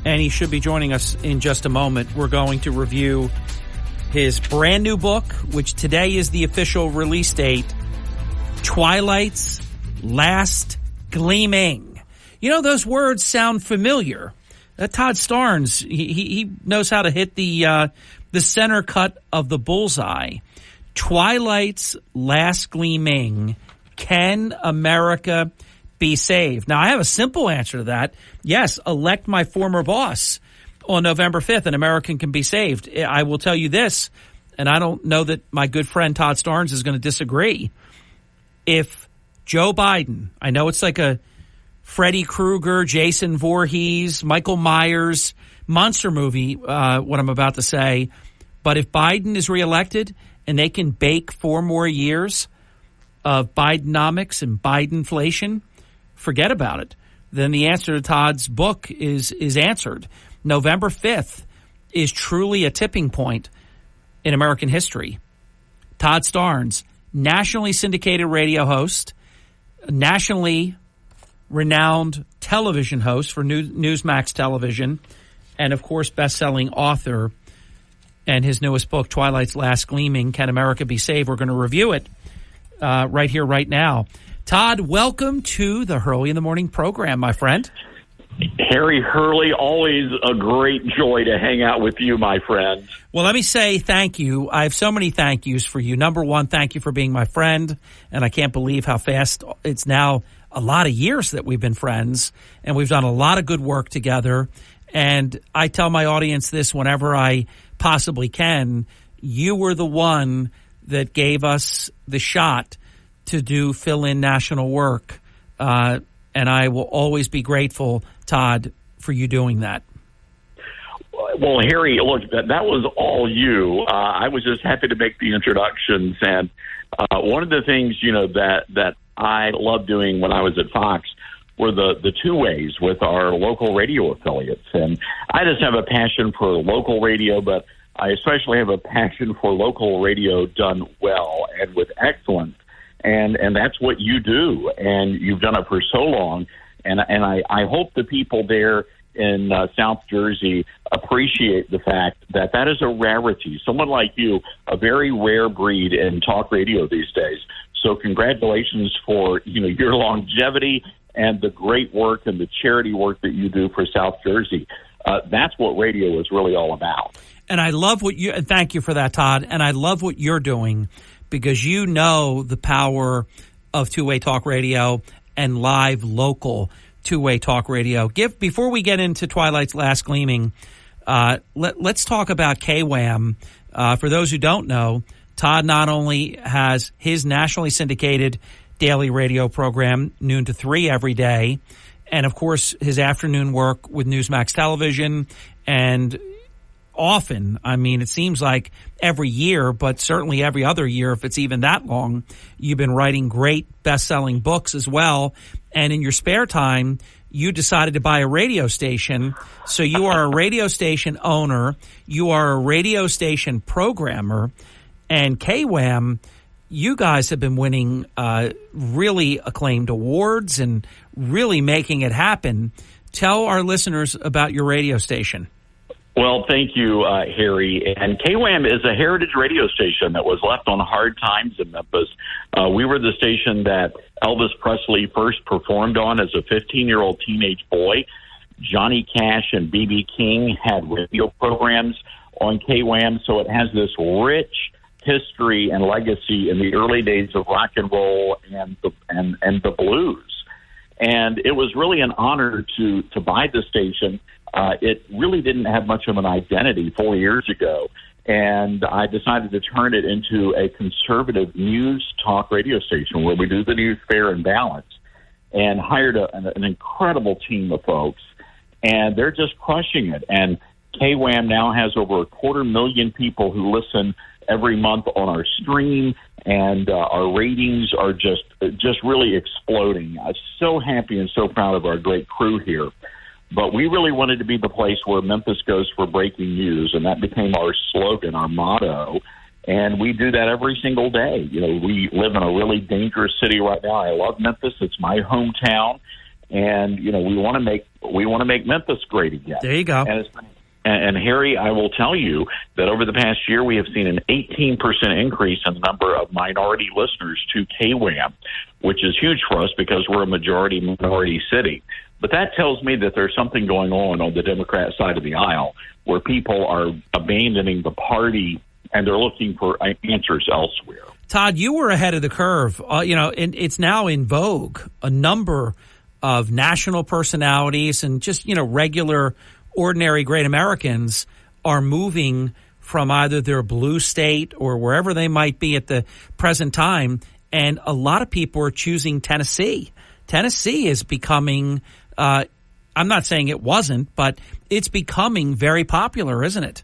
and he should be joining us in just a moment. We're going to review his brand new book, which today is the official release date, Twilight's Last Gleaming. Those words sound familiar. Todd Starnes, he knows how to hit the center cut of the bullseye. Twilight's Last Gleaming. Can America be saved? Now, I have a simple answer to that. Yes, elect my former boss on November 5th, and America can be saved. I will tell you this, and I don't know that my good friend Todd Starnes is going to disagree. If Joe Biden, I know it's like a Freddy Krueger, Jason Voorhees, Michael Myers monster movie, what I'm about to say, but if Biden is reelected and they can bake 4 more years of Bidenomics and Bidenflation, forget about it. Then the answer to Todd's book is answered. November 5th is truly a tipping point in American history. Todd Starnes, nationally syndicated radio host, nationally renowned television host for Newsmax Television, and, of course, best-selling author, and his newest book, Twilight's Last Gleaming, Can America Be Saved? We're going to review it right here, right now. Todd, welcome to the Hurley in the Morning program, my friend. Harry Hurley, always a great joy to hang out with you, my friend. Well, let me say thank you. I have so many thank yous for you. Number one, thank you for being my friend, and I can't believe how fast it's now a lot of years that we've been friends, and we've done a lot of good work together. And I tell my audience this whenever I possibly can. You were the one that gave us the shot to do fill-in national work, and I will always be grateful, Todd, for you doing that. Well, Harry, look, that was all you. I was just happy to make the introductions, and one of the things, that I loved doing when I was at Fox were the two ways with our local radio affiliates. And I just have a passion for local radio, but I especially have a passion for local radio done well and with excellence. And that's what you do, and you've done it for so long. And I hope the people there in South Jersey appreciate the fact that is a rarity. Someone like you, a very rare breed in talk radio these days. So congratulations for your longevity and the great work and the charity work that you do for South Jersey. That's what radio is really all about. And I love and thank you for that, Todd. And I love what you're doing, because you know the power of two-way talk radio and live local two-way talk radio. Before we get into Twilight's Last Gleaming, let's talk about KWAM. For those who don't know, Todd not only has his nationally syndicated daily radio program, noon to 3 every day, and, of course, his afternoon work with Newsmax Television, and often, it seems like every year, but certainly every other year, if it's even that long, you've been writing great best-selling books as well. And in your spare time, you decided to buy a radio station. So you are a radio station owner. You are a radio station programmer. And KWAM, you guys have been winning really acclaimed awards and really making it happen. Tell our listeners about your radio station. Well, thank you, Harry. And KWAM is a heritage radio station that was left on hard times in Memphis. We were the station that Elvis Presley first performed on as a 15-year-old teenage boy. Johnny Cash and B.B. King had radio programs on KWAM, so it has this rich history and legacy in the early days of rock and roll and the blues. And it was really an honor to buy the station. It really didn't have much of an identity 4 years ago, and I decided to turn it into a conservative news talk radio station where we do the news fair and balanced, and hired an incredible team of folks, and they're just crushing it. And KWAM now has over 250,000 people who listen every month on our stream, and our ratings are just really exploding. I'm so happy and so proud of our great crew here. But we really wanted to be the place where Memphis goes for breaking news, and that became our slogan, our motto. And we do that every single day. We live in a really dangerous city right now. I love Memphis; it's my hometown, and we want to make Memphis great again. There you go. And Harry, I will tell you that over the past year, we have seen an 18% increase in the number of minority listeners to KWAM, which is huge for us because we're a majority-minority city. But that tells me that there's something going on the Democrat side of the aisle where people are abandoning the party and they're looking for answers elsewhere. Todd, you were ahead of the curve. It's now in vogue. A number of national personalities and just, regular, ordinary, great Americans are moving from either their blue state or wherever they might be at the present time. And a lot of people are choosing Tennessee. Tennessee is becoming, I'm not saying it wasn't, but it's becoming very popular, isn't it?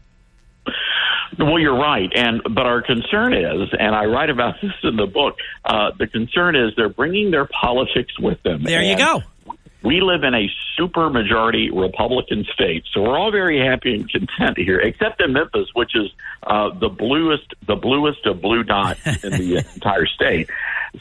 Well, you're right. But our concern is, and I write about this in the book, the concern is they're bringing their politics with them. There you go. We live in a super majority Republican state, so we're all very happy and content here, except in Memphis, which is the bluest of blue dots in the entire state.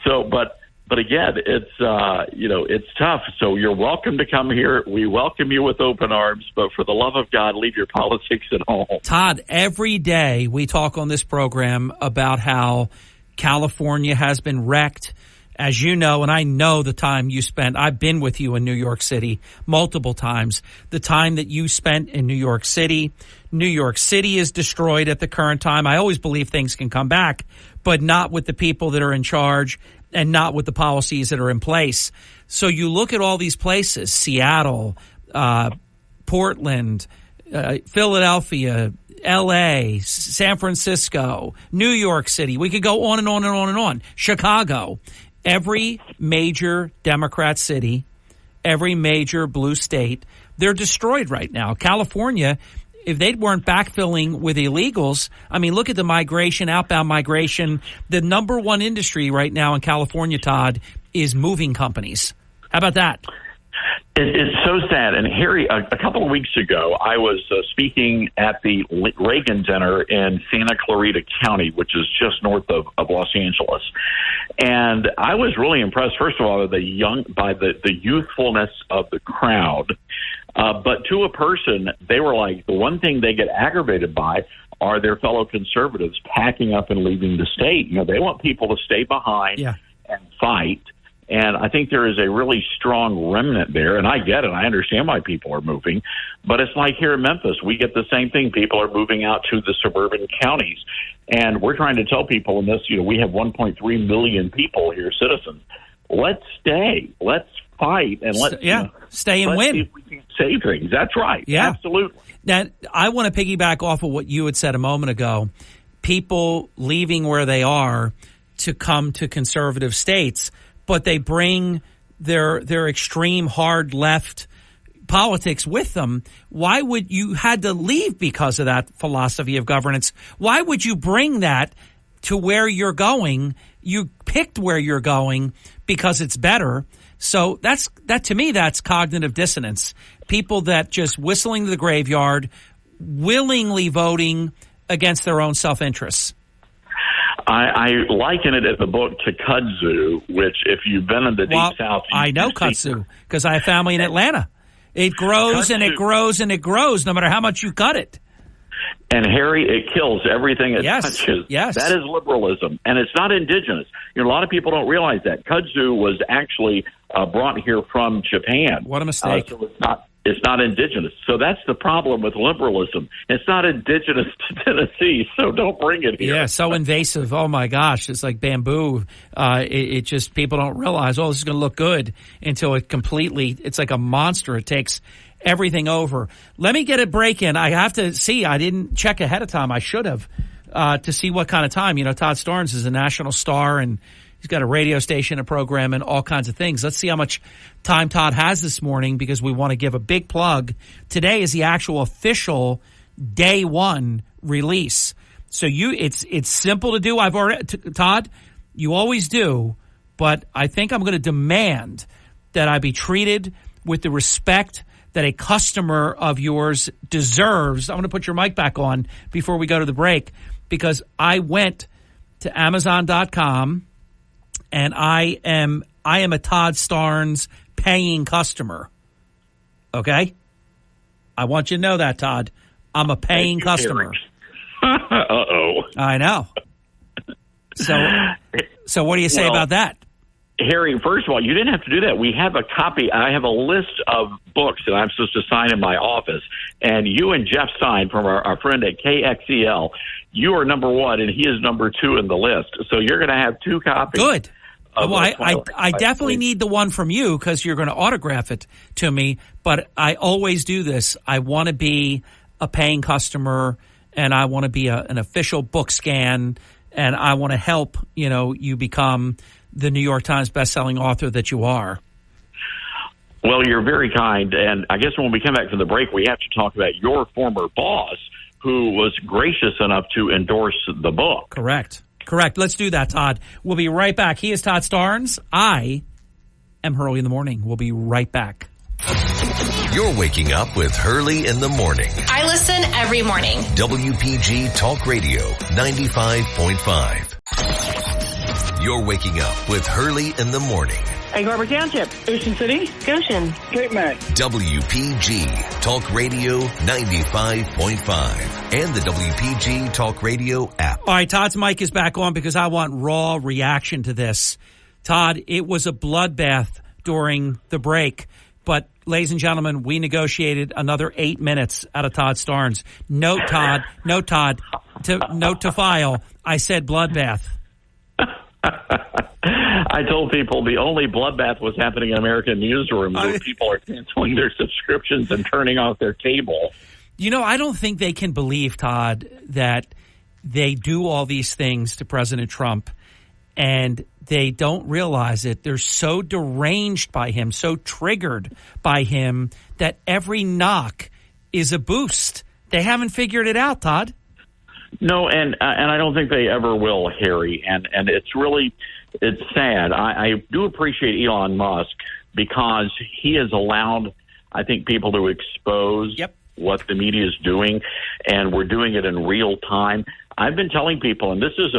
So, but But again, it's it's tough. So you're welcome to come here. We welcome you with open arms. But for the love of God, leave your politics at home. Todd, every day we talk on this program about how California has been wrecked. As you know, and I know the time you spent, I've been with you in New York City multiple times. The time that you spent in New York City is destroyed at the current time. I always believe things can come back, but not with the people that are in charge and not with the policies that are in place. So you look at all these places, Seattle, Portland, Philadelphia, L.A., San Francisco, New York City. We could go on and on and on and on. Chicago. Every major Democrat city, every major blue state, they're destroyed right now. California, if they weren't backfilling with illegals, I mean, look at the migration, outbound migration. The number one industry right now in California, Todd, is moving companies. How about that? It's so sad. And Harry, a couple of weeks ago, I was speaking at the Reagan Center in Santa Clarita County, which is just north of Los Angeles. And I was really impressed, first of all, by the youthfulness of the crowd. But to a person, they were like, the one thing they get aggravated by are their fellow conservatives packing up and leaving the state. You know, they want people to stay behind and fight. And I think there is a really strong remnant there. And I get it. I understand why people are moving. But it's like here in Memphis, we get the same thing. People are moving out to the suburban counties. And we're trying to tell people in this, we have 1.3 million people here, citizens. Let's stay. Let's fight. And let's stay and win. See if we can save things. That's right. Yeah. Absolutely. Now, I want to piggyback off of what you had said a moment ago. People leaving where they are to come to conservative states, but they bring their extreme hard left politics with them. Why would you had to leave because of that philosophy of governance? Why would you bring that to where you're going? You picked where you're going because it's better. So that to me, that's cognitive dissonance. People that just whistling to the graveyard, willingly voting against their own self-interests. I liken it as the book to kudzu, which if you've been in the Deep South... I know kudzu because I have family in Atlanta. It grows and it grows and it grows no matter how much you cut it. And, Harry, it kills everything it touches. Yes. That is liberalism. And it's not indigenous. A lot of people don't realize that. Kudzu was actually brought here from Japan. What a mistake. So it's not indigenous. So that's the problem with liberalism. It's not indigenous to Tennessee, so don't bring it here. Yeah, so invasive. Oh, my gosh. It's like bamboo. It just, people don't realize, this is going to look good until it's like a monster. It takes everything over. Let me get a break in. I have to see. I didn't check ahead of time. I should have to see what kind of time. Todd Starnes is a national star, and he's got a radio station, a program, and all kinds of things. Let's see how much time Todd has this morning because we want to give a big plug. Today is the actual official day one release. So it's simple to do. I've already, Todd, you always do, but I think I'm going to demand that I be treated with the respect that a customer of yours deserves. I'm going to put your mic back on before we go to the break because I went to Amazon.com and I am a Todd Starnes paying customer. Okay? I want you to know that, Todd. I'm a paying customer. Uh-oh. I know. So what do you say about that? Harry, first of all, you didn't have to do that. We have a copy. I have a list of books that I'm supposed to sign in my office. And you and Jeff Stein from our friend at KXEL, you are number one and he is number two in the list. So you're going to have two copies. Good. Well, I definitely need the one from you because you're going to autograph it to me. But I always do this. I want to be a paying customer and I want to be an official book scan and I want to help, you become the New York Times bestselling author that you are. Well, you're very kind. And I guess when we come back from the break, we have to talk about your former boss who was gracious enough to endorse the book. Correct. Let's do that, Todd. We'll be right back. He is Todd Starnes. I am Hurley in the Morning. We'll be right back. You're waking up with Hurley in the Morning. I listen every morning. WPG Talk Radio 95.5. You're waking up with Hurley in the morning. Egg Harbor Township. Ocean City. Goshen. Cape May. WPG Talk Radio 95.5 and the WPG Talk Radio app. All right, Todd's mic is back on because I want raw reaction to this. Todd, it was a bloodbath during the break, but ladies and gentlemen, we negotiated another 8 minutes out of Todd Starnes. Note, Todd, note to file. I said bloodbath. I told people the only bloodbath was happening in American newsrooms where people are canceling their subscriptions and turning off their cable. You know, I don't think they can believe, Todd, that they do all these things to President Trump and they don't realize it. They're so deranged by him, so triggered by him that every knock is a boost. They haven't figured it out, Todd. No, and I don't think they ever will, Harry. And it's sad. I do appreciate Elon Musk because he has allowed, I think, people to expose what the media is doing, and we're doing it in real time. I've been telling people, and this is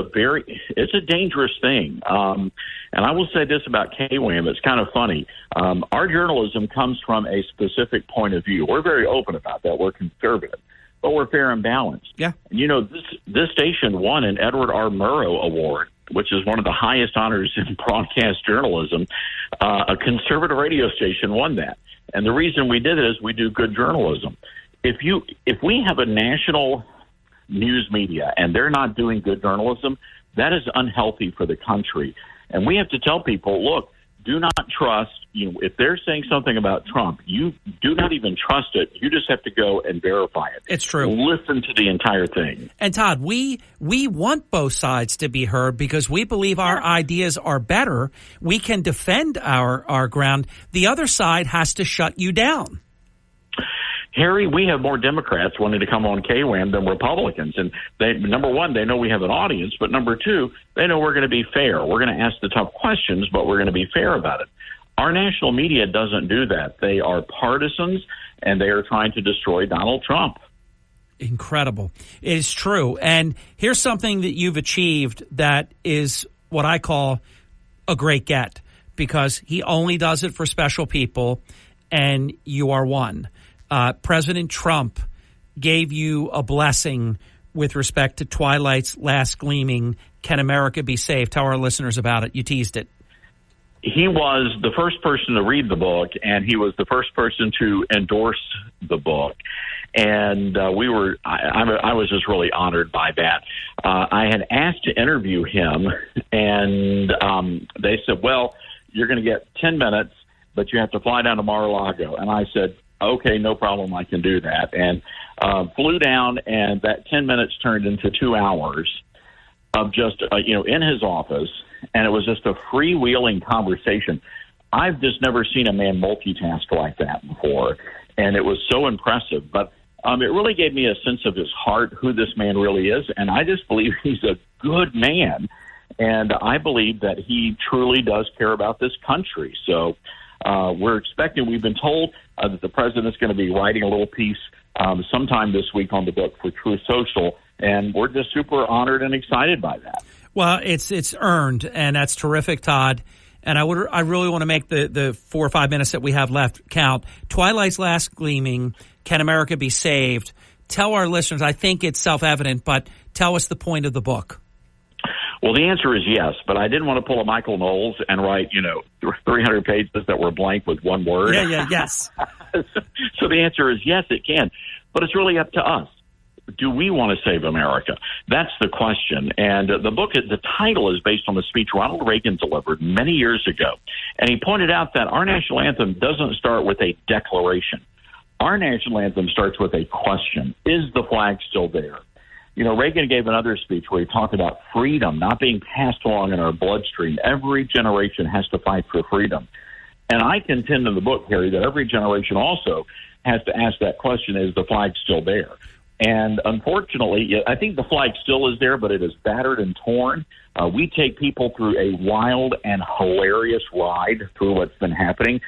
it's a dangerous thing. And I will say this about KWAM. It's kind of funny. Our journalism comes from a specific point of view. We're very open about that. We're conservative, but we're fair and balanced. Yeah. And, you know, this station won an Edward R. Murrow Award, which is one of the highest honors in broadcast journalism. A conservative radio station won that. And the reason we did it is we do good journalism. If we have a national news media and they're not doing good journalism, that is unhealthy for the country. And we have to tell people, look, do not trust, if they're saying something about Trump, you do not even trust it. You just have to go and verify it. It's true. Listen to the entire thing. And Todd, we want both sides to be heard because we believe our ideas are better. We can defend our ground. The other side has to shut you down. Harry, we have more Democrats wanting to come on KWAM than Republicans. And number one, they know we have an audience. But number two, they know we're going to be fair. We're going to ask the tough questions, but we're going to be fair about it. Our national media doesn't do that. They are partisans, and they are trying to destroy Donald Trump. Incredible. It is true. And here's something that you've achieved that is what I call a great get, because he only does it for special people, and you are one. President Trump gave you a blessing with respect to Twilight's Last Gleaming. Can America Be Saved? Tell our listeners about it. You teased it. He was the first person to read the book, and he was the first person to endorse the book. And I was just really honored by that. I had asked to interview him, and they said, well, you're going to get 10 minutes, but you have to fly down to Mar-a-Lago. And I said, okay, no problem, I can do that. And flew down, and that 10 minutes turned into 2 hours of just, in his office. And it was just a freewheeling conversation. I've just never seen a man multitask like that before. And it was so impressive. But it really gave me a sense of his heart, who this man really is. And I just believe he's a good man. And I believe that he truly does care about this country. So we've been told that the president's going to be writing a little piece sometime this week on the book for Truth Social, and we're just super honored and excited by that. Well, it's earned, and that's terrific, Todd. And I really want to make the 4 or 5 minutes that we have left count. Twilight's Last Gleaming, Can America Be Saved? Tell our listeners, I think it's self-evident, but tell us the point of the book. Well, the answer is yes, but I didn't want to pull a Michael Knowles and write, 300 pages that were blank with one word. Yes. So the answer is yes, it can. But it's really up to us. Do we want to save America? That's the question. And the title is based on the speech Ronald Reagan delivered many years ago. And he pointed out that our national anthem doesn't start with a declaration. Our national anthem starts with a question. Is the flag still there? Reagan gave another speech where he talked about freedom not being passed along in our bloodstream. Every generation has to fight for freedom. And I contend in the book, Harry, that every generation also has to ask that question, is the flag still there? And unfortunately, I think the flag still is there, but it is battered and torn. We take people through a wild and hilarious ride through what's been happening.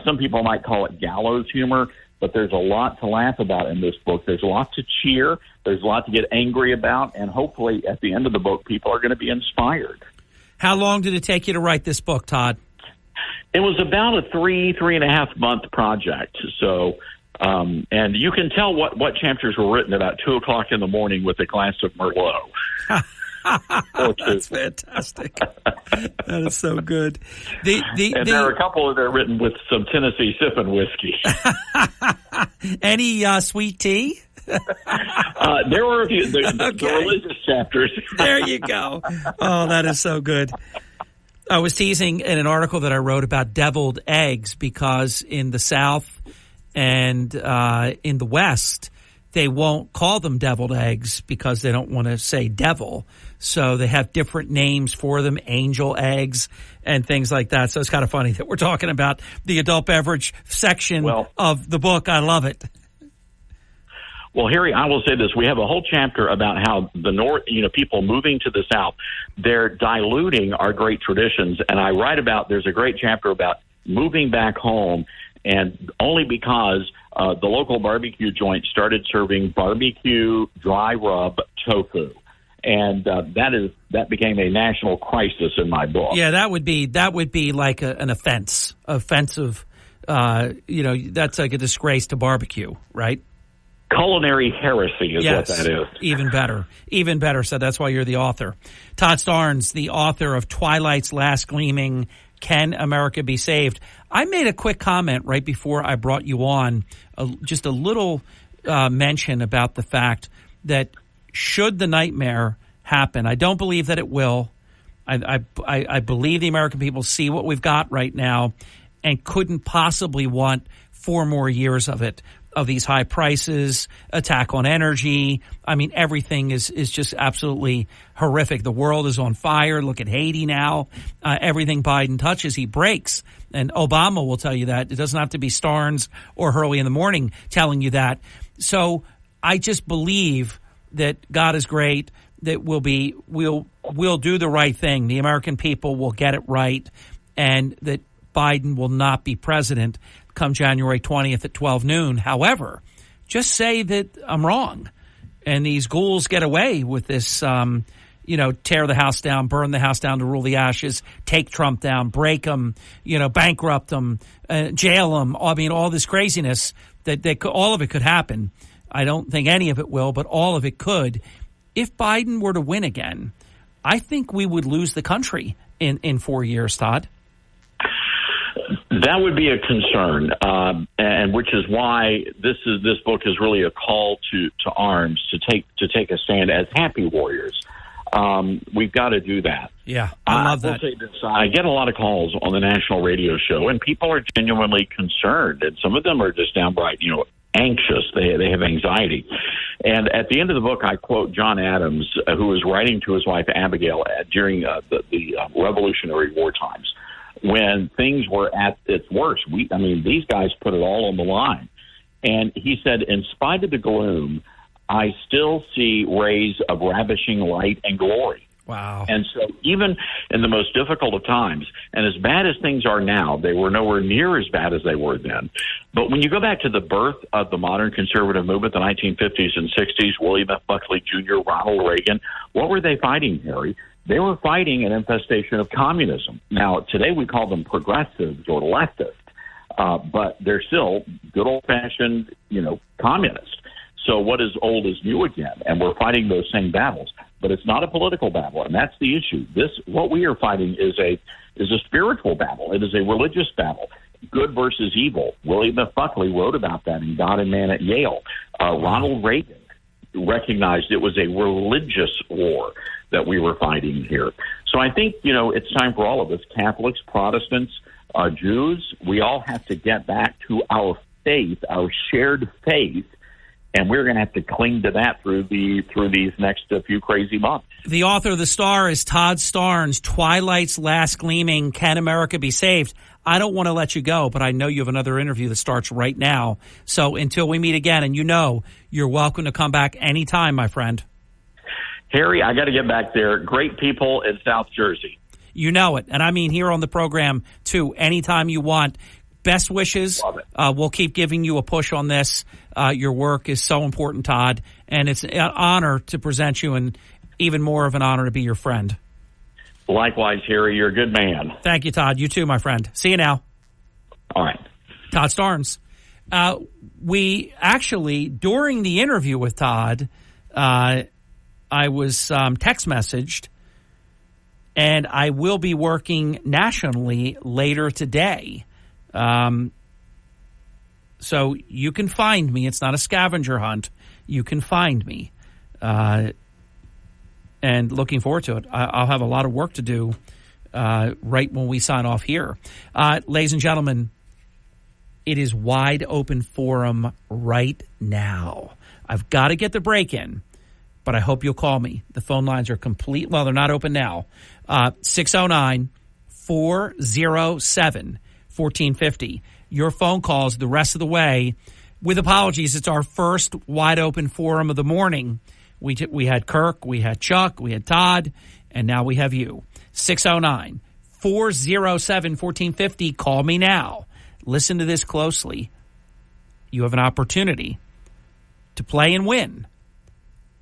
Some people might call it gallows humor, but there's a lot to laugh about in this book. There's a lot to cheer. There's a lot to get angry about. And hopefully at the end of the book, people are going to be inspired. How long did it take you to write this book, Todd? It was about a 3.5 month project. So, and you can tell what chapters were written about 2:00 in the morning with a glass of Merlot. That's fantastic. That is so good. There are a couple of them written with some Tennessee sipping whiskey. Any sweet tea? There were a few. The religious chapters. There you go. Oh, that is so good. I was teasing in an article that I wrote about deviled eggs because in the South and in the West, they won't call them deviled eggs because they don't want to say devil. So they have different names for them, angel eggs and things like that. So it's kind of funny that we're talking about the adult beverage section of the book. I love it. Well, Harry, I will say this. We have a whole chapter about how the North, people moving to the South, they're diluting our great traditions. And I write about, there's a great chapter about moving back home, and only because the local barbecue joint started serving barbecue dry rub tofu. And that became a national crisis in my book. Yeah, that would be like an offensive. That's like a disgrace to barbecue, right? Culinary heresy is what that is. Even better. So that's why you're the author. Todd Starnes, the author of Twilight's Last Gleaming, Can America Be Saved? I made a quick comment right before I brought you on, just a little mention about the fact that should the nightmare happen, I don't believe that it will. I believe the American people see what we've got right now and couldn't possibly want 4 more years of it. Of these high prices, attack on energy. I mean, everything is just absolutely horrific. The world is on fire. Look at Haiti now. Everything Biden touches, he breaks. And Obama will tell you that. It doesn't have to be Starnes or Hurley in the morning telling you that. So I just believe that God is great, that we'll do the right thing. The American people will get it right, and that Biden will not be president come January 20th at 12 noon. However, just say that I'm wrong and these ghouls get away with this, tear the house down, burn the house down to rule the ashes, take Trump down, break him, bankrupt him, jail him. I mean, all this craziness all of it could happen. I don't think any of it will, but all of it could. If Biden were to win again, I think we would lose the country in 4 years, Todd. That would be a concern, and which is why this book is really a call to arms, to take a stand as happy warriors. We've got to do that. Yeah, I love that. Will say this, I get a lot of calls on the national radio show, and people are genuinely concerned, and some of them are just downright, anxious. They have anxiety. And at the end of the book, I quote John Adams, who was writing to his wife Abigail during the Revolutionary War times, when things were at its worst. These guys put it all on the line. And he said, in spite of the gloom, I still see rays of ravishing light and glory. Wow. And so even in the most difficult of times, and as bad as things are now, they were nowhere near as bad as they were then. But when you go back to the birth of the modern conservative movement, the 1950s and 60s, William F. Buckley Jr., Ronald Reagan, what were they fighting, Harry? They were fighting an infestation of communism. Now, today we call them progressives or leftists, but they're still good old-fashioned, communists. So what is old is new again, and we're fighting those same battles. But it's not a political battle, and that's the issue. What we are fighting is a spiritual battle. It is a religious battle. Good versus evil. William F. Buckley wrote about that in God and Man at Yale. Ronald Reagan recognized it was a religious war that we were fighting here. So I think, it's time for all of us, Catholics, Protestants, Jews, we all have to get back to our faith, our shared faith, and we're going to have to cling to that through these next few crazy months. The author of The Star is Todd Starnes, Twilight's Last Gleaming, Can America Be Saved? I don't want to let you go, but I know you have another interview that starts right now. So until we meet again, and you're welcome to come back anytime, my friend. Harry, I got to get back there. Great people in South Jersey. You know it. And I mean here on the program, too, anytime you want. Best wishes. We'll keep giving you a push on this. Your work is so important, Todd, and it's an honor to present you and even more of an honor to be your friend. Likewise, Harry, you're a good man. Thank you, Todd. You too, my friend. See you now. All right. Todd Starnes. We actually, during the interview with Todd, I was text messaged, and I will be working nationally later today. So you can find me. It's not a scavenger hunt. You can find me. And looking forward to it. I'll have a lot of work to do right when we sign off here. Ladies and gentlemen, it is wide open forum right now. I've got to get the break in, but I hope you'll call me. The phone lines are complete. Well, they're not open now. 609-407-1450. Your phone calls the rest of the way. With apologies, it's our first wide open forum of the morning. We had Kirk, we had Chuck, we had Todd, and now we have you. 609-407-1450. Call me now. Listen to this closely. You have an opportunity to play and win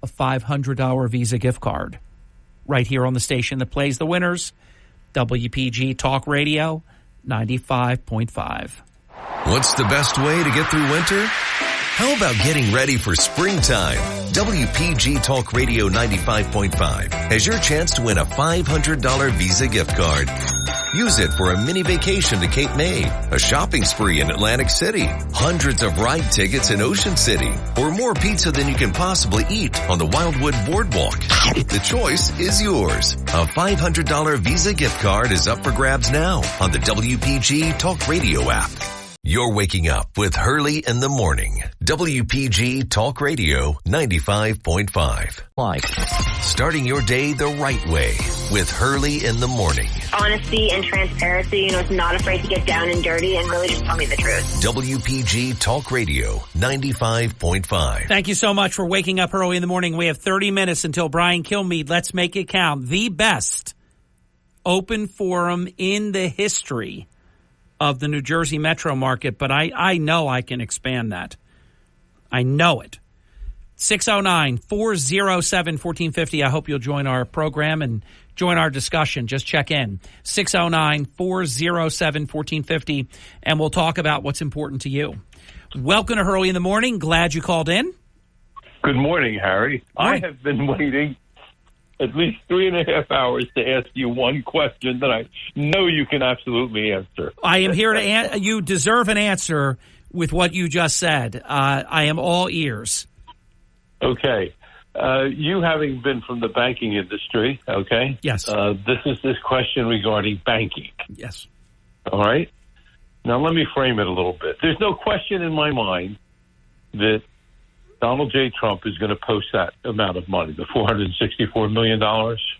a $500 Visa gift card right here on the station that plays the winners, WPG Talk Radio 95.5. What's the best way to get through winter? How about getting ready for springtime? WPG Talk Radio 95.5 has your chance to win a $500 Visa gift card. Use it for a mini vacation to Cape May, a shopping spree in Atlantic City, hundreds of ride tickets in Ocean City, or more pizza than you can possibly eat on the Wildwood Boardwalk. The choice is yours. A $500 Visa gift card is up for grabs now on the WPG Talk Radio app. You're waking up with Hurley in the morning. WPG Talk Radio 95.5. Live. Starting your day the right way with Hurley in the morning. Honesty and transparency, is not afraid to get down and dirty and really just tell me the truth. WPG Talk Radio 95.5. Thank you so much for waking up early in the morning. We have 30 minutes until Brian Kilmeade. Let's make it count. The best open forum in the history of the New Jersey metro market, but I know I can expand that. I know it. 609-407-1450. I hope you'll join our program and join our discussion. Just check in. 609-407-1450, and we'll talk about what's important to you. Welcome to Hurley in the Morning. Glad you called in. Good morning, Harry. Morning. I have been waiting at least 3.5 hours to ask you one question that I know you can absolutely answer. I am here to you deserve an answer with what you just said. I am all ears. Okay. You having been from the banking industry, okay? Yes. This is this question regarding banking. Yes. All right? Now, let me frame it a little bit. There's no question in my mind that Donald J. Trump is going to post that amount of money, the $464 million,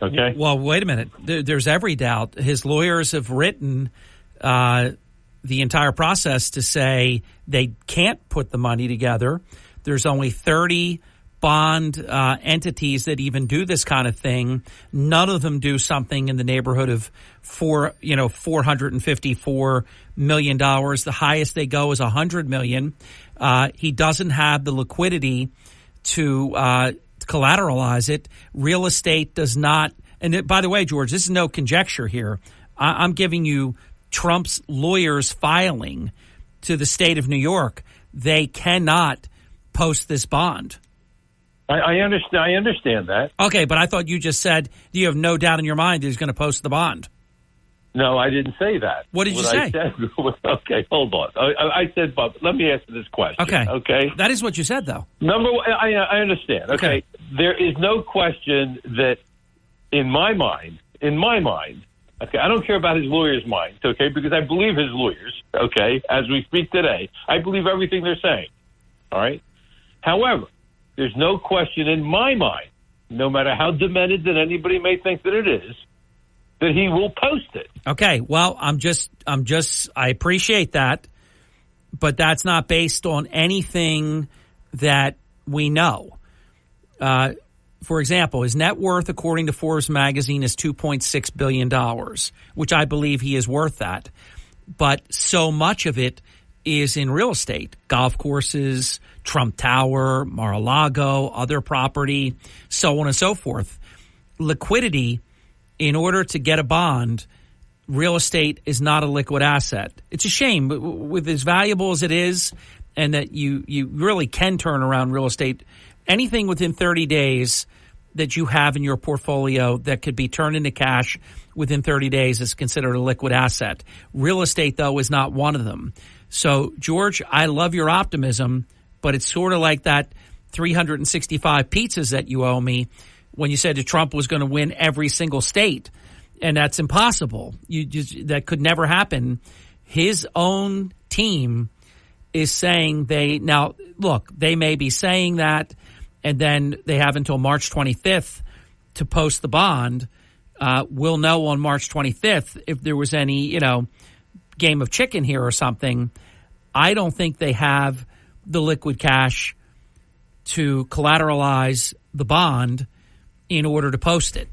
okay? Well, wait a minute. There's every doubt. His lawyers have written the entire process to say they can't put the money together. There's only 30 bond entities that even do this kind of thing. None of them do something in the neighborhood of $454 million. The highest they go is $100 million. He doesn't have the liquidity to collateralize it. Real estate does not. And by the way, George, this is no conjecture here. I'm giving you Trump's lawyers filing to the state of New York. They cannot post this bond. I understand that. Okay, but I thought you just said you have no doubt in your mind that he's going to post the bond. No, I didn't say that. What did you say? Okay, hold on. I said, Bob, let me answer this question. Okay. That is what you said, though. Number one, I understand. Okay. There is no question that in my mind, okay, I don't care about his lawyer's mind, okay, because I believe his lawyers, okay, as we speak today. I believe everything they're saying, all right? However, there's no question in my mind, no matter how demented that anybody may think that it is, that he will post it. Okay, well, I appreciate that, but that's not based on anything that we know. For example, his net worth, according to Forbes magazine, is $2.6 billion, which I believe he is worth that. But so much of it is in real estate, golf courses, Trump Tower, Mar-a-Lago, other property, so on and so forth. Liquidity in order to get a bond, real estate is not a liquid asset. It's a shame, but with as valuable as it is, and that you really can turn around real estate, anything within 30 days that you have in your portfolio that could be turned into cash within 30 days is considered a liquid asset. Real estate, though, is not one of them. So, George, I love your optimism, but it's sort of like that 365 pizzas that you owe me when you said that Trump was going to win every single state, and that's impossible. That could never happen. His own team is saying they may be saying that, and then they have until March 25th to post the bond. We'll know on March 25th if there was any, game of chicken here or something. I don't think they have the liquid cash to collateralize the bond in order to post it.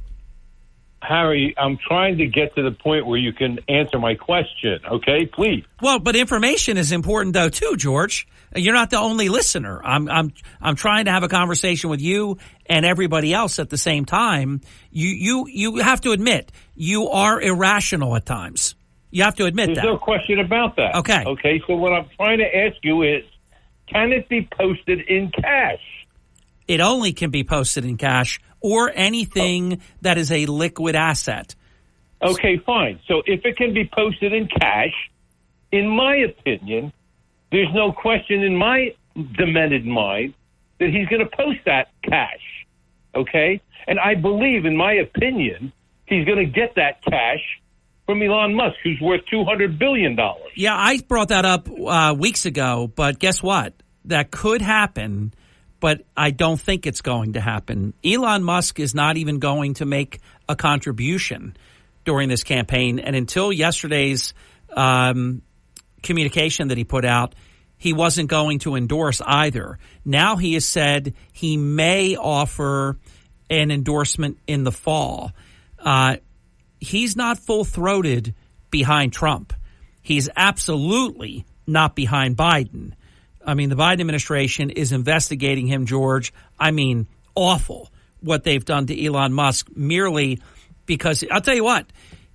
Harry, I'm trying to get to the point where you can answer my question, okay? Please. Well, but information is important, though, too, George. You're not the only listener. I'm trying to have a conversation with you and everybody else at the same time. You have to admit you are irrational at times. You have to admit that. There's no question about that. Okay. Okay, so what I'm trying to ask you is, can it be posted in cash? It only can be posted in cash or anything that is a liquid asset. Okay, fine. So if it can be posted in cash, in my opinion, there's no question in my demented mind that he's going to post that cash. Okay? And I believe, in my opinion, he's going to get that cash from Elon Musk, who's worth $200 billion. Yeah, I brought that up weeks ago, but guess what? That could happen, but I don't think it's going to happen. Elon Musk is not even going to make a contribution during this campaign, and until yesterday's communication that he put out, he wasn't going to endorse either. Now he has said he may offer an endorsement in the fall. He's not full-throated behind Trump. He's absolutely not behind Biden. I mean, the Biden administration is investigating him, George. I mean, awful what they've done to Elon Musk merely because, I'll tell you what,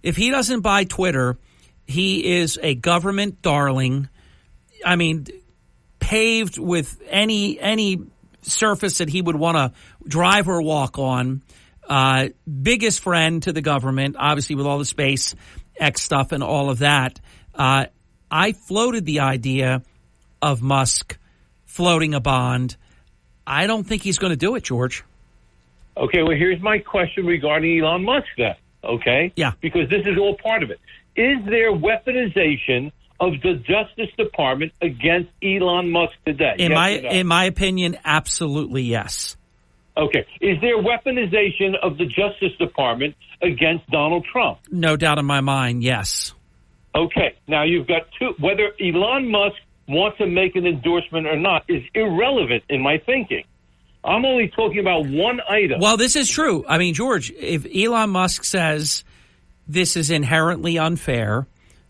if he doesn't buy Twitter, he is a government darling. I mean, paved with any surface that he would want to drive or walk on. Biggest friend to the government, obviously with all the SpaceX stuff and all of that. I floated the idea of Musk floating a bond. I don't think he's going to do it, George. Okay, well, here's my question regarding Elon Musk then, okay? Yeah. Because this is all part of it. Is there weaponization of the Justice Department against Elon Musk today? In my opinion, absolutely yes. Okay. Is there weaponization of the Justice Department against Donald Trump? No doubt in my mind, yes. Okay. Now you've got two. Whether Elon Musk wants to make an endorsement or not is irrelevant in my thinking. I'm only talking about one item. Well, this is true. I mean, George, if Elon Musk says this is inherently unfair,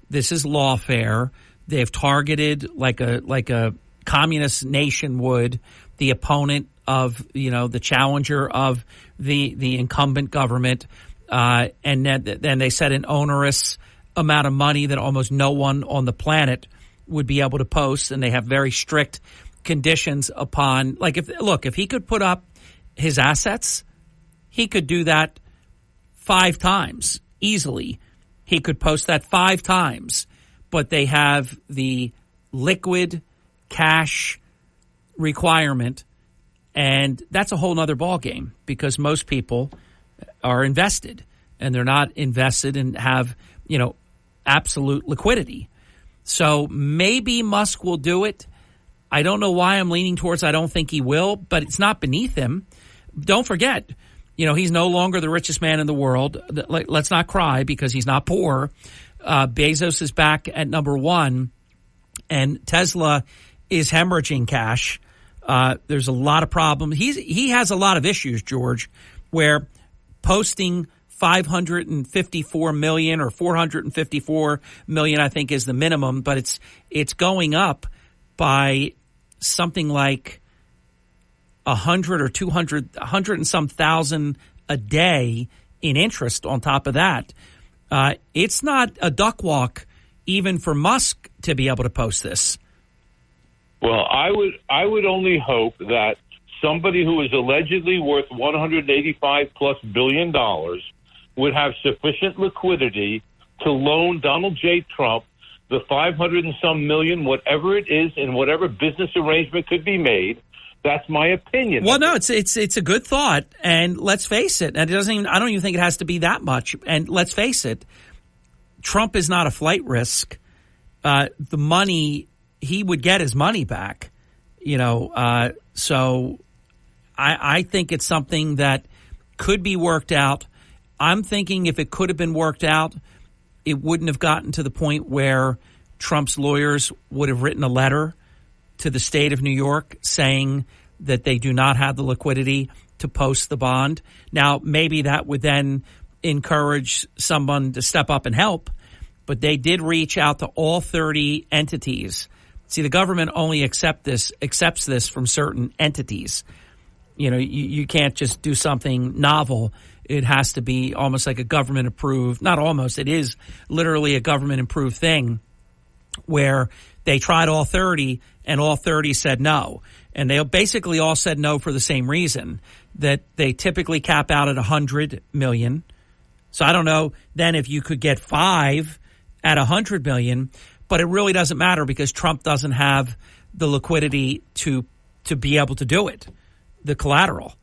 this is lawfare, they've targeted like a communist nation would the opponent of, the challenger of the incumbent government, and then they set an onerous amount of money that almost no one on the planet would be able to post, and they have very strict conditions upon, if he could put up his assets, he could do that 5 times easily. He could post that 5 times, but they have the liquid cash requirement, and that's a whole nother ballgame because most people are invested, and they're not invested and have, absolute liquidity. So maybe Musk will do it. I don't know why I'm leaning towards I don't think he will, but it's not beneath him. Don't forget, he's no longer the richest man in the world. Let's not cry because he's not poor. Bezos is back at number 1, and Tesla is hemorrhaging cash. There's a lot of problems. He has a lot of issues, George, where posting 554 million or 454 million, I think, is the minimum, but it's going up by something like 100 or 200, 100 and some thousand a day in interest on top of that. It's not a duck walk even for Musk to be able to post this. Well, I would only hope that somebody who is allegedly worth $185+ billion would have sufficient liquidity to loan Donald J. Trump the 500 and some million, whatever it is, in whatever business arrangement could be made. That's my opinion. Well, no, it's a good thought, and let's face it. And I don't even think it has to be that much. And let's face it, Trump is not a flight risk. The money, he would get his money back. So I think it's something that could be worked out. I'm thinking if it could have been worked out, it wouldn't have gotten to the point where Trump's lawyers would have written a letter to the state of New York saying that they do not have the liquidity to post the bond. Now, maybe that would then encourage someone to step up and help, but they did reach out to all 30 entities. See, the government only accepts this from certain entities. You can't just do something novel. It has to be almost like a government approved, not almost, it is literally a government approved thing where they tried all 30 and all 30 said no. And they basically all said no for the same reason, that they typically cap out at 100 million. So I don't know then if you could get 5 at 100 million, but it really doesn't matter because Trump doesn't have the liquidity to be able to do it, the collateral.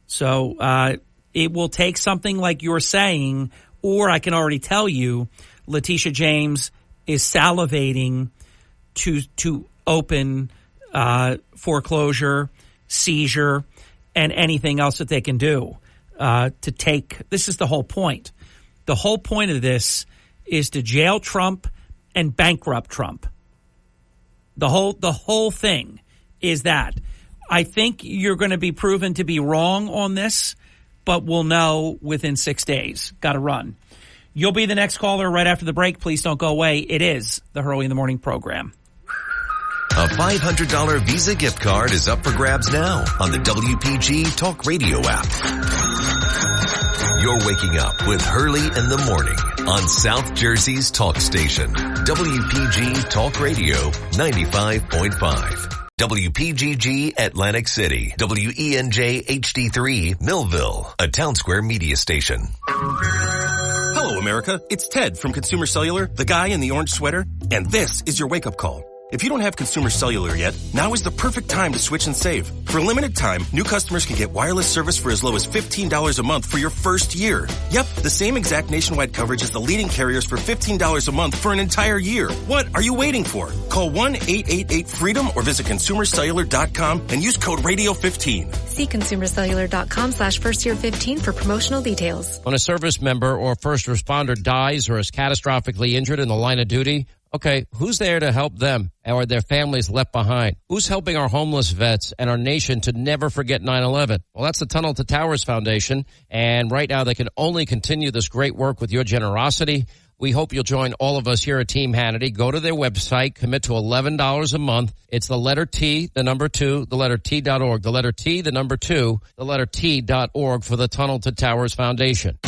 So it will take something like you're saying, or I can already tell you, Letitia James is salivating to open foreclosure, seizure, and anything else that they can do to take. This is the whole point. The whole point of this is to jail Trump and bankrupt Trump. The whole thing is that. I think you're going to be proven to be wrong on this, but we'll know within 6 days. Got to run. You'll be the next caller right after the break. Please don't go away. It is the Hurley in the Morning program. A $500 Visa gift card is up for grabs now on the WPG Talk Radio app. You're waking up with Hurley in the Morning on South Jersey's talk station, WPG Talk Radio 95.5. WPGG Atlantic City, WENJ HD3 Millville, a Town Square media station. Hello, America. It's Ted from Consumer Cellular, the guy in the orange sweater, and this is your wake-up call. If you don't have Consumer Cellular yet, now is the perfect time to switch and save. For a limited time, new customers can get wireless service for as low as $15 a month for your first year. Yep, the same exact nationwide coverage as the leading carriers for $15 a month for an entire year. What are you waiting for? Call 1-888-FREEDOM or visit consumercellular.com and use code radio15. See consumercellular.com/firstyear15 for promotional details. When a service member or first responder dies or is catastrophically injured in the line of duty, okay, who's there to help them or their families left behind? Who's helping our homeless vets and our nation to never forget 9/11? Well, that's the Tunnel to Towers Foundation, and right now they can only continue this great work with your generosity. We hope you'll join all of us here at Team Hannity. Go to their website, commit to $11 a month. It's the letter T, the number 2, the letter T.org. The letter T, the number 2, the letter T.org for the Tunnel to Towers Foundation.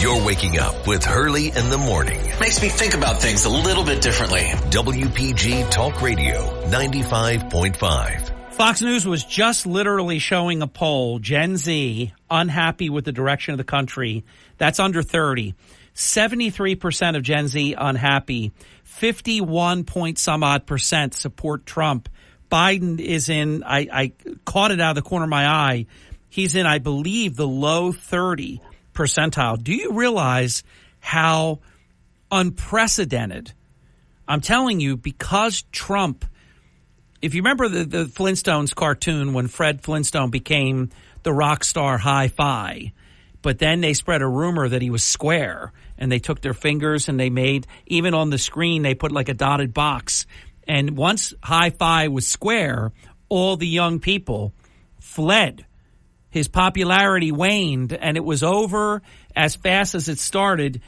You're waking up with Hurley in the Morning. Makes me think about things a little bit differently. WPG Talk Radio 95.5. Fox News was just literally showing a poll. Gen Z unhappy with the direction of the country. That's under 30. 73% of Gen Z unhappy. 51 point some odd percent support Trump. Biden is in, I caught it out of the corner of my eye. He's in, I believe, the low 30 percentile. Do you realize how unprecedented? I'm telling you, because Trump, if you remember the Flintstones cartoon when Fred Flintstone became the rock star Hi-Fi, but then they spread a rumor that he was square, and they took their fingers and they made, even on the screen, they put like a dotted box. And once Hi-Fi was square, all the young people fled. His popularity waned, and it was over as fast as it started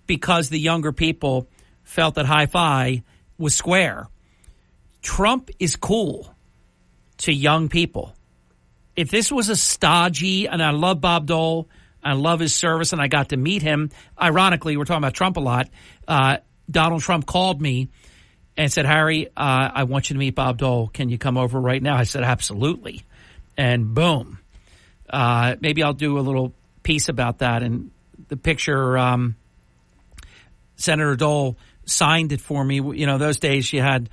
because the younger people felt that Hi-Fi was square. Trump is cool to young people. If this was a stodgy, and I love Bob Dole, I love his service, and I got to meet him. Ironically, we're talking about Trump a lot. Donald Trump called me and said, Harry, I want you to meet Bob Dole. Can you come over right now? I said, absolutely. And boom. Maybe I'll do a little piece about that. And the picture, Senator Dole signed it for me. You know, those days you had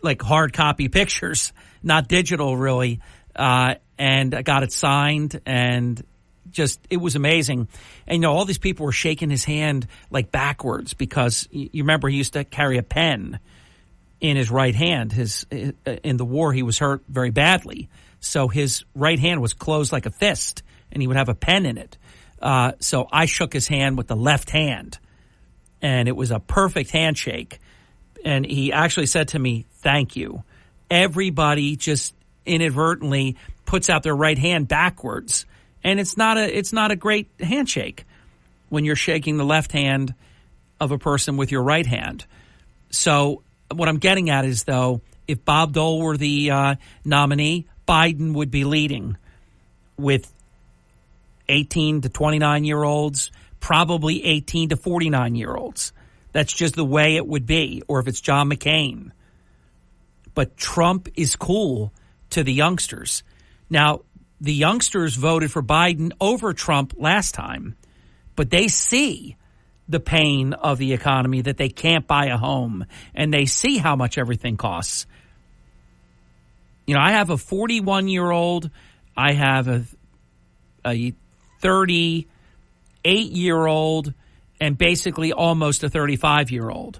like hard copy pictures, not digital really. And I got it signed, and just, it was amazing. And, you know, all these people were shaking his hand like backwards because you remember he used to carry a pen in his right hand. In the war, he was hurt very badly. So his right hand was closed like a fist, and he would have a pen in it. So I shook his hand with the left hand, and it was a perfect handshake. And he actually said to me, thank you. Everybody just inadvertently puts out their right hand backwards. And it's not a great handshake when you're shaking the left hand of a person with your right hand. So what I'm getting at is, though, if Bob Dole were the nominee, Biden would be leading with 18 to 29-year-olds, probably 18 to 49-year-olds. That's just the way it would be, or if it's John McCain. But Trump is cool to the youngsters. Now, the youngsters voted for Biden over Trump last time, but they see the pain of the economy, that they can't buy a home, and they see how much everything costs. You know, I have a 41-year-old, I have a 38-year-old, and basically almost a 35-year-old.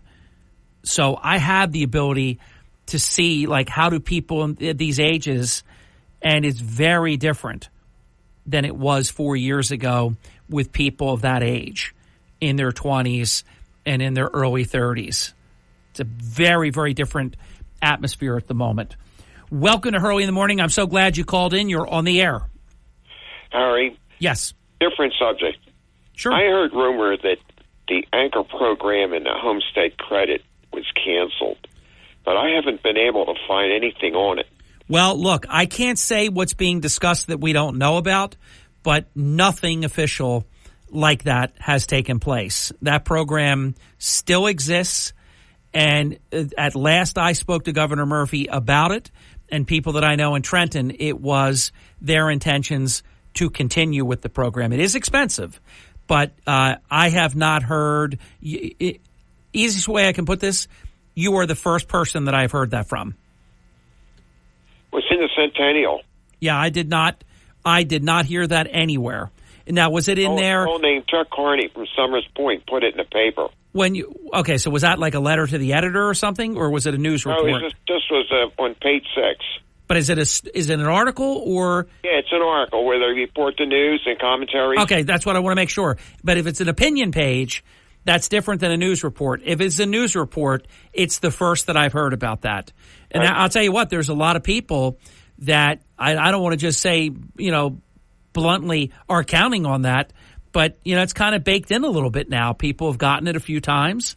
So I have the ability to see, like, how do people at these ages, and it's very different than it was 4 years ago with people of that age in their 20s and in their early 30s. It's a very, very different atmosphere at the moment. Welcome to Hurley in the Morning. I'm so glad you called in. You're on the air. Harry? Yes. Different subject. Sure. I heard rumor that the anchor program in the Homestead Credit was canceled, but I haven't been able to find anything on it. Well, look, I can't say what's being discussed that we don't know about, but nothing official like that has taken place. That program still exists, and at last I spoke to Governor Murphy about it, and people that I know in Trenton, it was their intentions to continue with the program. It is expensive, but I have not heard. Easiest way I can put this, you are the first person that I've heard that from. It's in the Centennial. Yeah, I did not hear that anywhere. Now, was it in there? A named Chuck Carney from Summers Point put it in the paper. Okay, so was that like a letter to the editor or something, or was it a news report? No, this was on page 6. But is it an article or? Yeah, it's an article where they report the news and commentary. Okay, that's what I want to make sure. But if it's an opinion page, that's different than a news report. If it's a news report, it's the first that I've heard about that. And I'll tell you what, there's a lot of people that I don't want to just say, bluntly are counting on that. But, it's kind of baked in a little bit now. People have gotten it a few times,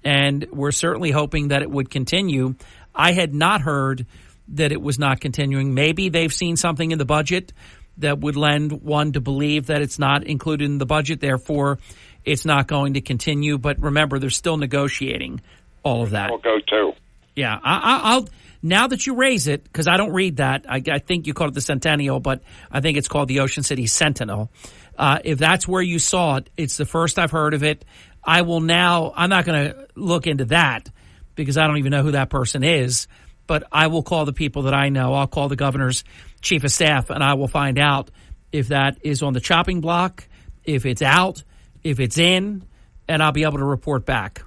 and we're certainly hoping that it would continue. I had not heard that it was not continuing. Maybe they've seen something in the budget that would lend one to believe that it's not included in the budget, therefore it's not going to continue. But remember, they're still negotiating all of that. I'll go too. Yeah, I'll now that you raise it, because I don't read that. I think you called it the Centennial, but I think it's called the Ocean City Sentinel. If that's where you saw it, it's the first I've heard of it. I'm not going to look into that because I don't even know who that person is, but I will call the people that I know. I'll call the governor's chief of staff, and I will find out if that is on the chopping block, if it's out, if it's in, and I'll be able to report back.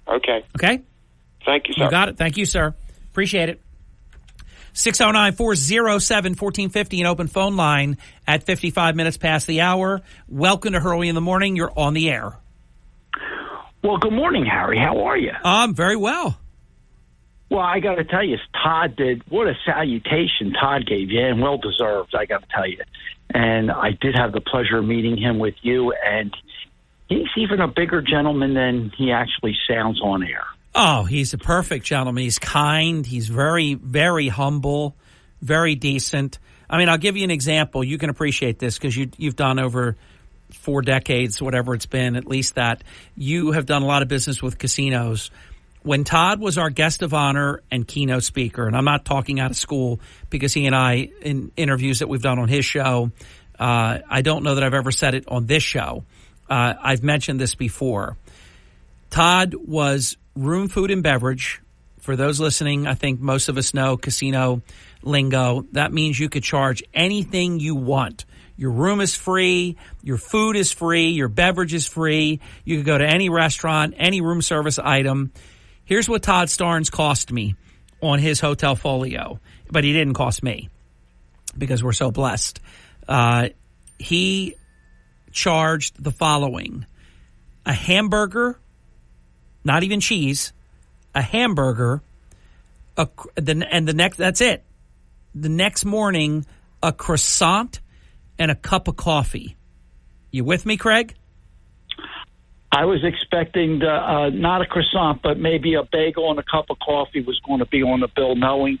Okay. Okay? Thank you, sir. You got it. Thank you, sir. Appreciate it. 609-407-1450, an open phone line at 55 minutes past the hour. Welcome to Hurley in the Morning. You're on the air. Well, good morning, Harry. How are you? Very well. Well, I got to tell you, Todd what a salutation Todd gave you, and well-deserved, I got to tell you. And I did have the pleasure of meeting him with you, and he's even a bigger gentleman than he actually sounds on air. Oh, he's a perfect gentleman. He's kind. He's very, very humble, very decent. I mean, I'll give you an example. You can appreciate this because you've done over 4 decades, whatever it's been, at least that, you have done a lot of business with casinos. When Todd was our guest of honor and keynote speaker, and I'm not talking out of school because he and I, in interviews that we've done on his show, I don't know that I've ever said it on this show. I've mentioned this before. Todd was room, food, and beverage. For those listening, I think most of us know casino lingo. That means you could charge anything you want. Your room is free, your food is free, your beverage is free. You could go to any restaurant, any room service item. Here's what Todd Starnes cost me on his hotel folio, but he didn't cost me because we're so blessed. He charged the following: a hamburger, not even cheese, a hamburger, that's it. The next morning, a croissant and a cup of coffee. You with me, Craig? I was expecting not a croissant, but maybe a bagel and a cup of coffee was going to be on the bill, knowing,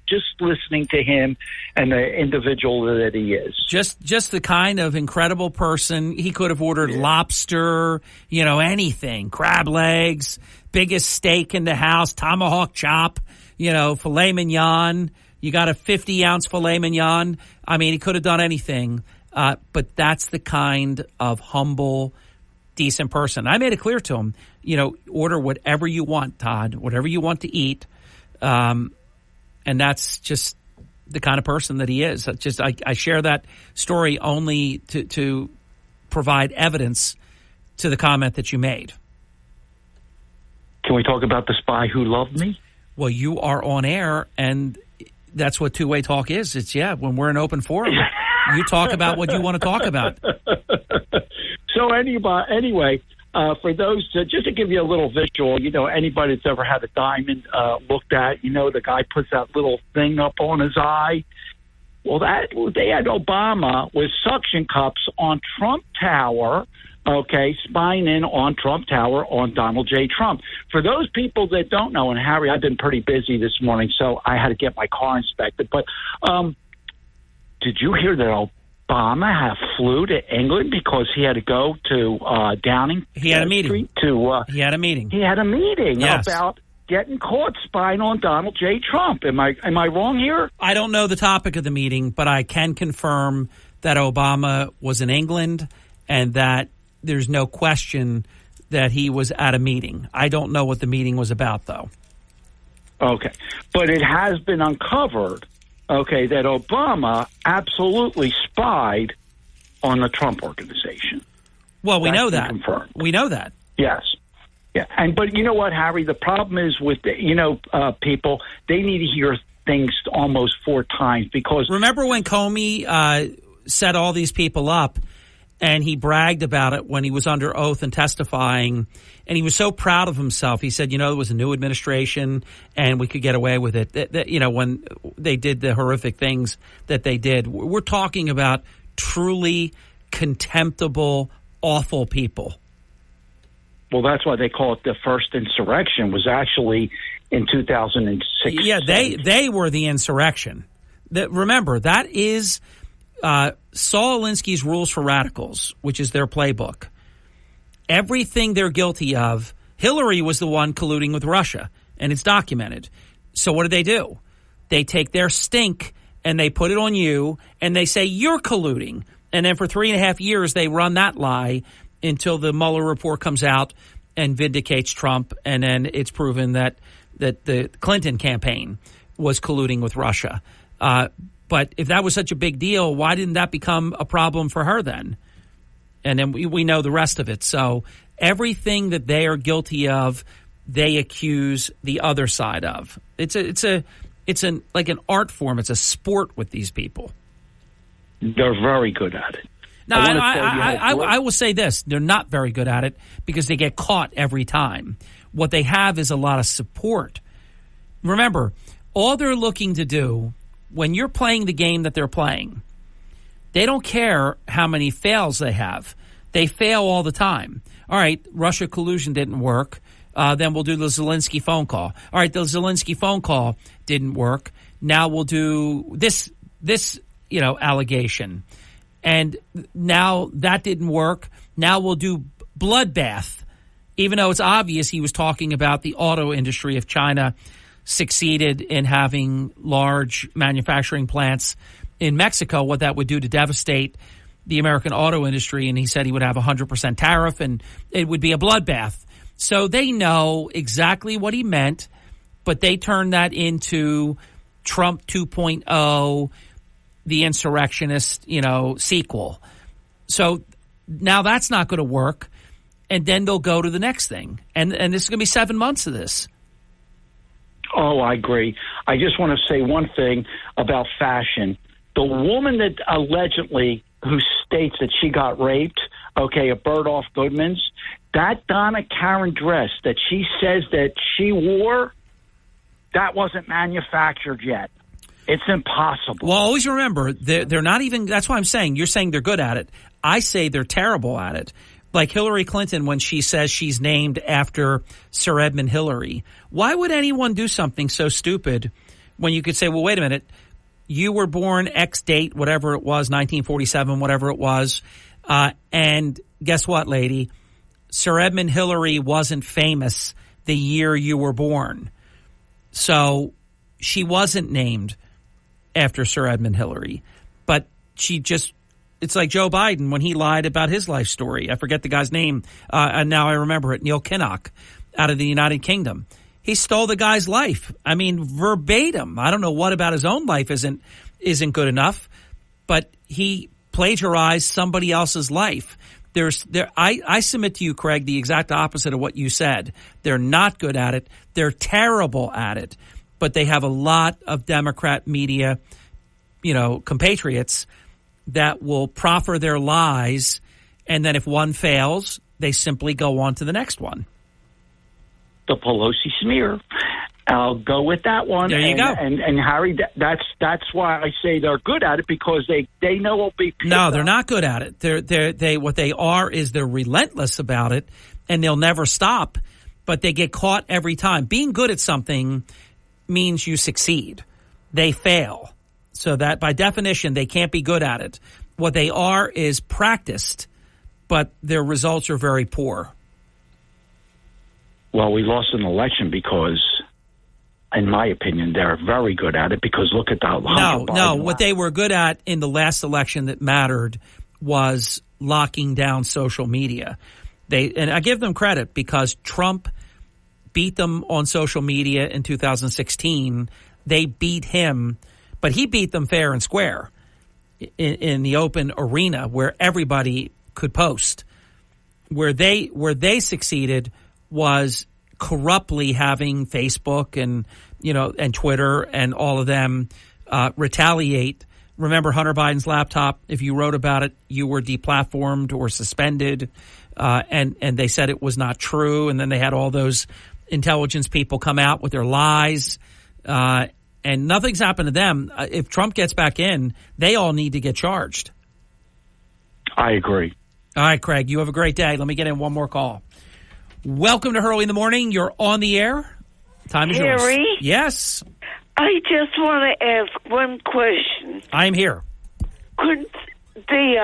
just listening to him and the individual that he is. Just the kind of incredible person. He could have ordered lobster, anything, crab legs, biggest steak in the house, tomahawk chop, filet mignon. You got a 50-ounce filet mignon. I mean, he could have done anything, but that's the kind of humble, decent person. I made it clear to him, order whatever you want, Todd, whatever you want to eat. And that's just the kind of person that he is. I share that story only to provide evidence to the comment that you made. Can we talk about the spy who loved me? Well, you are on air, and that's what two-way talk is. It's, when we're in open forum, you talk about what you want to talk about. So anyway, for those, just to give you a little visual, anybody that's ever had a diamond looked at, the guy puts that little thing up on his eye. Well, they had Obama with suction cups on Trump Tower, spying in on Trump Tower on Donald J. Trump. For those people that don't know, and Harry, I've been pretty busy this morning, so I had to get my car inspected. But did you hear that Obama flew to England because he had to go to Downing He had a meeting. Street he had a meeting. He had a meeting Yes. about getting caught spying on Donald J. Trump. Am I wrong here? I don't know the topic of the meeting, but I can confirm that Obama was in England and that there's no question that he was at a meeting. I don't know what the meeting was about, though. Okay. But it has been uncovered, that Obama absolutely spied on the Trump organization. Well, we That's know been that. confirmed. We know that. Yes. Yeah. But you know what, Harry? The problem is with, people, they need to hear things almost 4 times because... Remember when Comey set all these people up and he bragged about it when he was under oath and testifying, and he was so proud of himself. He said, there was a new administration and we could get away with it. When they did the horrific things that they did. We're talking about truly contemptible, awful people. Well, that's why they call it the first insurrection, was actually in 2006. Yeah, they were the insurrection. Remember, that is Saul Alinsky's Rules for Radicals, which is their playbook. Everything they're guilty of, Hillary was the one colluding with Russia, and it's documented. So what do? They take their stink and they put it on you, and they say you're colluding. And then for 3.5 years, they run that lie until the Mueller report comes out and vindicates Trump, and then it's proven that the Clinton campaign was colluding with Russia. But if that was such a big deal, why didn't that become a problem for her then? And then we know the rest of it. So everything that they are guilty of, they accuse the other side of. It's like an art form. It's a sport with these people. They're very good at it. No, I will say this. They're not very good at it because they get caught every time. What they have is a lot of support. Remember, all they're looking to do when you're playing the game that they're playing, they don't care how many fails they have. They fail all the time. All right, Russia collusion didn't work. Then we'll do the Zelensky phone call. All right, the Zelensky phone call didn't work. Now we'll do this allegation. And now that didn't work. Now we'll do bloodbath, even though it's obvious he was talking about the auto industry. If China succeeded in having large manufacturing plants in Mexico, what that would do to devastate the American auto industry. And he said he would have 100% tariff and it would be a bloodbath. So they know exactly what he meant, but they turned that into Trump 2.0, the insurrectionist, sequel. So now that's not going to work. And then they'll go to the next thing. And this is going to be 7 months of this. Oh, I agree. I just want to say one thing about fashion. The woman that allegedly, who states that she got raped, a Bergdorf Goodman's, that Donna Karan dress that she says that she wore, that wasn't manufactured yet. It's impossible. Well, always remember, they're not even, that's why I'm saying, you're saying they're good at it. I say they're terrible at it. Like Hillary Clinton, when she says she's named after Sir Edmund Hillary. Why would anyone do something so stupid when you could say, well, wait a minute, you were born X date, whatever it was, 1947, whatever it was, and guess what, lady? Sir Edmund Hillary wasn't famous the year you were born. So she wasn't named after Sir Edmund Hillary, but she just, it's like Joe Biden when he lied about his life story. I forget the guy's name, and now I remember it, Neil Kinnock, out of the United Kingdom. He stole the guy's life. I mean, verbatim. I don't know what about his own life isn't good enough, but he plagiarized somebody else's life. I submit to you, Craig, the exact opposite of what you said. They're not good at it. They're terrible at it. But they have a lot of Democrat media, compatriots that will proffer their lies, and then if one fails, they simply go on to the next one. The Pelosi smear. I'll go with that one. There you go. And Harry, that's why I say they're good at it, because they know it'll be. No, they're not good at it. They what they are is they're relentless about it, and they'll never stop. But they get caught every time. Being good at something means you succeed. They fail, so that by definition they can't be good at it. What they are is practiced, but their results are very poor. Well, we lost an election because, in my opinion, they're very good at it, because look at that. No. What they were good at in the last election that mattered was locking down social media. And I give them credit, because Trump beat them on social media in 2016. They beat him, but he beat them fair and square in the open arena where everybody could post. Where they succeeded was corruptly having Facebook and Twitter and all of them retaliate. Remember Hunter Biden's laptop? If you wrote about it, you were deplatformed or suspended, and they said it was not true. And then they had all those intelligence people come out with their lies, and nothing's happened to them. If Trump gets back in, they all need to get charged. I agree. All right, Craig, you have a great day. Let me get in one more call. Welcome to Hurley in the Morning. You're on the air. Time is yours. Harry? Yes. I just want to ask one question. I'm here. Could they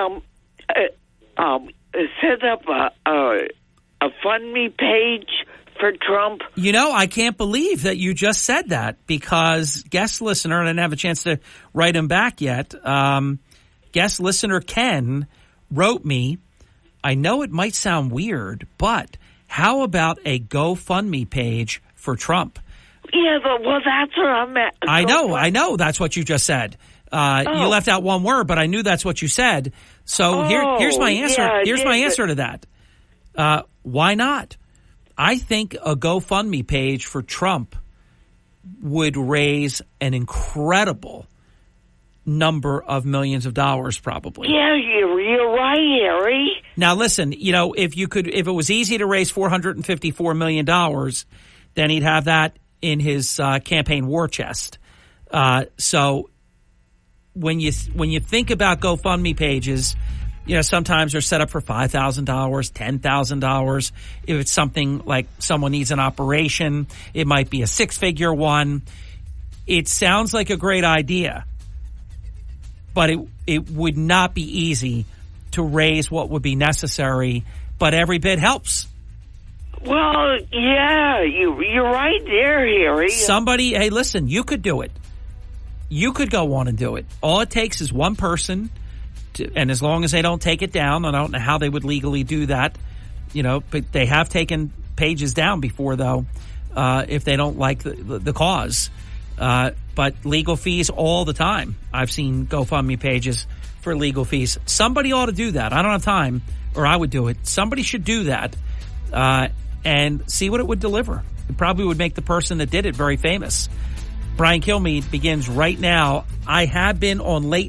set up a fund me page for Trump? I can't believe that you just said that, because guest listener, and I didn't have a chance to write him back yet, guest listener Ken wrote me, I know it might sound weird, but how about a GoFundMe page for Trump? Yeah, well, that's what I meant. I know. That's what you just said. You left out one word, but I knew that's what you said. So here's my answer. Yeah, here's my answer to that. Why not? I think a GoFundMe page for Trump would raise an incredible number of millions of dollars, probably. Yeah, you're right, Harry. Now, listen, if it was easy to raise $454 million, then he'd have that in his campaign war chest. So when you think about GoFundMe pages, sometimes they're set up for $5,000, $10,000. If it's something like someone needs an operation, it might be a six-figure one. It sounds like a great idea. but it would not be easy to raise what would be necessary, but every bit helps. Well, yeah, you're right there, Harry. Somebody, hey, listen, you could do it. You could go on and do it. All it takes is one person, and as long as they don't take it down, I don't know how they would legally do that, but they have taken pages down before, though, if they don't like the cause. But legal fees all the time. I've seen GoFundMe pages for legal fees. Somebody ought to do that. I don't have time, or I would do it. Somebody should do that and see what it would deliver. It probably would make the person that did it very famous. Brian Kilmeade begins right now. I have been on late